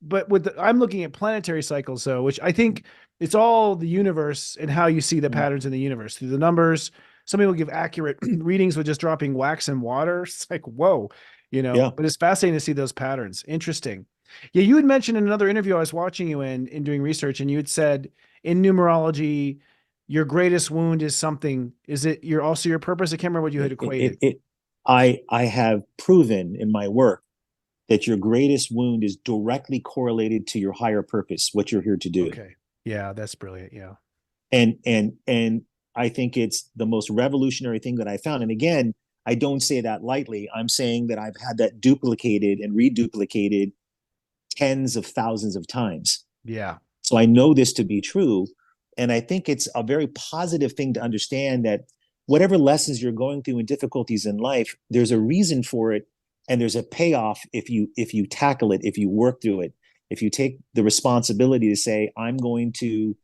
But I'm looking at planetary cycles, though, which I think it's all the universe and how you see the patterns in the universe through the numbers. Some people give accurate readings with just dropping wax and water. It's like, whoa, but it's fascinating to see those patterns. Interesting. Yeah. You had mentioned in another interview I was watching you in doing research, and you had said in numerology, your greatest wound is something. Is it your purpose? I can't remember what you had equated. I have proven in my work that your greatest wound is directly correlated to your higher purpose, what you're here to do. Okay. Yeah, that's brilliant. Yeah. And I think it's the most revolutionary thing that I found. And again, I don't say that lightly. I'm saying that I've had that duplicated and reduplicated tens of thousands of times. Yeah. So I know this to be true. And I think it's a very positive thing to understand that whatever lessons you're going through and difficulties in life, there's a reason for it. And there's a payoff if you tackle it, if you work through it, if you take the responsibility to say, I'm going to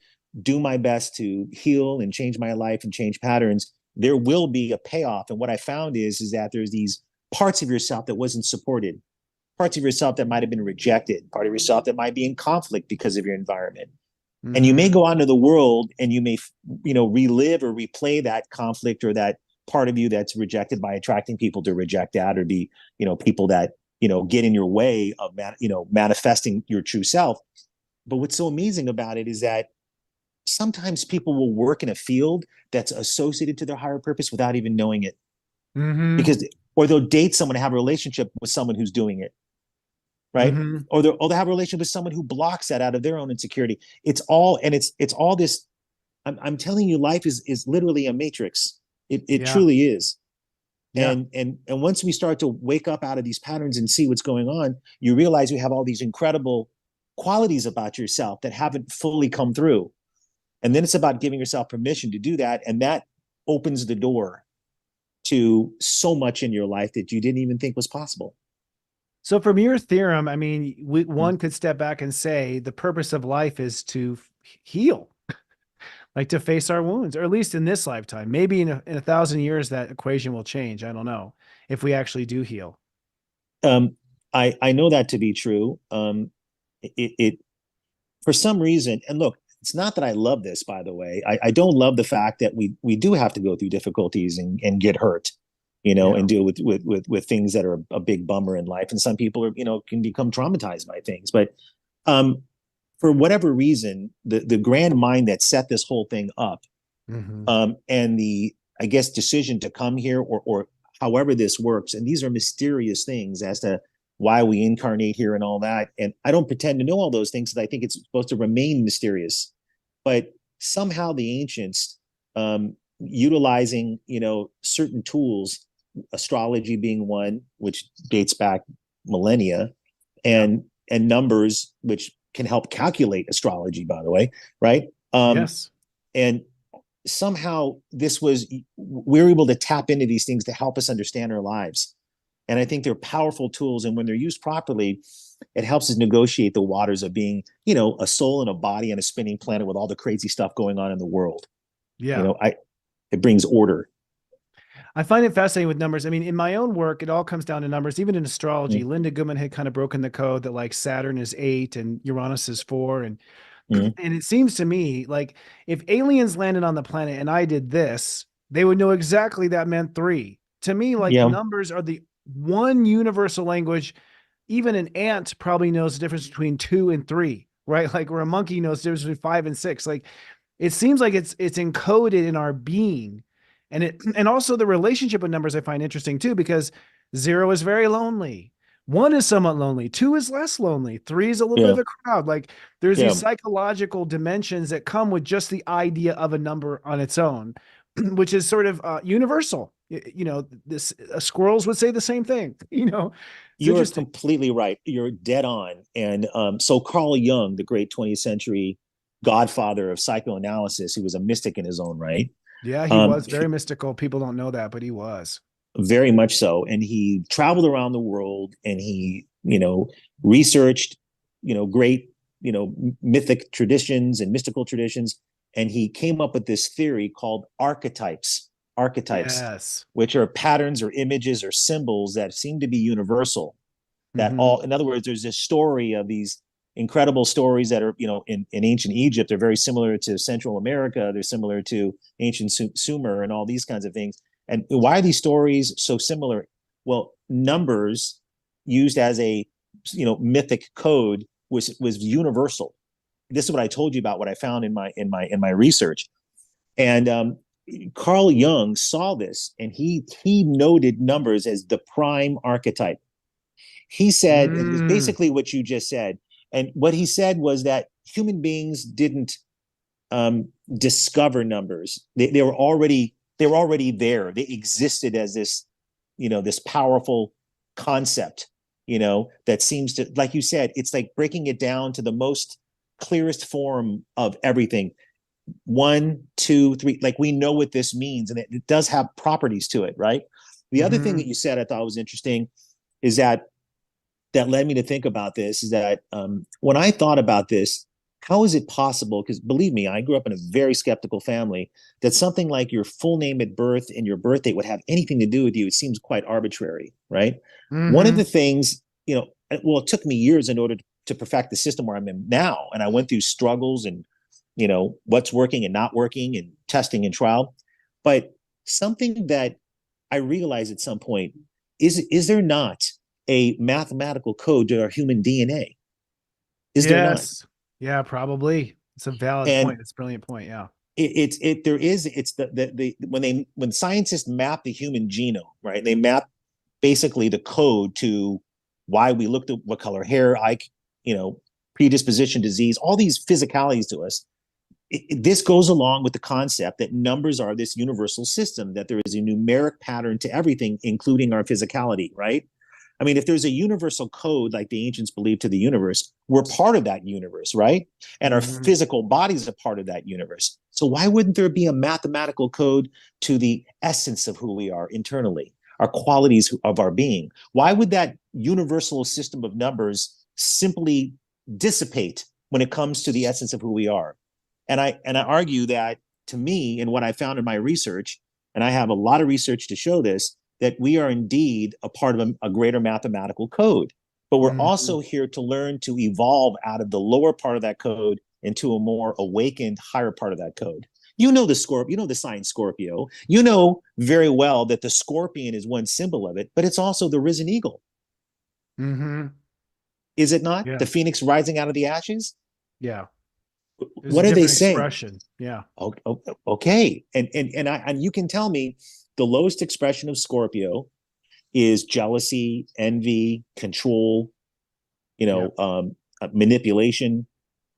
do my best to heal and change my life and change patterns, there will be a payoff. And what I found is that there's these parts of yourself that wasn't supported, parts of yourself that might have been rejected, part of yourself that might be in conflict because of your environment. Mm-hmm. And you may go out into the world and you may, relive or replay that conflict or that part of you that's rejected by attracting people to reject that, or be, people that, get in your way of, manifesting your true self. But what's so amazing about it is that sometimes people will work in a field that's associated to their higher purpose without even knowing it. Mm-hmm. Or they'll date someone, have a relationship with someone who's doing it. Right. Mm-hmm. Or they'll have a relationship with someone who blocks that out of their own insecurity. It's all this. I'm telling you, life is literally a matrix. It truly is. Yeah. And once we start to wake up out of these patterns and see what's going on, you realize you have all these incredible qualities about yourself that haven't fully come through. And then it's about giving yourself permission to do that. And that opens the door to so much in your life that you didn't even think was possible. So from your theorem, I mean, one could step back and say the purpose of life is to heal, like to face our wounds, or at least in this lifetime. Maybe in a 1,000 years, that equation will change. I don't know if we actually do heal. I know that to be true. It for some reason, and look, it's not that I love this, by the way. I don't love the fact that we do have to go through difficulties and get hurt, and deal with things that are a big bummer in life. And some people are, can become traumatized by things. But for whatever reason, the grand mind that set this whole thing up, and the, I guess, decision to come here or however this works, and these are mysterious things as to why we incarnate here and all that. And I don't pretend to know all those things because I think it's supposed to remain mysterious. But somehow the ancients, utilizing, certain tools, astrology being one, which dates back millennia, and numbers, which can help calculate astrology, by the way, right? Yes. And somehow we're able to tap into these things to help us understand our lives. And I think they're powerful tools. And when they're used properly, it helps us negotiate the waters of being, a soul and a body on a spinning planet with all the crazy stuff going on in the world. Yeah. It brings order. I find it fascinating with numbers. I mean, in my own work, it all comes down to numbers. Even in astrology, Linda Goodman had kind of broken the code that like Saturn is 8 and Uranus is 4. And it seems to me like if aliens landed on the planet and I did this, they would know exactly that meant 3. To me, like numbers are the one universal language. Even an ant probably knows the difference between 2 and 3, right? Like where a monkey knows the difference between 5 and 6. Like it seems like it's encoded in our being. And also the relationship with numbers I find interesting too, because 0 is very lonely. 1 is somewhat lonely. 2 is less lonely. 3 is a little bit of a crowd. Like there's these psychological dimensions that come with just the idea of a number on its own, which is sort of universal. Squirrels would say the same thing, You're completely right. You're dead on. And so Carl Jung, the great 20th century godfather of psychoanalysis, he was a mystic in his own right. Yeah, he was very mystical. People don't know that, but he was. Very much so. And he traveled around the world and he, researched, great, mythic traditions and mystical traditions. And he came up with this theory called archetypes, yes, which are patterns or images or symbols that seem to be universal. That in other words, there's this story of these incredible stories that are, in ancient Egypt. They're very similar to Central America. They're similar to ancient Sumer and all these kinds of things. And why are these stories so similar? Well, numbers used as a, mythic code was universal. This is what I told you about what I found in my research. And Carl Jung saw this and he noted numbers as the prime archetype. He said, and it was basically what you just said. And what he said was that human beings didn't discover numbers. They were already there. They existed as this, this powerful concept, that seems to, like you said, it's like breaking it down to the most clearest form of everything. 1, 2, 3, like we know what this means, and it does have properties to it, right? The other thing that you said I thought was interesting is that led me to think about this is that when I thought about this, how is it possible? Because believe me, I grew up in a very skeptical family, that something like your full name at birth and your birth date would have anything to do with you. It seems quite arbitrary, right? One of the things, well, it took me years in order to perfect the system where I'm in now. And I went through struggles and, what's working and not working and testing and trial. But something that I realized at some point is there not a mathematical code to our human DNA? Is there not? Yeah, probably. It's a valid point. It's a brilliant point. Yeah. When scientists map the human genome, right? They map basically the code to why we looked at what color hair, predisposition, disease, all these physicalities to us. This goes along with the concept that numbers are this universal system, that there is a numeric pattern to everything, including our physicality, right? I mean, if there's a universal code like the ancients believed to the universe, we're part of that universe, right? And our physical bodies are part of that universe. So why wouldn't there be a mathematical code to the essence of who we are internally, our qualities of our being? Why would that universal system of numbers simply dissipate when it comes to the essence of who we are? And I argue that, to me, and what I found in my research, and I have a lot of research to show this, that we are indeed a part of a greater mathematical code, but we're also here to learn to evolve out of the lower part of that code into a more awakened, higher part of that code. The sign Scorpio. You know very well that the scorpion is one symbol of it, but it's also the risen eagle. Is it not? Yeah. The phoenix rising out of the ashes? Yeah. There's what are they saying? Expression. Yeah. Okay. And you can tell me the lowest expression of Scorpio is jealousy, envy, control, manipulation.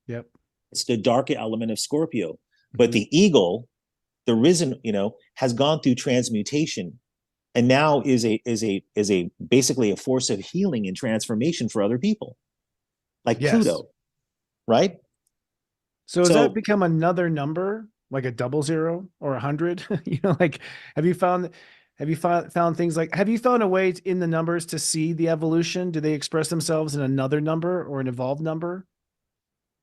Yep. It's the darker element of Scorpio. But the eagle, the risen, has gone through transmutation, and now is basically a force of healing and transformation for other people, like Pluto, right? So has that become another number, like a 00 or 100? Have you found things like, have you found a way in the numbers to see the evolution? Do they express themselves in another number or an evolved number?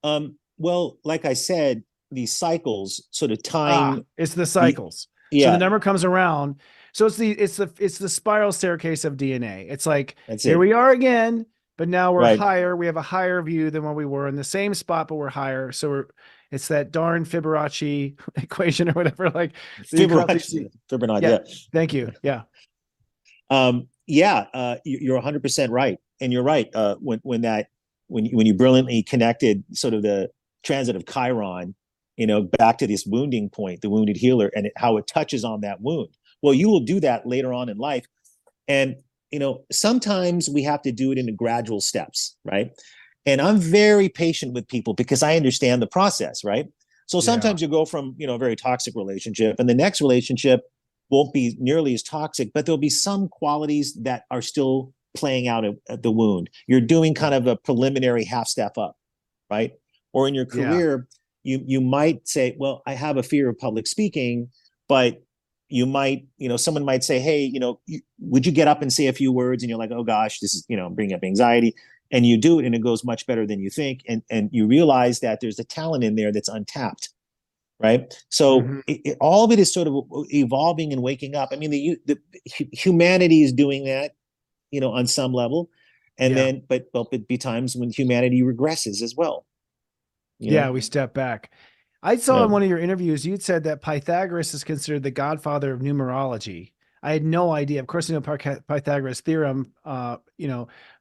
Well, like I said, these cycles sort of time. It's the cycles. So the number comes around. So it's the spiral staircase of DNA. It's like, here we are again, but now we're higher. We have a higher view than when we were in the same spot, but we're higher. So it's that darn Fibonacci equation or whatever. Like Fibonacci. Yeah. Thank you. Yeah. You're 100% right. And you're right. When you brilliantly connected sort of the transit of Chiron, back to this wounding point, the wounded healer, and how it touches on that wound. Well, you will do that later on in life. And, sometimes we have to do it in gradual steps, right? And I'm very patient with people because I understand the process, right? So sometimes you go from, a very toxic relationship, and the next relationship won't be nearly as toxic, but there'll be some qualities that are still playing out at the wound. You're doing kind of a preliminary half step up, right? Or in your career, you might say, well, I have a fear of public speaking, but you might, someone might say, hey, would you get up and say a few words? And you're like, oh gosh, this is, bringing up anxiety. And you do it and it goes much better than you think. And you realize that there's a talent in there that's untapped, right? So all of it is sort of evolving and waking up. I mean, the humanity is doing that, on some level. And then, but there'll be times when humanity regresses as well. We step back. I saw in one of your interviews, you'd said that Pythagoras is considered the godfather of numerology. I had no idea. Of course, Pythagoras' theorem,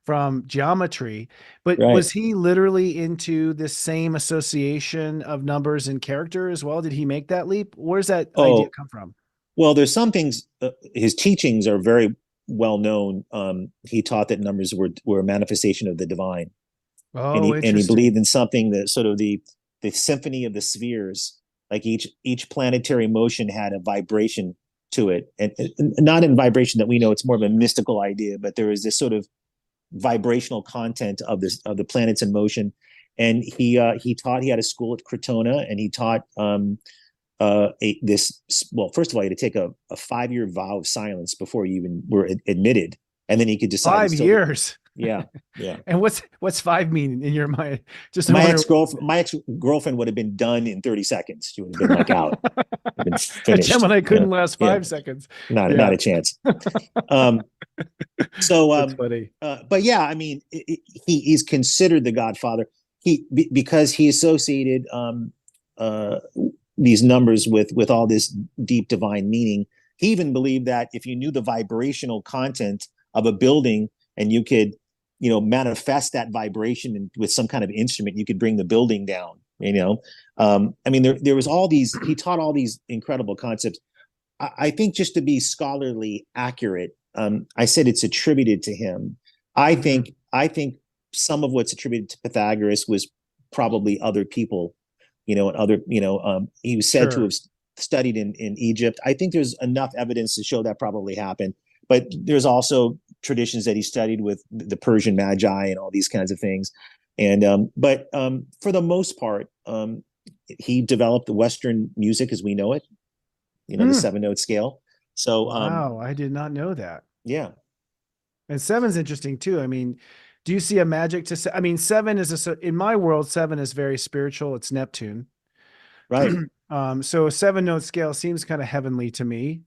from geometry, but was he literally into this same association of numbers and character as well? Did he make that leap? Where's that idea come from? Well, there's some things, his teachings are very well known. He taught that numbers were a manifestation of the divine. And he believed in something that sort of the symphony of the spheres, like each planetary motion had a vibration to it, and not in vibration that we know. It's more of a mystical idea, but there is this sort of vibrational content of the planets in motion. And he had a school at Crotona, and he taught well, first of all, you had to take a 5-year vow of silence before you even were admitted and then he could decide. 5 years. Yeah, yeah. And what's 5 mean in your mind? Just my ex-girlfriend would have been done in 30 seconds. She would have been like out, been finished. A Gemini couldn't last 5 seconds. Not a chance. That's funny. But yeah, I mean, he's considered the Godfather. Because he associated these numbers with all this deep divine meaning. He even believed that if you knew the vibrational content of a building and you could, manifest that vibration with some kind of instrument, you could bring the building down. I mean, there was all these. He taught all these incredible concepts. I think just to be scholarly accurate, I said it's attributed to him. I think some of what's attributed to Pythagoras was probably other people, and other, he was said to have studied in Egypt. I think there's enough evidence to show that probably happened. But there's also traditions that he studied with the Persian Magi and all these kinds of things. And but for the most part, he developed the Western music as we know it, the 7-note scale. So wow, I did not know that. Yeah. And 7's interesting too. I mean, do you see a magic to? I mean, 7 is in my world. 7 is very spiritual. It's Neptune, right? So a 7-note scale seems kind of heavenly to me.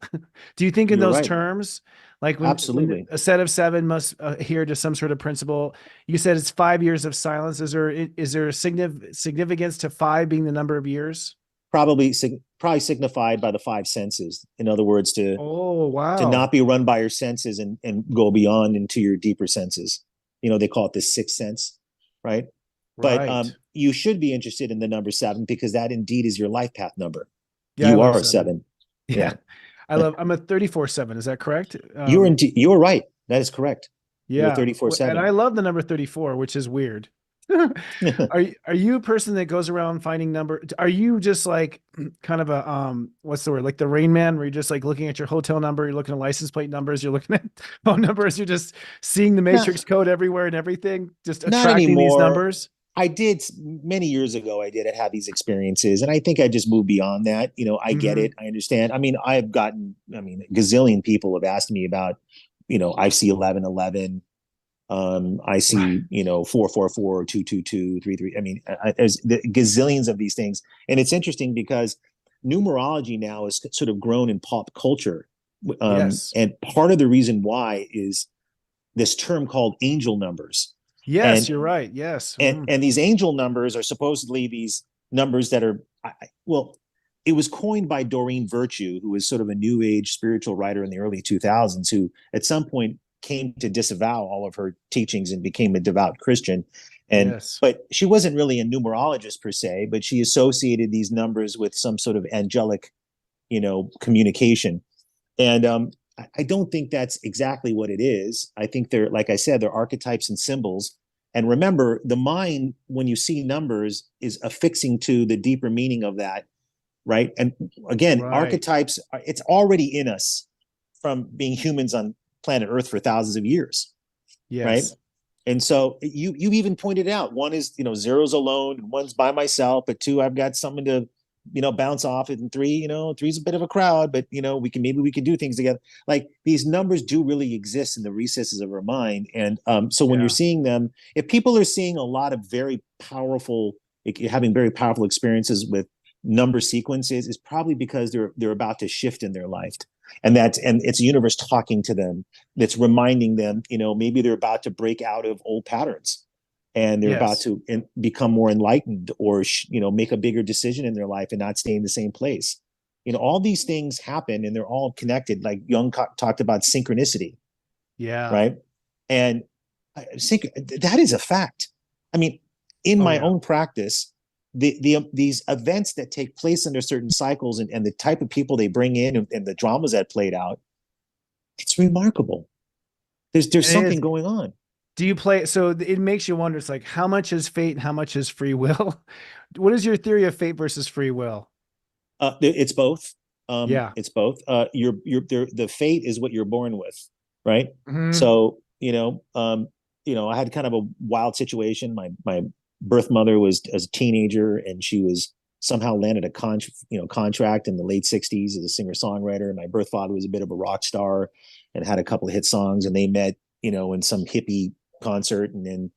Do you think in those terms, like absolutely, when a set of 7 must adhere to some sort of principle? You said it's 5 years of silence. Is there a significance to 5 being the number of years? Probably signified by the 5 senses. In other words, to not be run by your senses and go beyond into your deeper senses. They call it the 6th sense, right? But you should be interested in the number 7 because that indeed is your life path number. Yeah, you are a 7. Yeah. I'm a 34-7. Is that correct? You were right. That is correct. Yeah. 34-7. And I love the number 34, which is weird. Are you a person that goes around finding number? Are you just like kind of a what's the word, like the Rain Man, where you're just like looking at your hotel number, you're looking at license plate numbers, you're looking at phone numbers, you're just seeing the matrix code everywhere and everything, just attracting these numbers? I did many years ago. I did have these experiences, and I think I just moved beyond that. I get it. I understand. I mean, a gazillion people have asked me about, I see 1111. I see, 444, 222, 33. I mean, there's the gazillions of these things. And it's interesting because numerology now is sort of grown in pop culture. And part of the reason why is this term called angel numbers. Yes, you're right. Yes. And these angel numbers are supposedly these numbers that are, it was coined by Doreen Virtue, who was sort of a new age spiritual writer in the early 2000s, who at some point came to disavow all of her teachings and became a devout Christian. But she wasn't really a numerologist per se, but she associated these numbers with some sort of angelic, communication. And I don't think that's exactly what it is. I think they're, like I said, they're archetypes and symbols. And remember, the mind, when you see numbers, is affixing to the deeper meaning of that, right? And again, archetypes, it's already in us from being humans on planet Earth for thousands of years, right? And so you even pointed out, one is, zero's alone, and one's by myself, but 2, I've got something to, bounce off it, and 3, 3's a bit of a crowd, but we can do things together. Like, these numbers do really exist in the recesses of our mind. And so when you're seeing them, if people are seeing a lot of having very powerful experiences with number sequences, it's probably because they're about to shift in their life. And it's the universe talking to them, that's reminding them, maybe they're about to break out of old patterns, and they're about to become more enlightened, or make a bigger decision in their life and not stay in the same place. All these things happen, and they're all connected. Like Jung talked about synchronicity. Yeah. Right. And that is a fact. I mean, in my own practice, these events that take place under certain cycles, and the type of people they bring in, and the dramas that played out, it's remarkable. There's something going on. Do you play? So it makes you wonder. It's like, how much is fate and how much is free will? What is your theory of fate versus free will? It's both. It's both. The fate is what you're born with, right? Mm-hmm. So I had kind of a wild situation. My birth mother was as a teenager, and she was somehow landed a contract in the late 60s as a singer-songwriter. My birth father was a bit of a rock star and had a couple of hit songs, and they met in some hippie concert, and then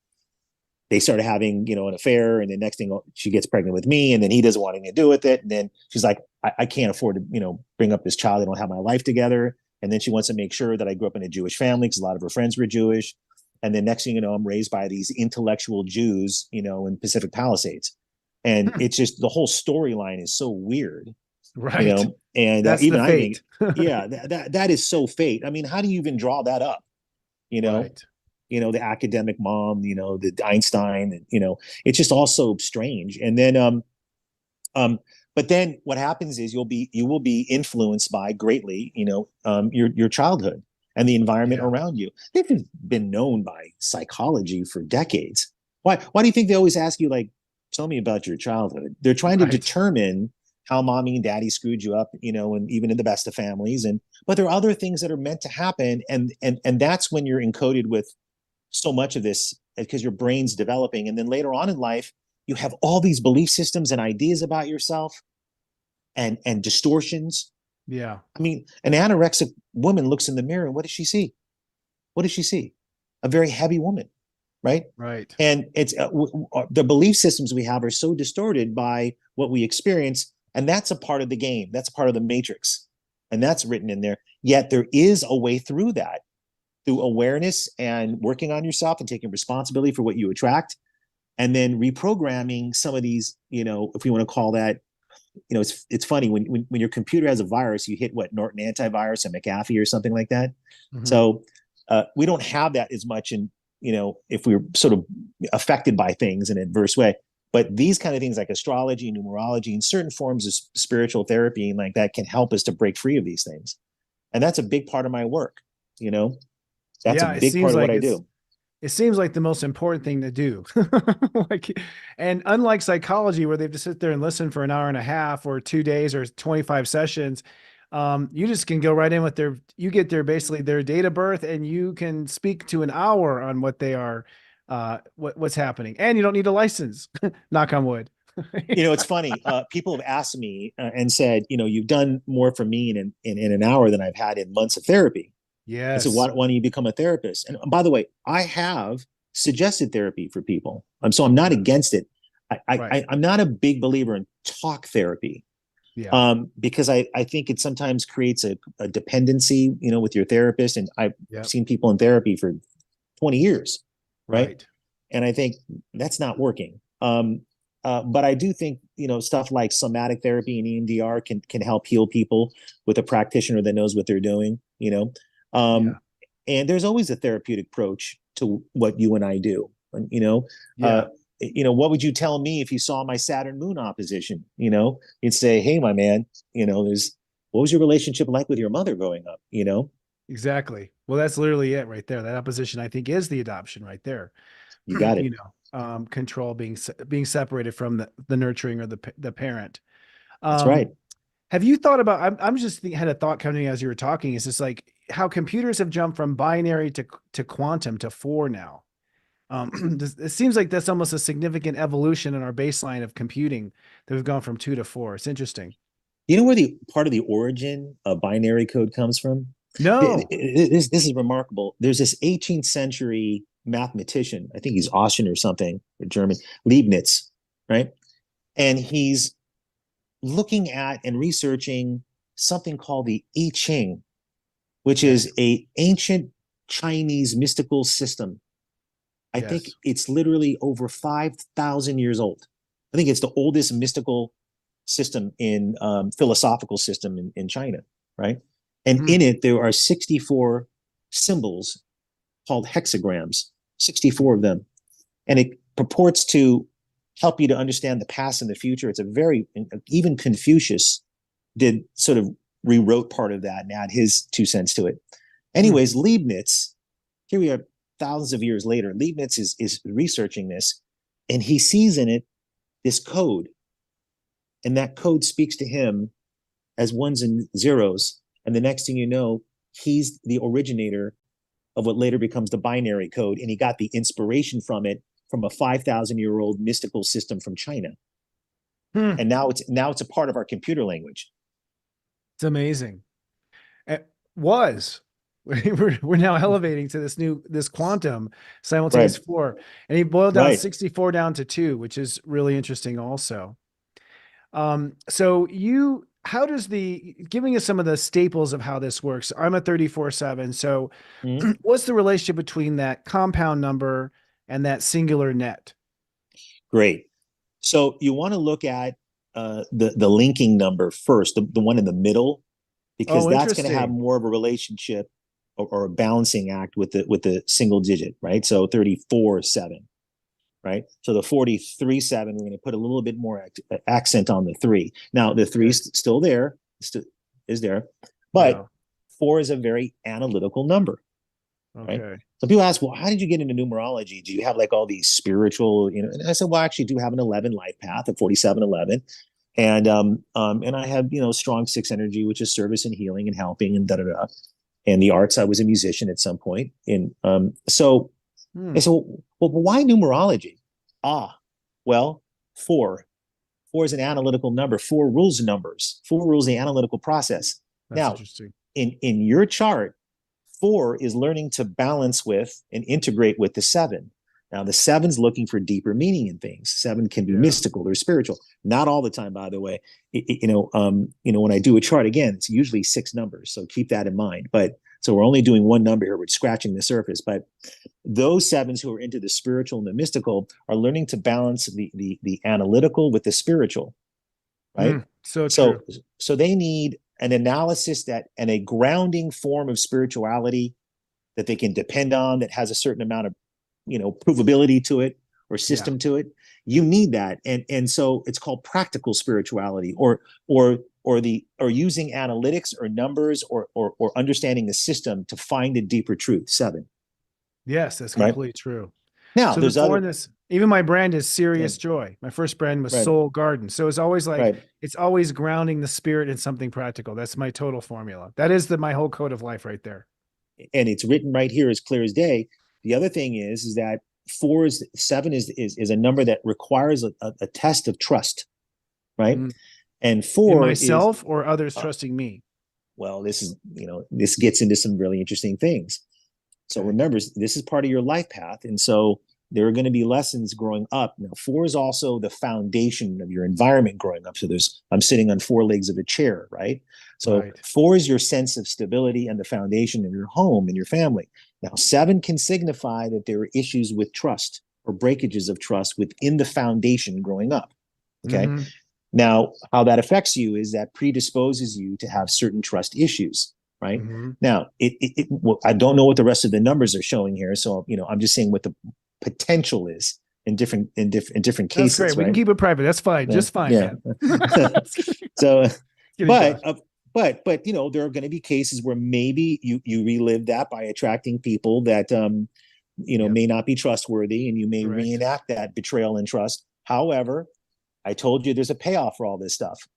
they started having, an affair, and the next thing she gets pregnant with me, and then he doesn't want anything to do with it. And then she's like, I can't afford to, bring up this child. I don't have my life together. And then she wants to make sure that I grew up in a Jewish family because a lot of her friends were Jewish. And then next thing you know, I'm raised by these intellectual Jews, in Pacific Palisades. And it's just, the whole storyline is so weird, Right. And That's even the I fate. think, yeah, that is so fate. I mean, how do you even draw that up? Right. The academic mom, the Einstein, it's just all so strange. And then, but then what happens is you will be influenced by greatly, your childhood and the environment around you. They've been known by psychology for decades. Why do you think they always ask you, like, tell me about your childhood? They're trying to determine how mommy and daddy screwed you up, and even in the best of families. But there are other things that are meant to happen. And that's when you're encoded with so much of this, because your brain's developing. And then later on in life, you have all these belief systems and ideas about yourself and distortions. Yeah. I mean, an anorexic woman looks in the mirror, and what does she see? What does she see? A very heavy woman, right? Right. And it's the belief systems we have are so distorted by what we experience. And that's a part of the game. That's a part of the matrix. And that's written in there. Yet there is a way through that, through awareness and working on yourself and taking responsibility for what you attract. And then reprogramming some of these, if you want to call that, it's funny when your computer has a virus, you hit what, Norton antivirus and McAfee or something like that. Mm-hmm. So we don't have that as much in, if we're sort of affected by things in an adverse way. But these kind of things like astrology, numerology, and certain forms of spiritual therapy and like that can help us to break free of these things. And that's a big part of my work. That's a big part of what I do. It seems like the most important thing to do. And unlike psychology, where they have to sit there and listen for an hour and a half or 2 days or 25 sessions, you just can go right in with you get basically their date of birth, and you can speak to an hour on what they are, what's happening. And you don't need a license, knock on wood. It's funny. People have asked me and said, you've done more for me in an hour than I've had in months of therapy. Yes. So why don't you become a therapist? And by the way, I have suggested therapy for people. So I'm not against it. I'm not a big believer in talk therapy. Yeah. Because I think it sometimes creates a dependency, with your therapist. And I've seen people in therapy for 20 years. Right. And I think that's not working. But I do think, stuff like somatic therapy and EMDR can help heal people with a practitioner that knows what they're doing, and there's always a therapeutic approach to what you and I do. What would you tell me if you saw my Saturn moon opposition? You'd say, hey, my man, what was your relationship like with your mother growing up? Exactly. Well, that's literally it right there. That opposition, I think, is the adoption right there. You got it. Control being separated from the nurturing or the parent. That's right. Have you thought about, I'm just had a thought coming as you were talking. It's just like how computers have jumped from binary to quantum to 4 now. It seems like that's almost a significant evolution in our baseline of computing that we've gone from 2 to 4. It's interesting. You know where the part of the origin of binary code comes from? No. This is remarkable. There's this 18th century mathematician, I think he's Austrian or something, or German, Leibniz, right? And he's looking at and researching something called the I Ching, which is a ancient Chinese mystical system. I think it's literally over 5,000 years old. I think it's the oldest mystical system in philosophical system in China, right? And in it, there are 64 symbols called hexagrams, 64 of them. And it purports to help you to understand the past and the future. It's even Confucius did sort of rewrote part of that and add his 2 cents to it. Anyways, Leibniz, here we are thousands of years later, Leibniz is researching this, and he sees in it this code. And that code speaks to him as ones and zeros. And the next thing you know, he's the originator of what later becomes the binary code. And he got the inspiration from it from a 5,000-year-old mystical system from China. And now it's a part of our computer language. It's amazing. It was. we're now elevating to this quantum simultaneous Right. 4. And he boiled down Right. 64 down to 2, which is really interesting also. So how does giving us some of the staples of how this works? I'm a 34/7. So Mhm. what's the relationship between that compound number and that singular net? Great. So you want to look at the linking number first, the one in the middle, because Oh, that's going to have interesting. more of a relationship or a balancing act with the single digit, right? So 34/7, right? So the 43/7, we're going to put a little bit more accent on the 3. Now the 3 is still there, is there, but Yeah. 4 is a very analytical number, right? Okay. So people ask, well, how did you get into numerology? Do you have like all these spiritual, And I said, well, I actually do have an 11 life path, a 47/11. And I have, strong 6 energy, which is service and healing and helping and da-da-da. And the arts, I was a musician at some point. And so I said, well, why numerology? Well, 4. 4 is an analytical number. 4 rules numbers. 4 rules the analytical process. That's Now, interesting. in your chart, 4 is learning to balance with and integrate with the 7. Now, the 7's looking for deeper meaning in things. 7 can be mystical or spiritual. Not all the time, by the way. When I do a chart, again, it's usually 6 numbers. So keep that in mind. But so we're only doing one number here. We're scratching the surface. But those 7s who are into the spiritual and the mystical are learning to balance the analytical with the spiritual, right? So true. So they need an analysis and a grounding form of spirituality that they can depend on, that has a certain amount of provability to it or system to it. You need that. And so it's called practical spirituality or using analytics or numbers or understanding the system to find a deeper truth. 7. Yes, that's Right? completely true. Now So there's other, even my brand is Sirius Joy. My first brand was right, Soul Garden. So it's always right. it's always grounding the spirit in something practical. That's my total formula. That is my whole code of life right there. And it's written right here as clear as day. The other thing is that 7 is a number that requires a test of trust, right? And 4 in is myself or others trusting me. Well, this gets into some really interesting things. So remember, this is part of your life path. And so there are going to be lessons growing up. Now, 4 is also the foundation of your environment growing up. So I'm sitting on 4 legs of a chair, right? So 4 is your sense of stability and the foundation of your home and your family. Now, 7 can signify that there are issues with trust or breakages of trust within the foundation growing up. Okay. Now, how that affects you is that predisposes you to have certain trust issues. Right. Now, I don't know what the rest of the numbers are showing here. So, I'm just saying what the potential is in different cases. That's great. Right? We can keep it private. That's fine. Yeah. Just fine. Yeah. So, but there are going to be cases where maybe you relive that by attracting people that, may not be trustworthy, and you may reenact that betrayal and trust. However, I told you there's a payoff for all this stuff.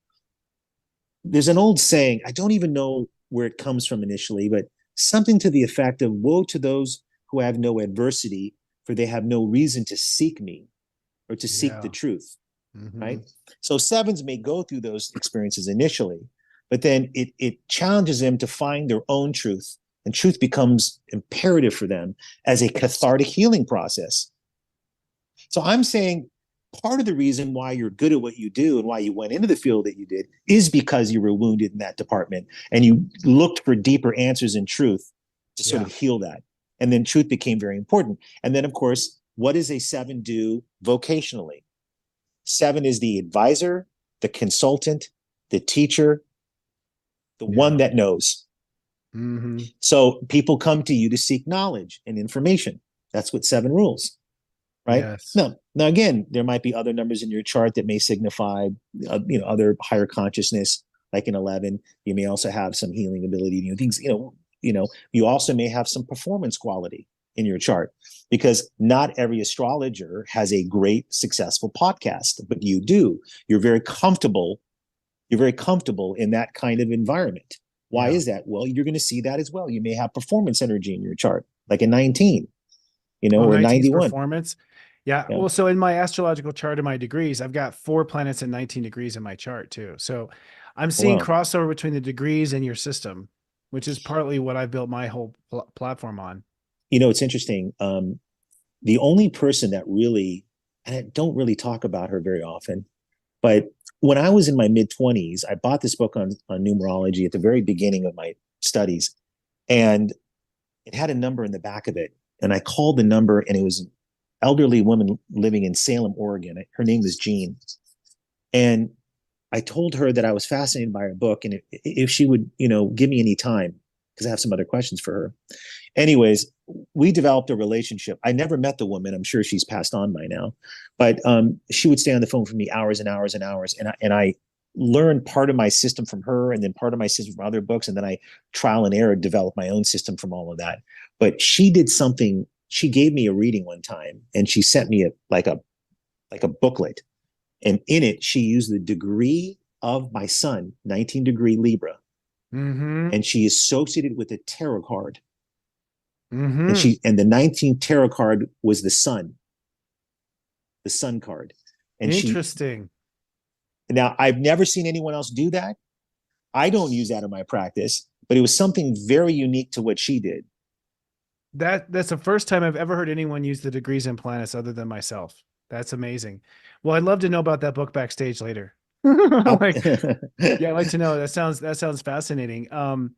There's an old saying, I don't even know where it comes from initially, but something to the effect of, woe to those who have no adversity, for they have no reason to seek me or to seek the truth. Right? So 7s may go through those experiences initially, but then it challenges them to find their own truth, and truth becomes imperative for them as a cathartic healing process. So I'm saying part of the reason why you're good at what you do and why you went into the field that you did is because you were wounded in that department and you looked for deeper answers in truth to sort of heal that. And then truth became very important. And then, of course, what does a 7 do vocationally? 7 is the advisor, the consultant, the teacher, the one that knows. So people come to you to seek knowledge and information. That's what 7 rules. Right. Yes. Now, again, there might be other numbers in your chart that may signify, other higher consciousness, like an 11. You may also have some healing ability, things, you also may have some performance quality in your chart, because not every astrologer has a great, successful podcast, but you do. You're very comfortable in that kind of environment. Why is that? Well, you're going to see that as well. You may have performance energy in your chart, like a 19, or a 91. Performance. Yeah. Well, so in my astrological chart of my degrees, I've got 4 planets and 19 degrees in my chart too. So I'm seeing crossover between the degrees and your system, which is partly what I built my whole platform on. It's interesting. The only person that really, and I don't really talk about her very often, but when I was in my mid-20s, I bought this book on numerology at the very beginning of my studies, and it had a number in the back of it. And I called the number, and it was an elderly woman living in Salem, Oregon. Her name was Jean. And I told her that I was fascinated by her book, and if she would, give me any time, because I have some other questions for her. Anyways, we developed a relationship. I never met the woman. I'm sure she's passed on by now, but she would stay on the phone for me hours and hours and hours. And I learned part of my system from her, and then part of my system from other books. And then I trial and error developed my own system from all of that. But she did something. She gave me a reading one time, and she sent me a booklet. And in it, she used the degree of my sun, 19 degree Libra. Mm-hmm. And she associated with a tarot card. Mm-hmm. And the 19th tarot card was the sun card. And interesting. Now, I've never seen anyone else do that. I don't use that in my practice, but it was something very unique to what she did. That's the first time I've ever heard anyone use the degrees and planets other than myself. That's amazing. Well, I'd love to know about that book backstage later. I'd like to know. That sounds fascinating. I've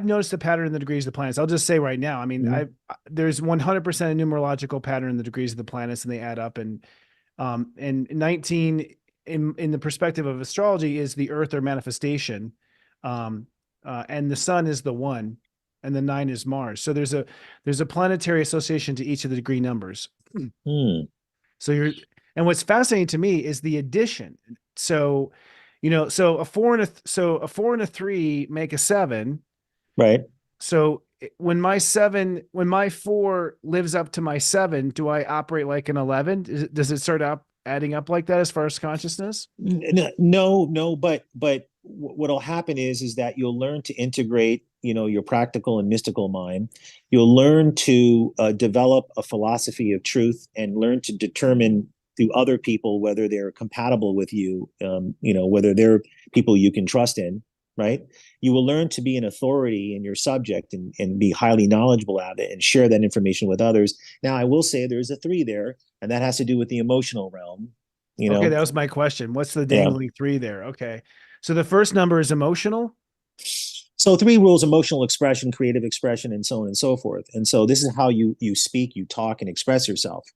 noticed a pattern in the degrees of the planets. I'll just say right now, I mean, there's 100% a numerological pattern in the degrees of the planets, and they add up. And 19 in the perspective of astrology is the Earth or manifestation, and the sun is the 1, and the 9 is Mars. So there's a planetary association to each of the degree numbers. And what's fascinating to me is the addition. So, so a 4 and a 3 make a 7. Right. So when my 4 lives up to my 7, do I operate like an 11? Does it start adding up like that as far as consciousness? No, but what'll happen is that you'll learn to integrate, your practical and mystical mind. You'll learn to develop a philosophy of truth, and learn to determine through other people whether they're compatible with you, whether they're people you can trust in, right? You will learn to be an authority in your subject, and be highly knowledgeable at it, and share that information with others. Now, I will say there's a 3 there, and that has to do with the emotional realm. Okay, that was my question. What's the dangling 3 there? Okay. So the first number is emotional? So 3 rules: emotional expression, creative expression, and so on and so forth. And so this is how you speak, you talk, and express yourself,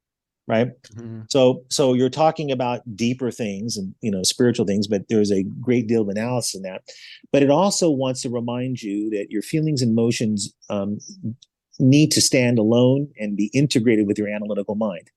right? Mm-hmm. So you're talking about deeper things and, spiritual things, but there's a great deal of analysis in that. But it also wants to remind you that your feelings and emotions need to stand alone and be integrated with your analytical mind.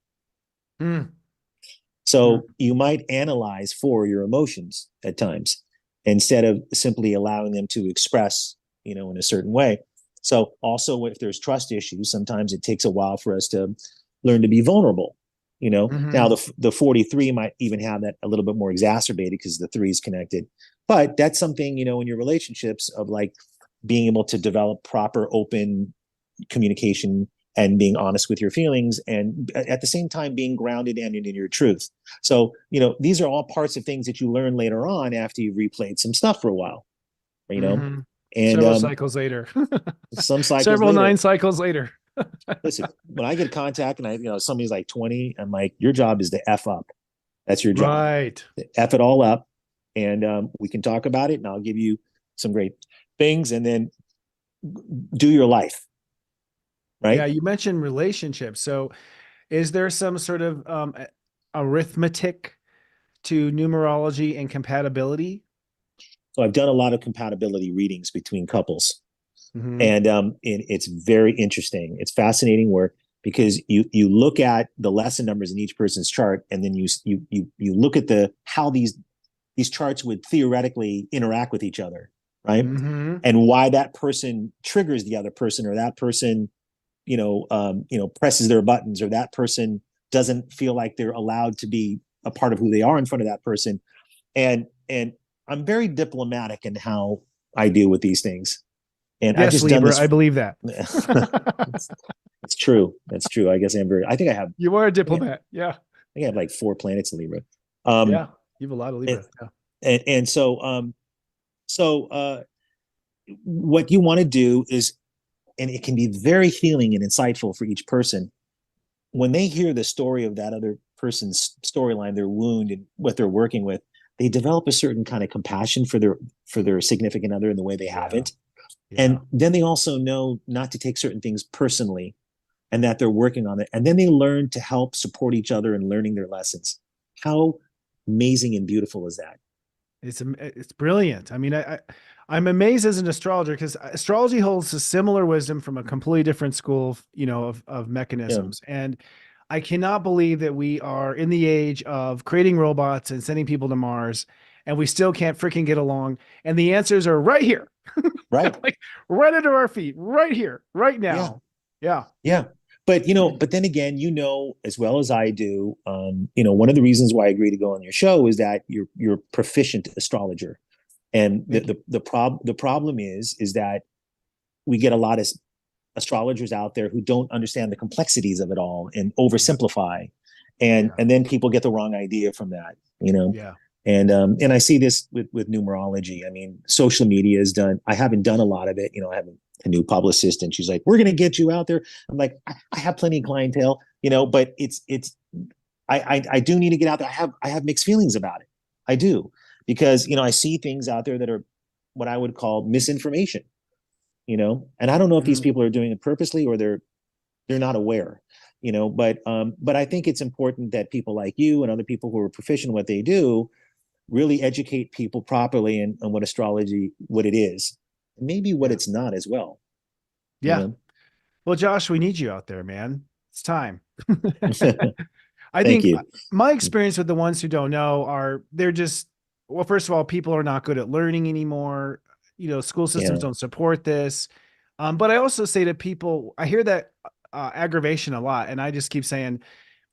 So you might analyze for your emotions at times, instead of simply allowing them to express, in a certain way. So also, if there's trust issues, sometimes it takes a while for us to learn to be vulnerable. Now the 43 might even have that a little bit more exacerbated because the 3 is connected. But that's something, in your relationships, of like being able to develop proper open communication and being honest with your feelings, and at the same time being grounded and in your truth. So, these are all parts of things that you learn later on after you've replayed some stuff for a while, and several cycles later, several 9 cycles later. Listen, when I get contact and somebody's like 20, I'm like, your job is to F up. That's your job. Right. F it all up. And we can talk about it, and I'll give you some great things, and then do your life. Right. Yeah. You mentioned relationships. So is there some sort of arithmetic to numerology and compatibility? So I've done a lot of compatibility readings between couples. Mm-hmm. And it's very interesting. It's fascinating work, because you look at the lesson numbers in each person's chart, and then you look at how these charts would theoretically interact with each other, right? Mm-hmm. And why that person triggers the other person, or that person presses their buttons, or that person doesn't feel like they're allowed to be a part of who they are in front of that person. And I'm very diplomatic in how I deal with these things. And yes, I've just Libra, done this. I believe that. It's true. That's true. I guess I think I have. You are a diplomat. Yeah. I think I have like 4 planets in Libra. Yeah. You have a lot of Libra. And so So what you want to do is, and it can be very healing and insightful for each person, when they hear the story of that other person's storyline, their wound and what they're working with, they develop a certain kind of compassion for their significant other in the way they haven't. Yeah. And then they also know not to take certain things personally, and that they're working on it. And then they learn to help support each other in learning their lessons. How amazing and beautiful is that? It's brilliant. I mean, I'm amazed as an astrologer, because astrology holds a similar wisdom from a completely different school, of mechanisms. Yeah. And I cannot believe that we are in the age of creating robots and sending people to Mars, and we still can't freaking get along. And the answers are right here, right? Like right under our feet, right here, right now. Yeah. But, but then again, as well as I do, one of the reasons why I agree to go on your show is that you're a proficient astrologer. And the problem is that we get a lot of astrologers out there who don't understand the complexities of it all and oversimplify. And then people get the wrong idea from that, Yeah. And I see this with numerology. I mean, social media is done. I haven't done a lot of it. I have a new publicist, and she's like, "We're going to get you out there." I'm like, I have plenty of clientele, but I do need to get out there. I have mixed feelings about it. I do, because, I see things out there that are what I would call misinformation, and I don't know if these people are doing it purposely or they're not aware, but I think it's important that people like you and other people who are proficient in what they do really educate people properly on what astrology, what it is, and maybe what it's not as well. Yeah. Well, Josh, we need you out there, man. It's time. I Thank think you. My experience with the ones who don't know they're just, well, first of all, people are not good at learning anymore. School systems don't support this. But I also say to people, I hear that aggravation a lot, and I just keep saying,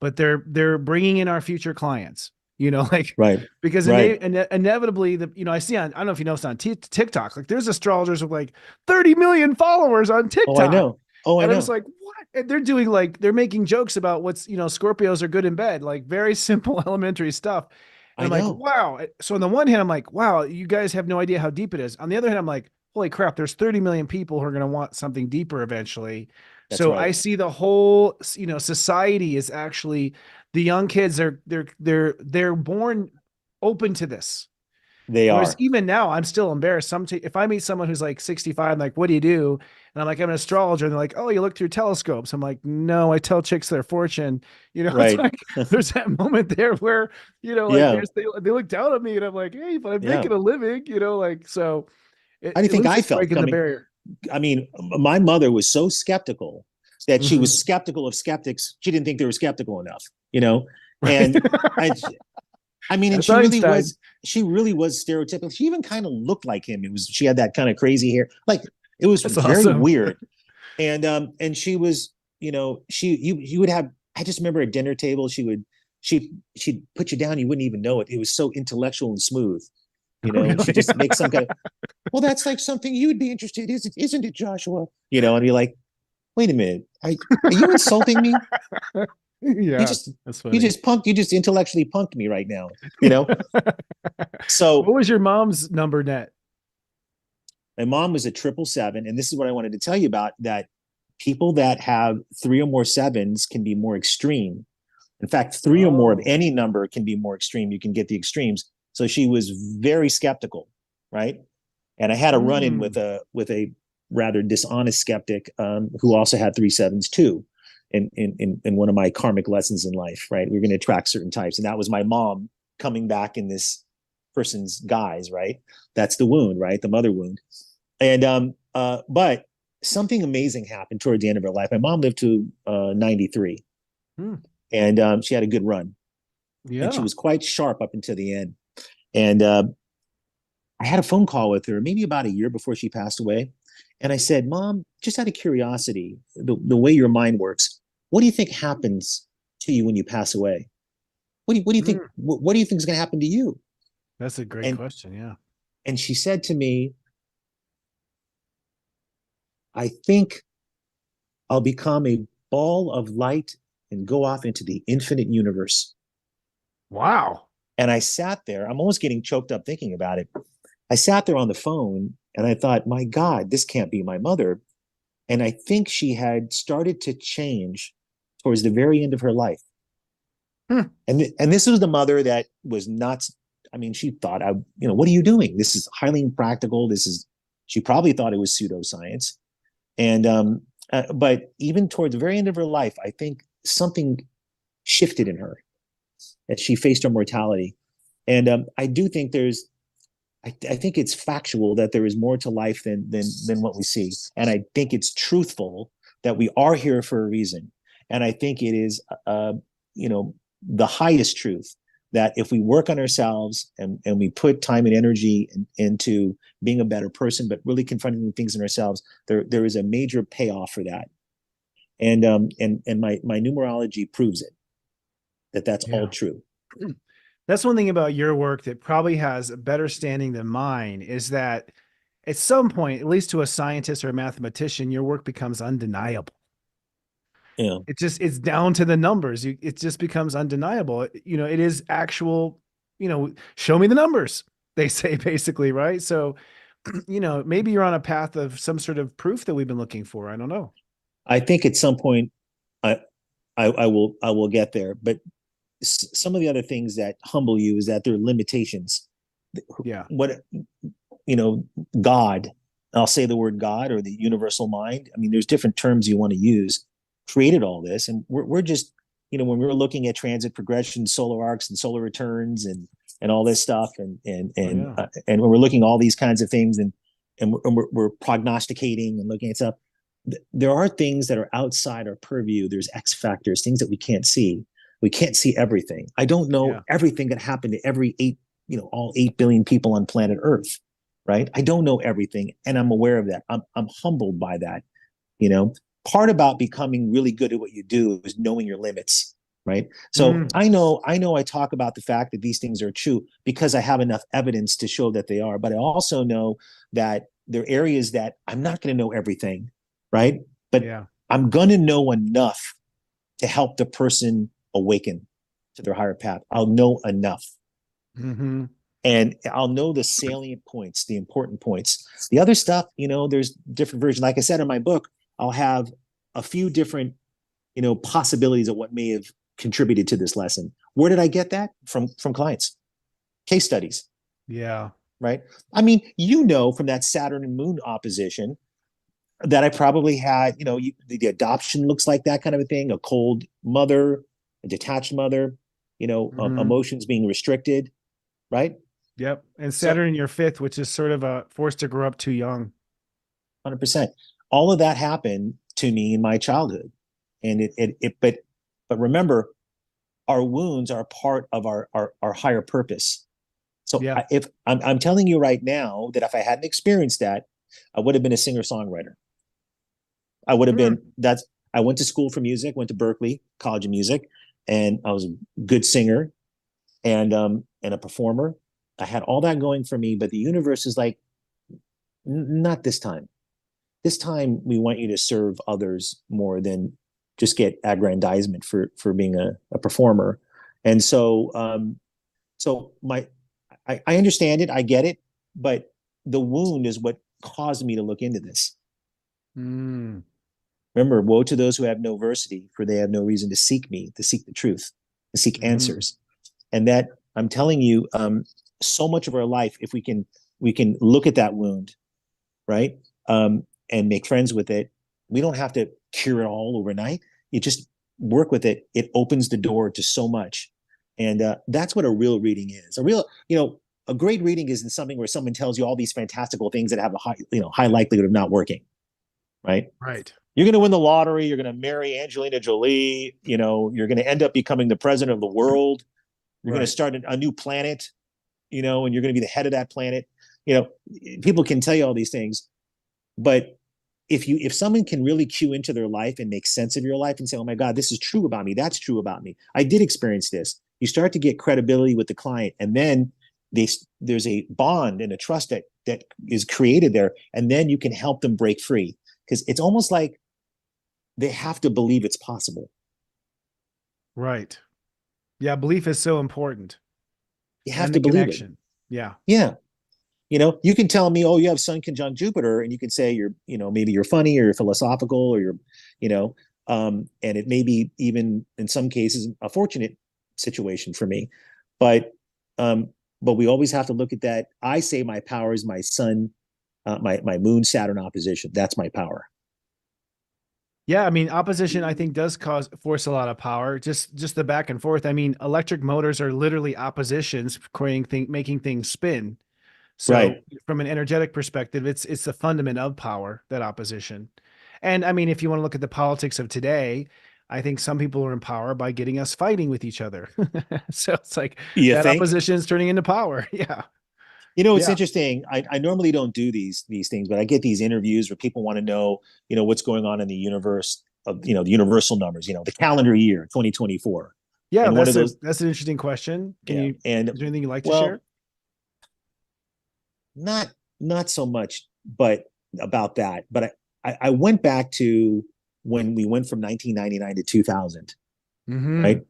but they're bringing in our future clients. Right. Because inevitably, I see I don't know if you know, it's on TikTok, like there's astrologers with like 30 million followers on TikTok. Oh, I know. And I was like, what? And they're doing they're making jokes about what's, Scorpios are good in bed, like very simple elementary stuff. And I'm like, wow. So on the one hand, I'm like, wow, you guys have no idea how deep it is. On the other hand, I'm like, holy crap, there's 30 million people who are going to want something deeper eventually. That's so right. I see the whole, society is actually, the young kids they're born open to this. Whereas even now, I'm still embarrassed. If I meet someone who's like 65, I'm like, what do you do? And I'm like, I'm an astrologer. And they're like, oh, you look through telescopes. I'm like, no, I tell chicks their fortune. Right. It's like, there's that moment there where, they look down at me, and I'm like, hey, but I'm making a living, so. How do you think I felt breaking the barrier? I mean, my mother was so skeptical that she was skeptical of skeptics. She didn't think they were skeptical enough, and I mean, and she really was stereotypical. She even kind of looked like him. She had that kind of crazy hair. Like, it was very weird. And she was, you would have, I just remember at dinner table, she'd put you down. You wouldn't even know it. It was so intellectual and smooth. She just makes some kind of, well, that's like something you would be interested in, isn't it, Joshua? And you're like, wait a minute, are you insulting me? Yeah, you just intellectually punked me right now, So what was your mom's number net? My mom was a 777, and this is what I wanted to tell you about, that people that have 3 or more 7s can be more extreme. In fact, 3 or more of any number can be more extreme. You can get the extremes. So she was very skeptical, right? And I had a run-in with a rather dishonest skeptic who also had 3 7s too. In one of my karmic lessons in life, right? We're going to attract certain types. And that was my mom coming back in this person's guise, right? That's the wound, right? The mother wound. And, but something amazing happened toward the end of her life. My mom lived to 93 and she had a good run. Yeah. And she was quite sharp up until the end. And I had a phone call with her maybe about a year before she passed away. And I said, Mom, just out of curiosity, the way your mind works, what do you think happens to you when you pass away? What do you think? What do you think is going to happen to you? That's a great question. Yeah. And she said to me, I think I'll become a ball of light and go off into the infinite universe. Wow. And I sat there. I'm almost getting choked up thinking about it. I sat there on the phone and I thought, my God, this can't be my mother. And I think she had started to change towards the very end of her life. And this was the mother that was nuts. I mean, she thought, what are you doing? This is highly impractical. She probably thought it was pseudoscience. And, but even towards the very end of her life, I think something shifted in her as she faced her mortality. And I do think I think it's factual that there is more to life than what we see. And I think it's truthful that we are here for a reason. And I think it is, the highest truth that if we work on ourselves and we put time and energy into being a better person, but really confronting things in ourselves, there is a major payoff for that. And my numerology proves it, that's all true. That's one thing about your work that probably has a better standing than mine, is that at some point, at least to a scientist or a mathematician, your work becomes undeniable. Yeah. It's down to the numbers. It just becomes undeniable. It is actual, show me the numbers, they say, basically, right? So, maybe you're on a path of some sort of proof that we've been looking for. I don't know. I think at some point I will get there, but some of the other things that humble you is that there are limitations. Yeah. God, I'll say the word God or the universal mind. I mean, there's different terms you want to use, created all this. And we're just, when we're looking at transit progression, solar arcs and solar returns and all this stuff. And when we're looking at all these kinds of things and we're prognosticating and looking at stuff, there are things that are outside our purview. There's X factors, things that we can't see. We can't see everything. I don't know everything that happened to every all 8 billion people on planet Earth, right? I don't know everything, and I'm aware of that. I'm humbled by that. Part about becoming really good at what you do is knowing your limits, right? So I know I talk about the fact that these things are true because I have enough evidence to show that they are, but I also know that there are areas that I'm not going to know everything, right? But I'm going to know enough to help the person awaken to their higher path. I'll know enough. And I'll know the salient points, the important points. The other stuff, there's different versions. Like I said in my book, I'll have a few different, possibilities of what may have contributed to this lesson. Where did I get that? From clients, case studies. Yeah. Right. I mean, from that Saturn and Moon opposition that I probably had, the adoption looks like that kind of a thing, a cold mother, a detached mother, emotions being restricted, right? Yep. And Saturn in your fifth, which is sort of a forced to grow up too young. 100%. All of that happened to me in my childhood. And but remember, our wounds are part of our higher purpose. So if I'm telling you right now that if I hadn't experienced that, I would have been a singer-songwriter. I would have been, I went to school for music, went to Berkeley College of Music, and I was a good singer and a performer. I had all that going for me, but the universe is like, not this time. This time we want you to serve others more than just get aggrandizement for being a performer. And so I understand it, I get it, but the wound is what caused me to look into this. Remember, woe to those who have no versity, for they have no reason to seek me, to seek the truth, to seek answers. And that, I'm telling you, so much of our life, if we can look at that wound, right, and make friends with it, we don't have to cure it all overnight. You just work with it. It opens the door to so much. And that's what a real reading is. A great reading isn't something where someone tells you all these fantastical things that have a high likelihood of not working, right? Right. You're going to win the lottery. You're going to marry Angelina Jolie. You're going to end up becoming the president of the world. You're going to start a new planet, and you're going to be the head of that planet. People can tell you all these things, but if someone can really cue into their life and make sense of your life and say, oh my God, this is true about me. That's true about me. I did experience this. You start to get credibility with the client, and then there's a bond and a trust that is created there. And then you can help them break free, because it's almost like they have to believe it's possible. Right. Yeah. Belief is so important. You have to believe it. Yeah. Yeah. You know, you can tell me, oh, you have Sun conjunct Jupiter, and you can say you're, you know, maybe you're funny or you're philosophical or you're, you know, and it may be even in some cases a fortunate situation for me, but we always have to look at that. I say my power is my Sun, my Moon Saturn opposition. That's my power. Yeah, I mean, opposition I think does force a lot of power. Just the back and forth. I mean, electric motors are literally oppositions, making things spin. So Right. from an energetic perspective, it's the fundament of power, that opposition. And I mean, if you want to look at the politics of today, I think some people are in power by getting us fighting with each other. So it's like You that think? opposition is turning into power. Yeah. You know, it's Yeah. interesting. I normally don't do these things, but I get these interviews where people want to know, you know, what's going on in the universe of, you know, the universal numbers, you know, the calendar year 2024. Yeah. And one of those, That's an interesting question. yeah. And Is there anything you'd like to well, share? not so much, but about that. But I went back to when we went from 1999 to 2000, Mm-hmm. right?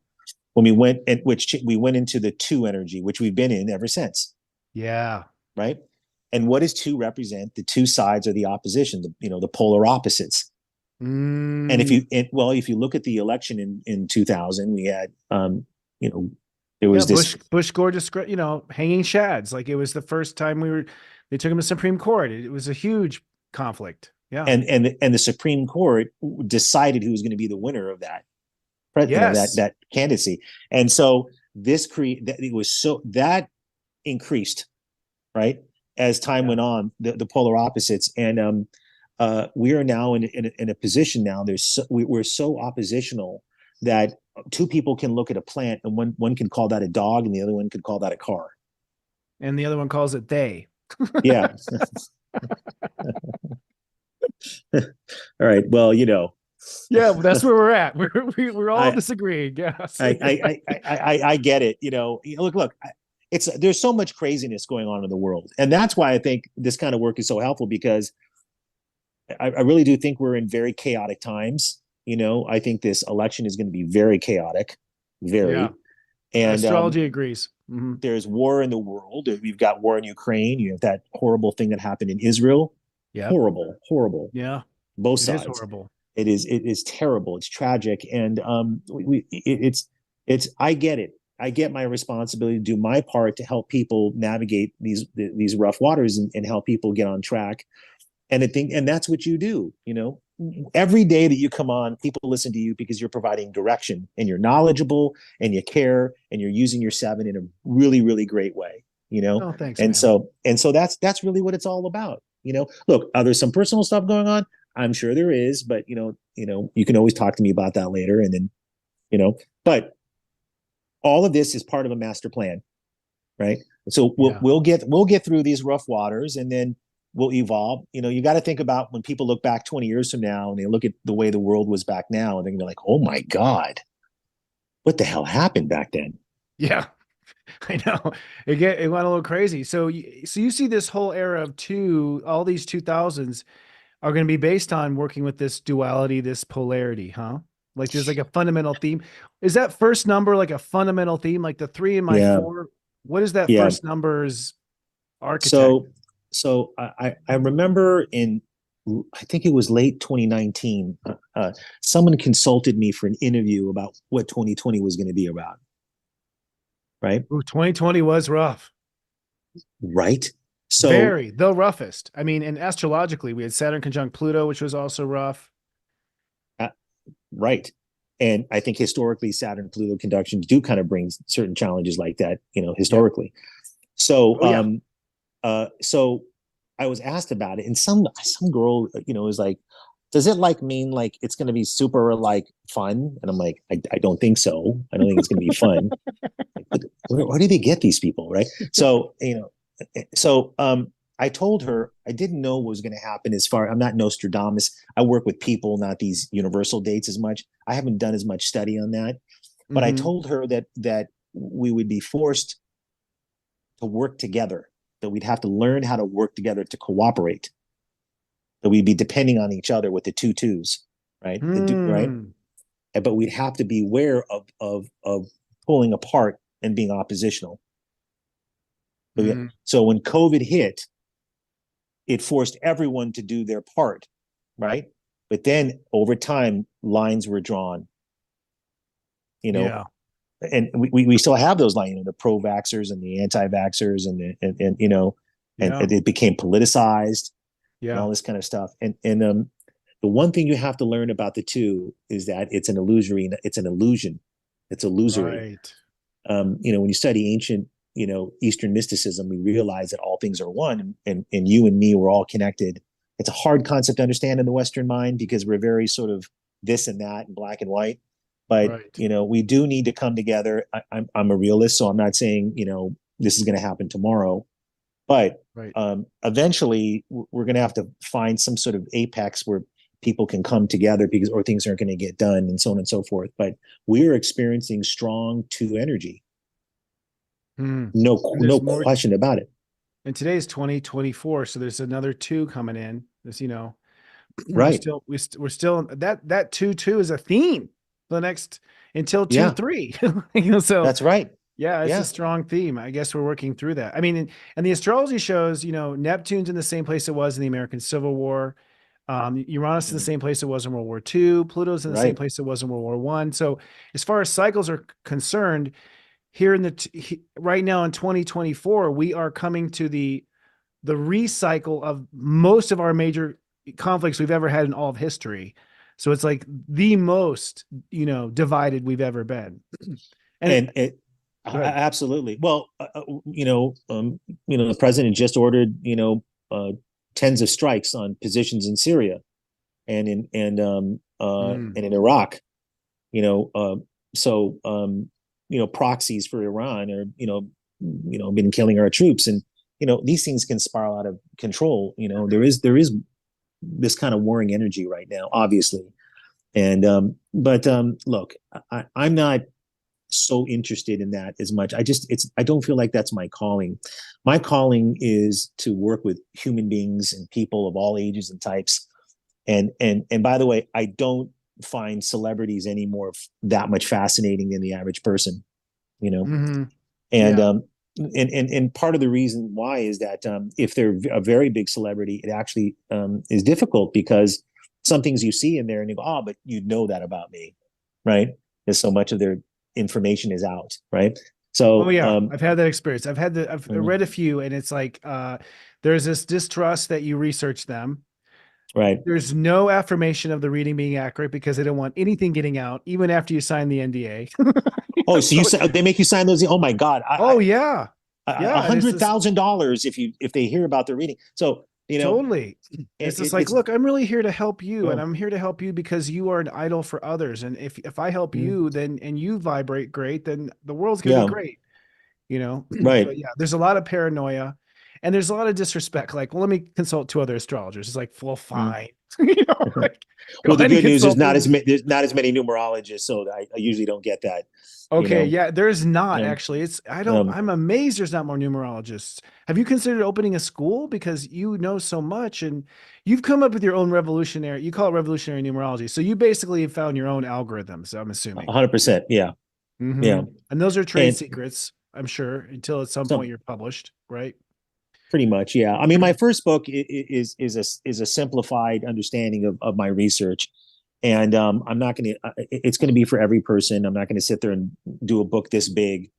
When we went, and which we went into the two energy, which we've been in ever since. Yeah. Right. And what does two represent? The two sides are the opposition, you know, the polar opposites. Mm. And if you look at the election in 2000, we had, you know, there was this Bush Gore, you know, hanging shads. Like it was the first time they took him to Supreme Court. It was a huge conflict. Yeah. and the Supreme Court decided who was going to be the winner of that, you know, that candidacy. And so that increased, right, as time went on, the polar opposites. And we are now in a position now. We're so oppositional that two people can look at a plant and one can call that a dog and the other one could call that a car. And the other one calls it they. Yeah. All right. Well, you know. Yeah, that's where we're at. We're all disagreeing. Yes. I get it. You know, look, there's so much craziness going on in the world. And that's why I think this kind of work is so helpful, because I really do think we're in very chaotic times. You know, I think this election is going to be very chaotic, And astrology agrees. Mm-hmm. There's war in the world. We've got war in Ukraine. You have that horrible thing that happened in Israel. Yeah. Horrible. Yeah. Both sides. It is horrible. It is terrible. It's tragic. And I get it. I get my responsibility to do my part to help people navigate these rough waters and help people get on track. And that's what you do. You know, every day that you come on, people listen to you because you're providing direction and you're knowledgeable and you care and you're using your 7 in a really, really great way. You know, oh, thanks, and man. so that's really what it's all about. You know, look, there's some personal stuff going on. I'm sure there is, but you know, you can always talk to me about that later. And then, you know, but all of this is part of a master plan, right? So we'll get through these rough waters, and then we'll evolve. You know, you got to think about when people look back 20 years from now and they look at the way the world was back now, and they're like, oh my God, what the hell happened back then? Yeah, I know. It went a little crazy. So you see this whole era of all these 2000s are going to be based on working with this duality, this polarity, huh? Like there's like a fundamental theme. Is that first number like a fundamental theme, like the 3 and my 4? What is that first number's architect? So I remember I think it was late 2019, someone consulted me for an interview about what 2020 was going to be about. Right? Ooh, 2020 was rough. Right? So the roughest. I mean, and astrologically, we had Saturn conjunct Pluto, which was also rough. Right. And I think historically, Saturn Pluto conjunctions do kind of bring certain challenges like that, you know, historically. Yeah. So, so I was asked about it, and some girl, you know, was like, does it mean it's going to be super fun? And I'm like, I don't think so. I don't think it's going to be fun. Where do they get these people? Right. So, you know, I told her I didn't know what was going to happen. I'm not Nostradamus. I work with people, not these universal dates as much. I haven't done as much study on that, but I told her that we would be forced to work together, that we'd have to learn how to work together to cooperate, that we'd be depending on each other with the two twos, right? Right. But we'd have to be aware of pulling apart and being oppositional. Mhm. So when COVID hit, it forced everyone to do their part, right? But then over time, lines were drawn, you know, Yeah. and we still have those lines, the pro-vaxxers and the anti-vaxxers, and you know, and Yeah. it became politicized and Yeah. all this kind of stuff. And the one thing you have to learn about the two is that it's an illusory, it's an illusion, it's illusory. Right. You know, when you study ancient, you know, Eastern mysticism, we realize that all things are one, and you and me, we're all connected. It's a hard concept to understand in the Western mind because we're very sort of this and that and black and white. But Right. you know, we do need to come together. I'm a realist, so I'm not saying, you know, this is going to happen tomorrow, but Right. eventually we're going to have to find some sort of apex where people can come together because or things aren't going to get done and so on and so forth. But we're experiencing strong two energy. Mm. No, And no there's more. question about it. And today is 2024, so there's another two coming in. There's, you know, Right. we're still that 2-2 is a theme for the next until Yeah, 2-3. You know, so that's right. yeah, it's a Yeah. strong theme. I guess we're working through that. I mean, and the astrology shows, you know, Neptune's in the same place it was in the American Civil War. Uranus is in the same place it was in World War II. Pluto's in the same Right. place it was in World War I. So as far as cycles are concerned, here in right now in 2024, we are coming to the recycle of most of our major conflicts we've ever had in all of history. So it's like the most, you know, divided we've ever been. And Go ahead. absolutely. Well, you know, the president just ordered, you know, tens of strikes on positions in Syria and in Iraq. You know, you know, proxies for Iran are, you know, been killing our troops, and you know, these things can spiral out of control. You know, there is this kind of warring energy right now, obviously, and but look, I'm not so interested in that as much. I don't feel like that's my calling. My calling is to work with human beings and people of all ages and types. And by the way, I don't find celebrities anymore that much fascinating than the average person, you know. Mm-hmm. And Yeah. and part of the reason why is that if they're a very big celebrity, it actually is difficult because some things you see in there and you go, oh, but you know that about me, right? Because so much of their information is out, right? So Oh yeah, I've had that experience. I've mhm, read a few, and it's like there's this distrust that you research them. right. There's no affirmation of the reading being accurate because they don't want anything getting out, even after you sign the NDA. Oh, so So, they make you sign those? Oh my God, oh yeah, a yeah, and it's hundred just thousand dollars if they hear about the reading. So you know, totally. It's just like, it's look, I'm really here to help you, and well, I'm here to help you because you are an idol for others. And if I help mm, you, then and you vibrate great, then the world's gonna be yeah, great. You know, right. but yeah, there's a lot of paranoia and there's a lot of disrespect. Like, well, let me consult two other astrologers. It's like, well, Mm. fine. You know, like, go Well, the ahead and good news is consult me. there's not as many numerologists, so I usually don't get that. You Okay, know, yeah, there's not um, actually. um, I'm amazed there's not more numerologists. Have you considered opening a school? Because you know so much and you've come up with your own revolutionary, you call it revolutionary numerology. So you basically have found your own algorithms, I'm assuming. 100%. Yeah, Hmm. yeah, And those are trade and secrets, I'm sure, until at some point some you're published, right? pretty much. Yeah, I mean, my first book is a simplified understanding of my research, and I'm not going to. It's going to be for every person. I'm not going to sit there and do a book this big.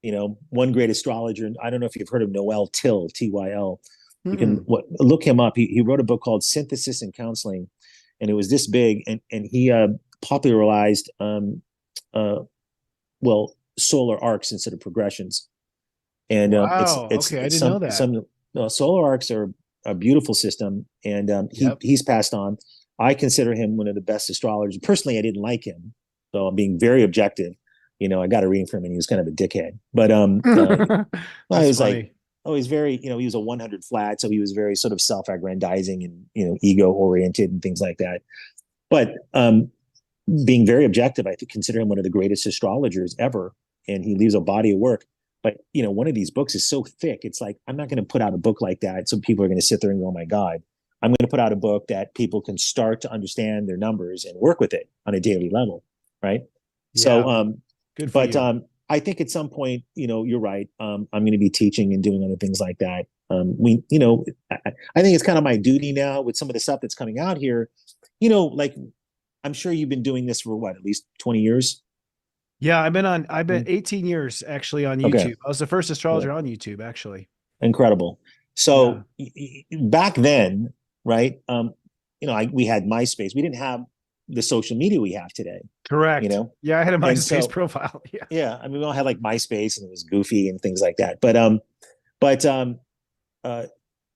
You know, one great astrologer. I don't know if you've heard of Noel Tyl, Tyl. You can look him up. He wrote a book called Synthesis and Counseling, and it was this big, and he popularized uh, well, solar arcs instead of progressions. And Wow. Okay, I it's didn't know that. some solar arcs are a beautiful system, and Yep. he's passed on. I consider him one of the best astrologers. Personally, I didn't like him, so I'm being very objective. You know, I got a reading from him, and he was kind of a dickhead. But I That's was like, funny. oh, he's very, you know, he was a 100 flat, so he was very sort of self-aggrandizing and, you know, ego oriented and things like that. But being very objective, I consider him one of the greatest astrologers ever, and he leaves a body of work. But you know, one of these books is so thick; it's like I'm not going to put out a book like that, so people are going to sit there and go, "Oh my God!" I'm going to put out a book that people can start to understand their numbers and work with it on a daily level, right? So, Yeah, good for but you. I think at some point, you're right. I'm going to be teaching and doing other things like that. I think it's kind of my duty now with some of the stuff that's coming out here. Like I'm sure you've been doing this for what, at least 20 years? Yeah, I've been 18 years actually on YouTube. Okay. I was the first astrologer Yeah. on YouTube, actually. Incredible. So back then, right? We had MySpace. We didn't have the social media we have today. Correct. Yeah, I had a And MySpace so- profile. Yeah. Yeah. I mean, we all had like MySpace and it was goofy and things like that. But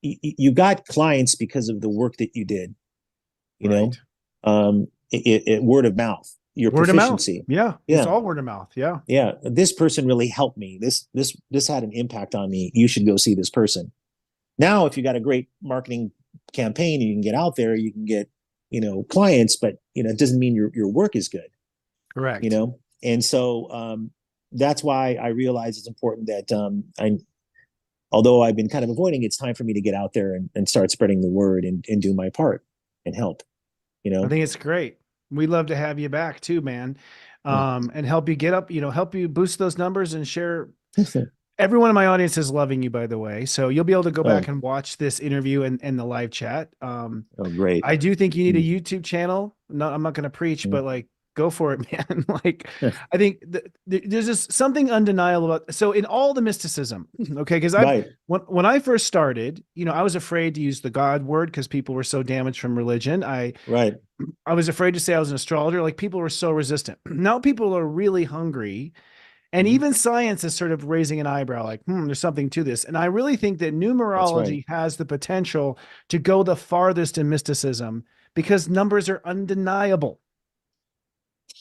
you got clients because of the work that you did, Right. word of mouth, your Word of mouth. proficiency. Yeah. Yeah. It's all word of mouth. Yeah. Yeah. This person really helped me. This had an impact on me. You should go see this person. Now, if you got a great marketing campaign, you can get out there, you can get, clients, but it doesn't mean your work is good. Correct. And so that's why I realize it's important that although I've been kind of avoiding, it's time for me to get out there and start spreading the word and do my part and help. I think it's great. We'd love to have you back too, man. And help you get up, help you boost those numbers and share. Everyone in my audience is loving you, by the way. So you'll be able to go back and watch this interview and the live chat. Oh, great. I do think you need a YouTube channel. No, I'm not going to preach, but like, go for it, man. Like, I think there's just something undeniable about, so in all the mysticism, okay. Cause when I first started, I was afraid to use the God word because people were so damaged from religion. I was afraid to say I was an astrologer. Like, people were so resistant. Now people are really hungry. And even science is sort of raising an eyebrow, like, there's something to this. And I really think that numerology has the potential to go the farthest in mysticism because numbers are undeniable.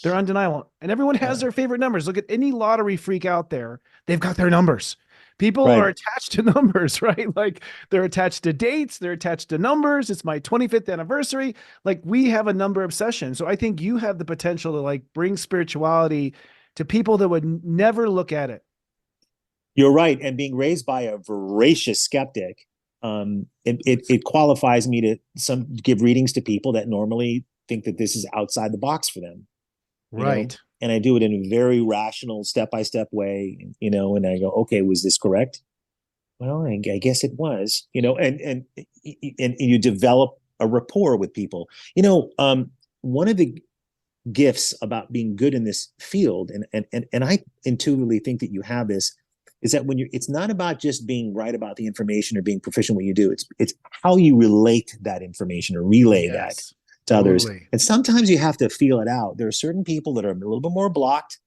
They're undeniable. And everyone has their favorite numbers. Look at any lottery freak out there. They've got their numbers. People are attached to numbers, right? Like, they're attached to dates. They're attached to numbers. It's my 25th anniversary. Like, we have a number obsession. So I think you have the potential to like bring spirituality to people that would never look at it. You're right. And being raised by a voracious skeptic, it qualifies me to give readings to people that normally think that this is outside the box for them. Right. And I do it in a very rational, step-by-step way, and I go, okay, was this correct? Well, I guess it was, and you develop a rapport with people. One of the gifts about being good in this field, and I intuitively think that you have this, is that it's not about just being right about the information or being proficient what you do. It's how you relate that information or relay that to others. And sometimes you have to feel it out. There are certain people that are a little bit more blocked,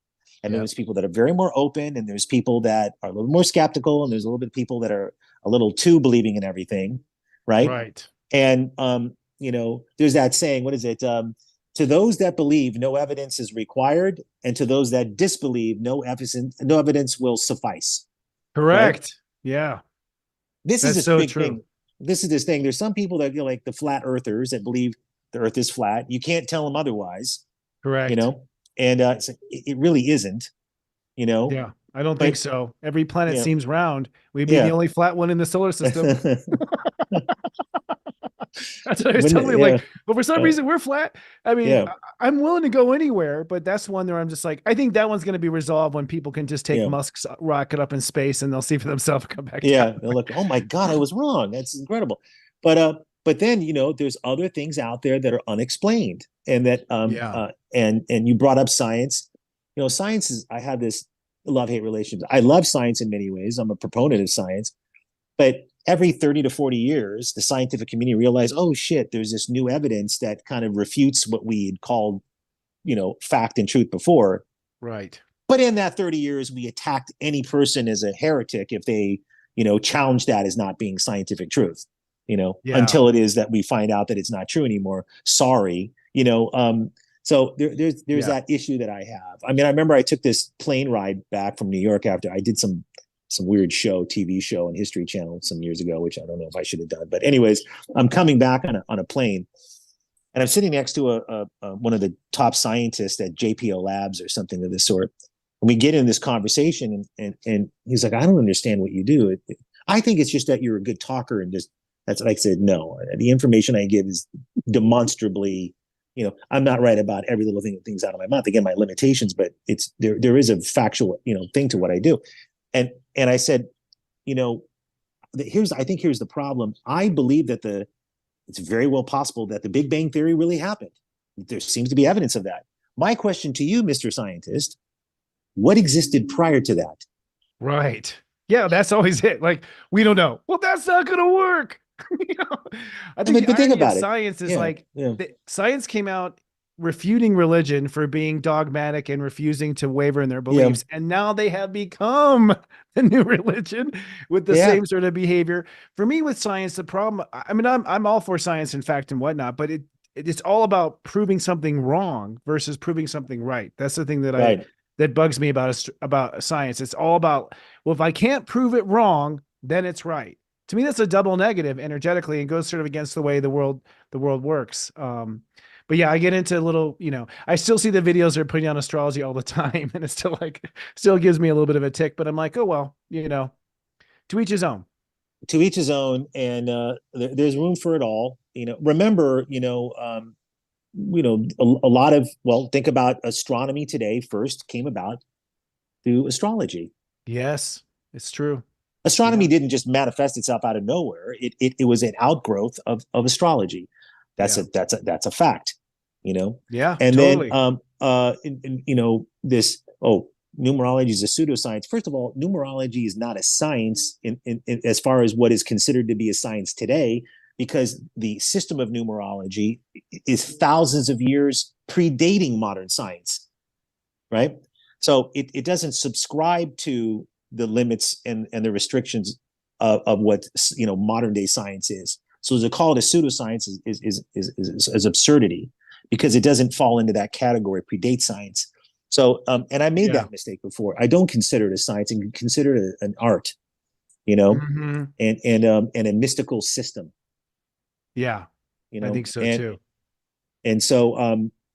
and there's people that are very more open, and there's people that are a little more skeptical, and there's a little bit of people that are a little too believing in everything. Right. And there's that saying, what is it? To those that believe, no evidence is required, and to those that disbelieve, no evidence will suffice. Correct. Right? Yeah. This is a big thing. This is this thing. There's some people that feel like the flat earthers that believe the earth is flat. You can't tell them otherwise. Correct. And it really isn't. Yeah, I don't think so. Every planet seems round. We'd be the only flat one in the solar system. That's what I was telling you. But for some reason we're flat. I mean, I'm willing to go anywhere, but that's one where I'm just like, I think that one's going to be resolved when people can just take Musk's rocket up in space and they'll see for themselves and come back down. They'll look, oh my God, I was wrong. That's incredible. But then, there's other things out there that are unexplained, and that, and you brought up science. Science is, I have this love-hate relationship. I love science in many ways. I'm a proponent of science, but every 30 to 40 years, the scientific community realized, oh shit, there's this new evidence that kind of refutes what we had called, fact and truth before. Right. But in that 30 years, we attacked any person as a heretic if they, challenged that as not being scientific truth, until it is that we find out that it's not true anymore. Sorry. So there's that issue that I have. I mean, I remember I took this plane ride back from New York after I did some weird TV show on History Channel some years ago, which I don't know if I should have done. But anyways, I'm coming back on a plane, and I'm sitting next to one of the top scientists at JPL Labs or something of this sort. And we get in this conversation, and he's like, I don't understand what you do. I think it's just that you're a good talker, and just that's like I said, no, the information I give is demonstrably I'm not right about every little thing that things out of my mouth. Again, my limitations, but there is a factual, thing to what I do. And I said, I think here's the problem. I believe that it's very well possible that the Big Bang Theory really happened. There seems to be evidence of that. My question to you, Mr. Scientist, what existed prior to that? Right. Yeah, that's always it. Like, we don't know. Well, that's not going to work. I think the think irony of about it. science is science came out refuting religion for being dogmatic and refusing to waver in their beliefs. And now they have become the new religion with the same sort of behavior. For me with science, the problem, I mean, I'm all for science and fact and whatnot, but it's all about proving something wrong versus proving something right. That's the thing that that bugs me about science. It's all about, well, if I can't prove it wrong, then it's right. To me, that's a double negative energetically and goes sort of against the way the world works. But yeah, I get into a little, I still see the videos they're putting on astrology all the time, and it's still gives me a little bit of a tick, but I'm like, oh, well, to each his own. To each his own. And there's room for it all. Remember, a lot of, think about astronomy today first came about through astrology. Yes, it's true. Astronomy didn't just manifest itself out of nowhere. It was an outgrowth of astrology. That's a fact, Yeah. And totally. then, numerology is a pseudoscience. First of all, numerology is not a science in as far as what is considered to be a science today, because the system of numerology is thousands of years predating modern science, right? So it doesn't subscribe to the limits and the restrictions of what modern day science is. So to call it a pseudoscience is absurdity, because it doesn't fall into that category, predate science. So and I made that mistake before. I don't consider it a science, and consider it an art, and a mystical system. Yeah, I think so too. And so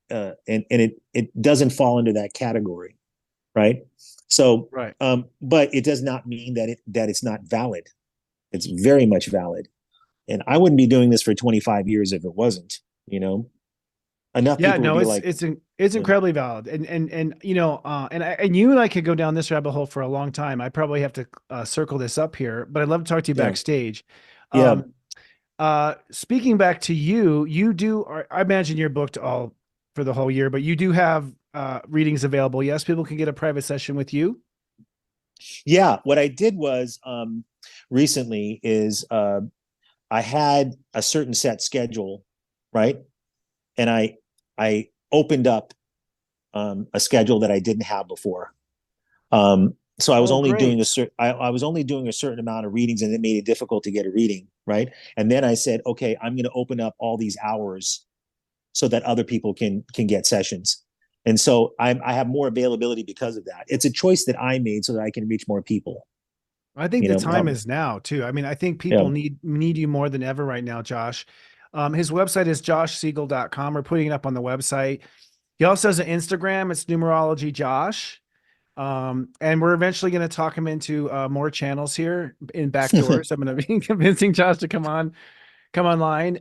and it doesn't fall into that category, right? So but it does not mean that it's not valid. It's very much valid. And I wouldn't be doing this for 25 years if it wasn't, enough people would be like, it's incredibly valid. And you and I could go down this rabbit hole for a long time. I probably have to circle this up here, but I'd love to talk to you backstage. Speaking back to you do, I imagine you're booked all for the whole year, but you do have readings available. Yes, people can get a private session with you. Yeah, what I did was recently is I had a certain set schedule, right? And I opened up a schedule that I didn't have before. So I was only doing I was only doing a certain amount of readings, and it made it difficult to get a reading, right? And then I said, okay, I'm going to open up all these hours so that other people can get sessions. And so I have more availability because of that. It's a choice that I made so that I can reach more people. I think the time is now too. I mean, I think people need you more than ever right now, Josh. His website is joshsiegel.com. We're putting it up on the website. He also has an Instagram. It's numerology Josh. And we're eventually going to talk him into more channels here in backdoors. I'm going to be convincing Josh to come online,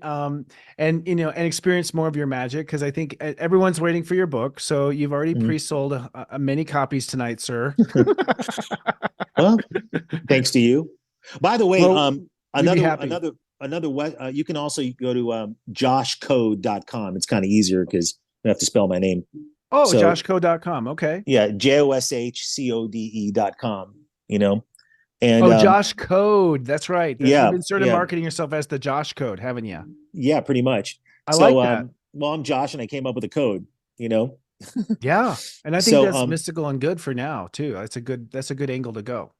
and experience more of your magic, because I think everyone's waiting for your book. So you've already pre-sold many copies tonight, sir. Well, thanks to you. By the way, another you can also go to joshcode.com. It's kind of easier because you have to spell my name. Oh, so, joshcode.com. Okay. Yeah, joshcode.com, And Josh Code. That's right. You've been sort of marketing yourself as the Josh Code, haven't you? Yeah, pretty much. I like that. Well, I'm Josh, and I came up with a code, Yeah. And I think that's mystical and good for now too. That's a good angle to go.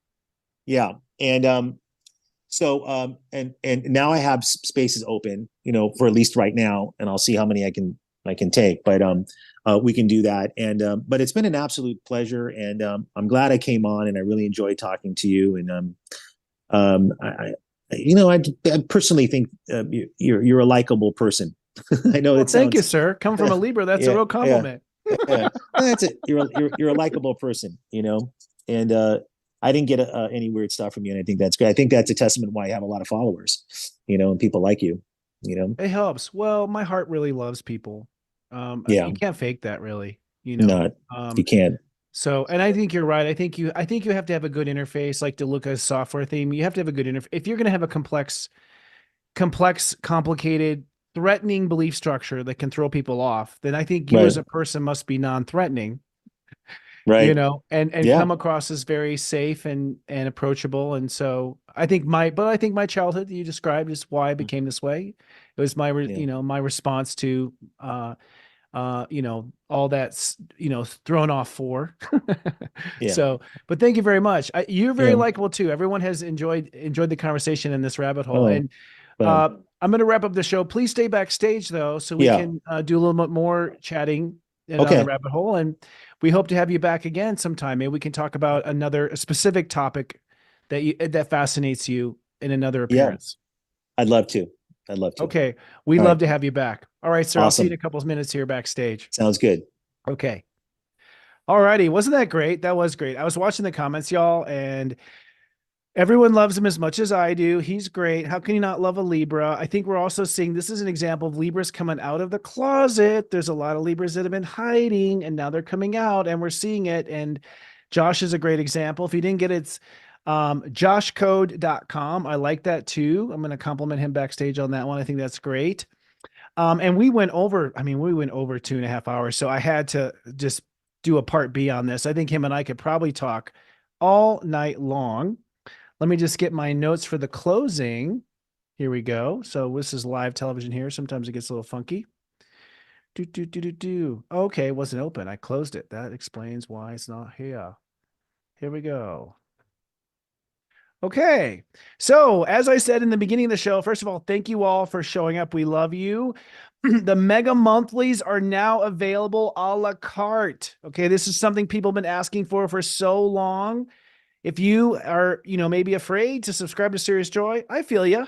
Yeah. And and now I have spaces open, for at least right now, and I'll see how many I can take. But we can do that. And but it's been an absolute pleasure, and I'm glad I came on, and I really enjoyed talking to you. And I personally think you're a likable person. I know that. Thank you, sir. Come from a Libra, that's a real compliment. Yeah. That's it. You're a likable person, and I didn't get any weird stuff from you, and I think that's good. I think that's a testament why you have a lot of followers, and people like you. It helps. Well, my heart really loves people. Yeah. You can't fake that really, No, you can't. So, and I think you're right. I think you have to have a good interface, like to look at a software theme. You have to have a good interface. If you're going to have a complex, complicated, threatening belief structure that can throw people off, then I think you Right. as a person must be non-threatening, Right. and Yeah. come across as very safe and approachable. And so I think my childhood that you described is why I became this way. It was my, Yeah. my response to, all that's, thrown off for. Yeah. So, but thank you very much. You're very Yeah. likable too. Everyone has enjoyed the conversation in this rabbit hole. Oh, And well, I'm going to wrap up the show. Please stay backstage though, so we yeah. can do a little bit more chatting on the Okay. rabbit hole. And we hope to have you back again sometime. Maybe we can talk about a specific topic that fascinates you in another Yeah. appearance. I'd love to. Okay. We'd All love right. to have you back. All right, sir. I'll see you in Awesome. a couple of minutes here backstage. Sounds good. Okay. All righty. Wasn't that great? That was great. I was watching the comments, y'all, and everyone loves him as much as I do. He's great. How can you not love a Libra? I think we're also seeing this is an example of Libras coming out of the closet. There's a lot of Libras that have been hiding and now they're coming out and we're seeing it. And Josh is a great example. If you didn't get it, it's joshcode.com. I like that too. I'm going to compliment him backstage on that one. I think that's great. And we went over 2.5 hours. So I had to just do a part B on this. I think him and I could probably talk all night long. Let me just get my notes for the closing. Here we go. So this is live television here. Sometimes it gets a little funky. Okay, it wasn't open. I closed it. That explains why it's not here. Here we go. Okay. So as I said in the beginning of the show, first of all, thank you all for showing up. We love you. The mega monthlies are now available a la carte. Okay. This is something people have been asking for so long. If you are, maybe afraid to subscribe to Sirius Joy, I feel you.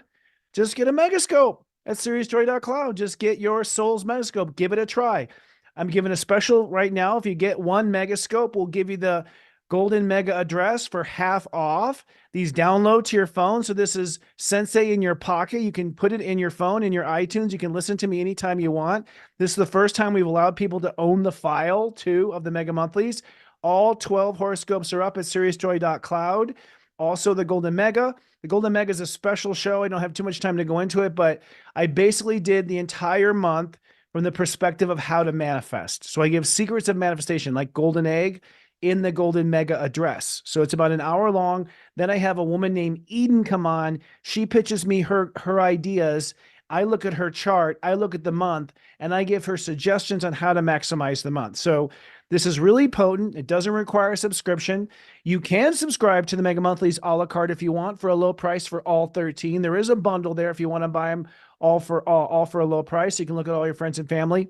Just get a megascope at SiriusJoy.Cloud. Just get your soul's megascope. Give it a try. I'm giving a special right now. If you get one megascope, we'll give you the golden mega address for half off. These download to your phone. So this is Sensei in your pocket. You can put it in your phone, in your iTunes. You can listen to me anytime you want. This is the first time we've allowed people to own the file too of the mega monthlies. All 12 horoscopes are up at SiriusJoy.Cloud. Also the Golden Mega. The Golden Mega is a special show. I don't have too much time to go into it, but I basically did the entire month from the perspective of how to manifest. So I give secrets of manifestation like golden egg in the Golden Mega address. So it's about an hour long. Then I have a woman named Eden come on. She pitches me her ideas. I look at her chart. I look at the month and I give her suggestions on how to maximize the month. So this is really potent. It doesn't require a subscription. You can subscribe to the Mega Monthlies a la carte if you want for a low price for all 13. There is a bundle there if you want to buy them all for a low price. You can look at all your friends and family.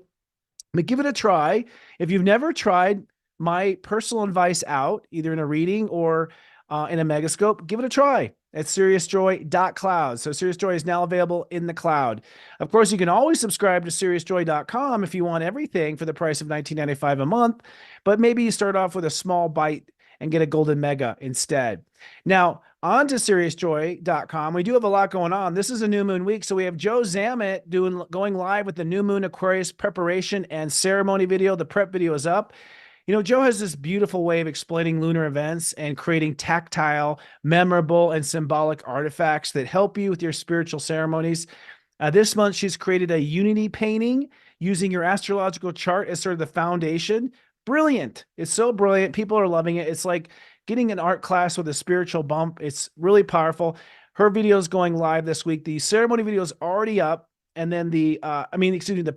But give it a try. If you've never tried my personal advice out, either in a reading or in a megascope, give it a try at SiriusJoy.Cloud. So Sirius Joy is now available in the cloud. Of course, you can always subscribe to SiriusJoy.com if you want everything for the price of $19.95 a month, but maybe you start off with a small bite and get a golden mega instead. Now, on to SiriusJoy.com. We do have a lot going on. This is a new moon week, so we have Joe Zammit going live with the new moon Aquarius preparation and ceremony video. The prep video is up. Joe has this beautiful way of explaining lunar events and creating tactile, memorable, and symbolic artifacts that help you with your spiritual ceremonies. This month, she's created a unity painting using your astrological chart as sort of the foundation. Brilliant. It's so brilliant. People are loving it. It's like getting an art class with a spiritual bump. It's really powerful. Her video is going live this week. The ceremony video is already up. And then the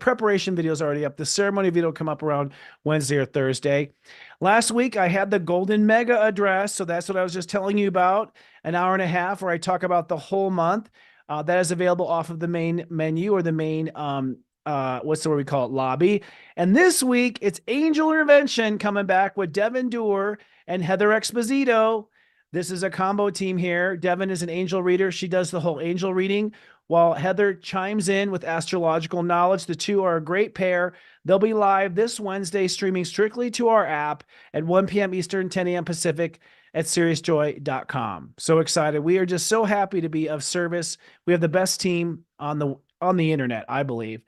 preparation video is already up. The ceremony video will come up around Wednesday or Thursday. Last week, I had the Golden Mega address. So that's what I was just telling you about, an hour and a half where I talk about the whole month. That is available off of the main menu or the main, what's the word we call it, lobby. And this week, it's Angel Intervention coming back with Devin Doer and Heather Exposito. This is a combo team here. Devin is an angel reader. She does the whole angel reading, while Heather chimes in with astrological knowledge. The two are a great pair. They'll be live this Wednesday, streaming strictly to our app at 1 p.m. Eastern, 10 a.m. Pacific at SiriusJoy.com. So excited. We are just so happy to be of service. We have the best team on the internet, I believe.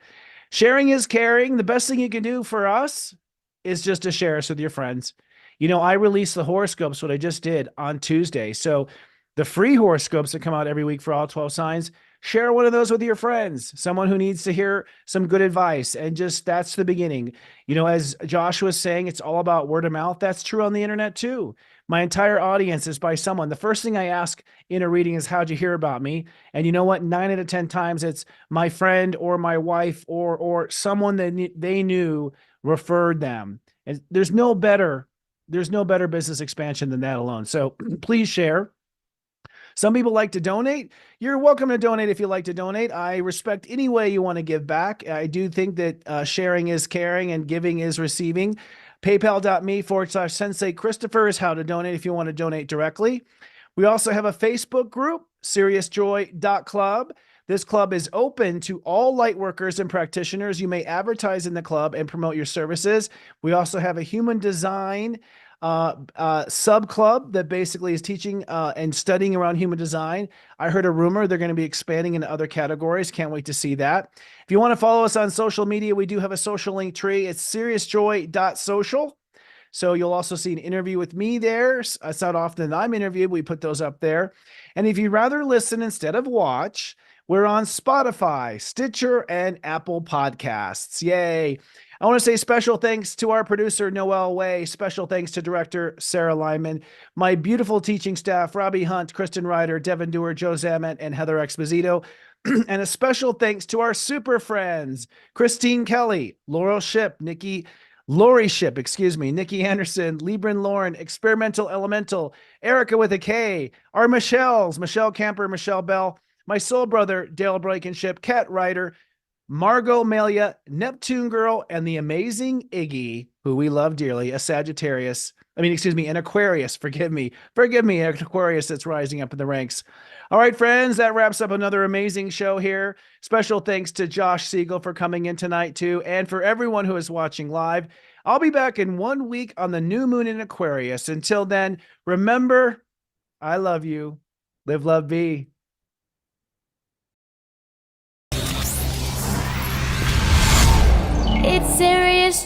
Sharing is caring. The best thing you can do for us is just to share us with your friends. You know, I release the horoscopes, what I just did on Tuesday. So the free horoscopes that come out every week for all 12 signs, share one of those with your friends, someone who needs to hear some good advice. And just that's the beginning. You know, as Josh was saying, it's all about word of mouth. That's true on the internet too. My entire audience is by someone. The first thing I ask in a reading is, how'd you hear about me? And you know what? 9 out of 10 times it's my friend or my wife or someone that they knew referred them. And there's no better business expansion than that alone. So please share. Some people like to donate. You're welcome to donate if you like to donate. I respect any way you want to give back. I do think that sharing is caring and giving is receiving. PayPal.me/Sensei Christopher is how to donate if you want to donate directly. We also have a Facebook group, SiriusJoy.Cloud. This club is open to all light workers and practitioners. You may advertise in the club and promote your services. We also have a human design sub club that basically is teaching and studying around human design. I heard a rumor they're going to be expanding into other categories. Can't wait to see that. If you want to follow us on social media, we do have a social link tree. It's SiriusJoy.Social. So you'll also see an interview with me there. It's not often that I'm interviewed. We put those up there. And if you'd rather listen instead of watch, we're on Spotify, Stitcher, and Apple Podcasts. Yay. I want to say special thanks to our producer, Noel Way. Special thanks to director, Sarah Lyman. My beautiful teaching staff, Robbie Hunt, Kristen Ryder, Devin Dewar, Joe Zamet, and Heather Exposito. And a special thanks to our super friends, Christine Kelly, Laurel Ship, Nikki Anderson, Libran Lauren, Experimental Elemental, Erica with a K, our Michelles, Michelle Camper, Michelle Bell, my soul brother, Dale Blankenship, Kat Ryder, Margot Malia, Neptune Girl, and the amazing Iggy, who we love dearly, an Aquarius, forgive me, an Aquarius that's rising up in the ranks. All right, friends, that wraps up another amazing show here. Special thanks to Josh Siegel for coming in tonight too, and for everyone who is watching live. I'll be back in 1 week on the new moon in Aquarius. Until then, remember, I love you. Live, love, be. It's Sirius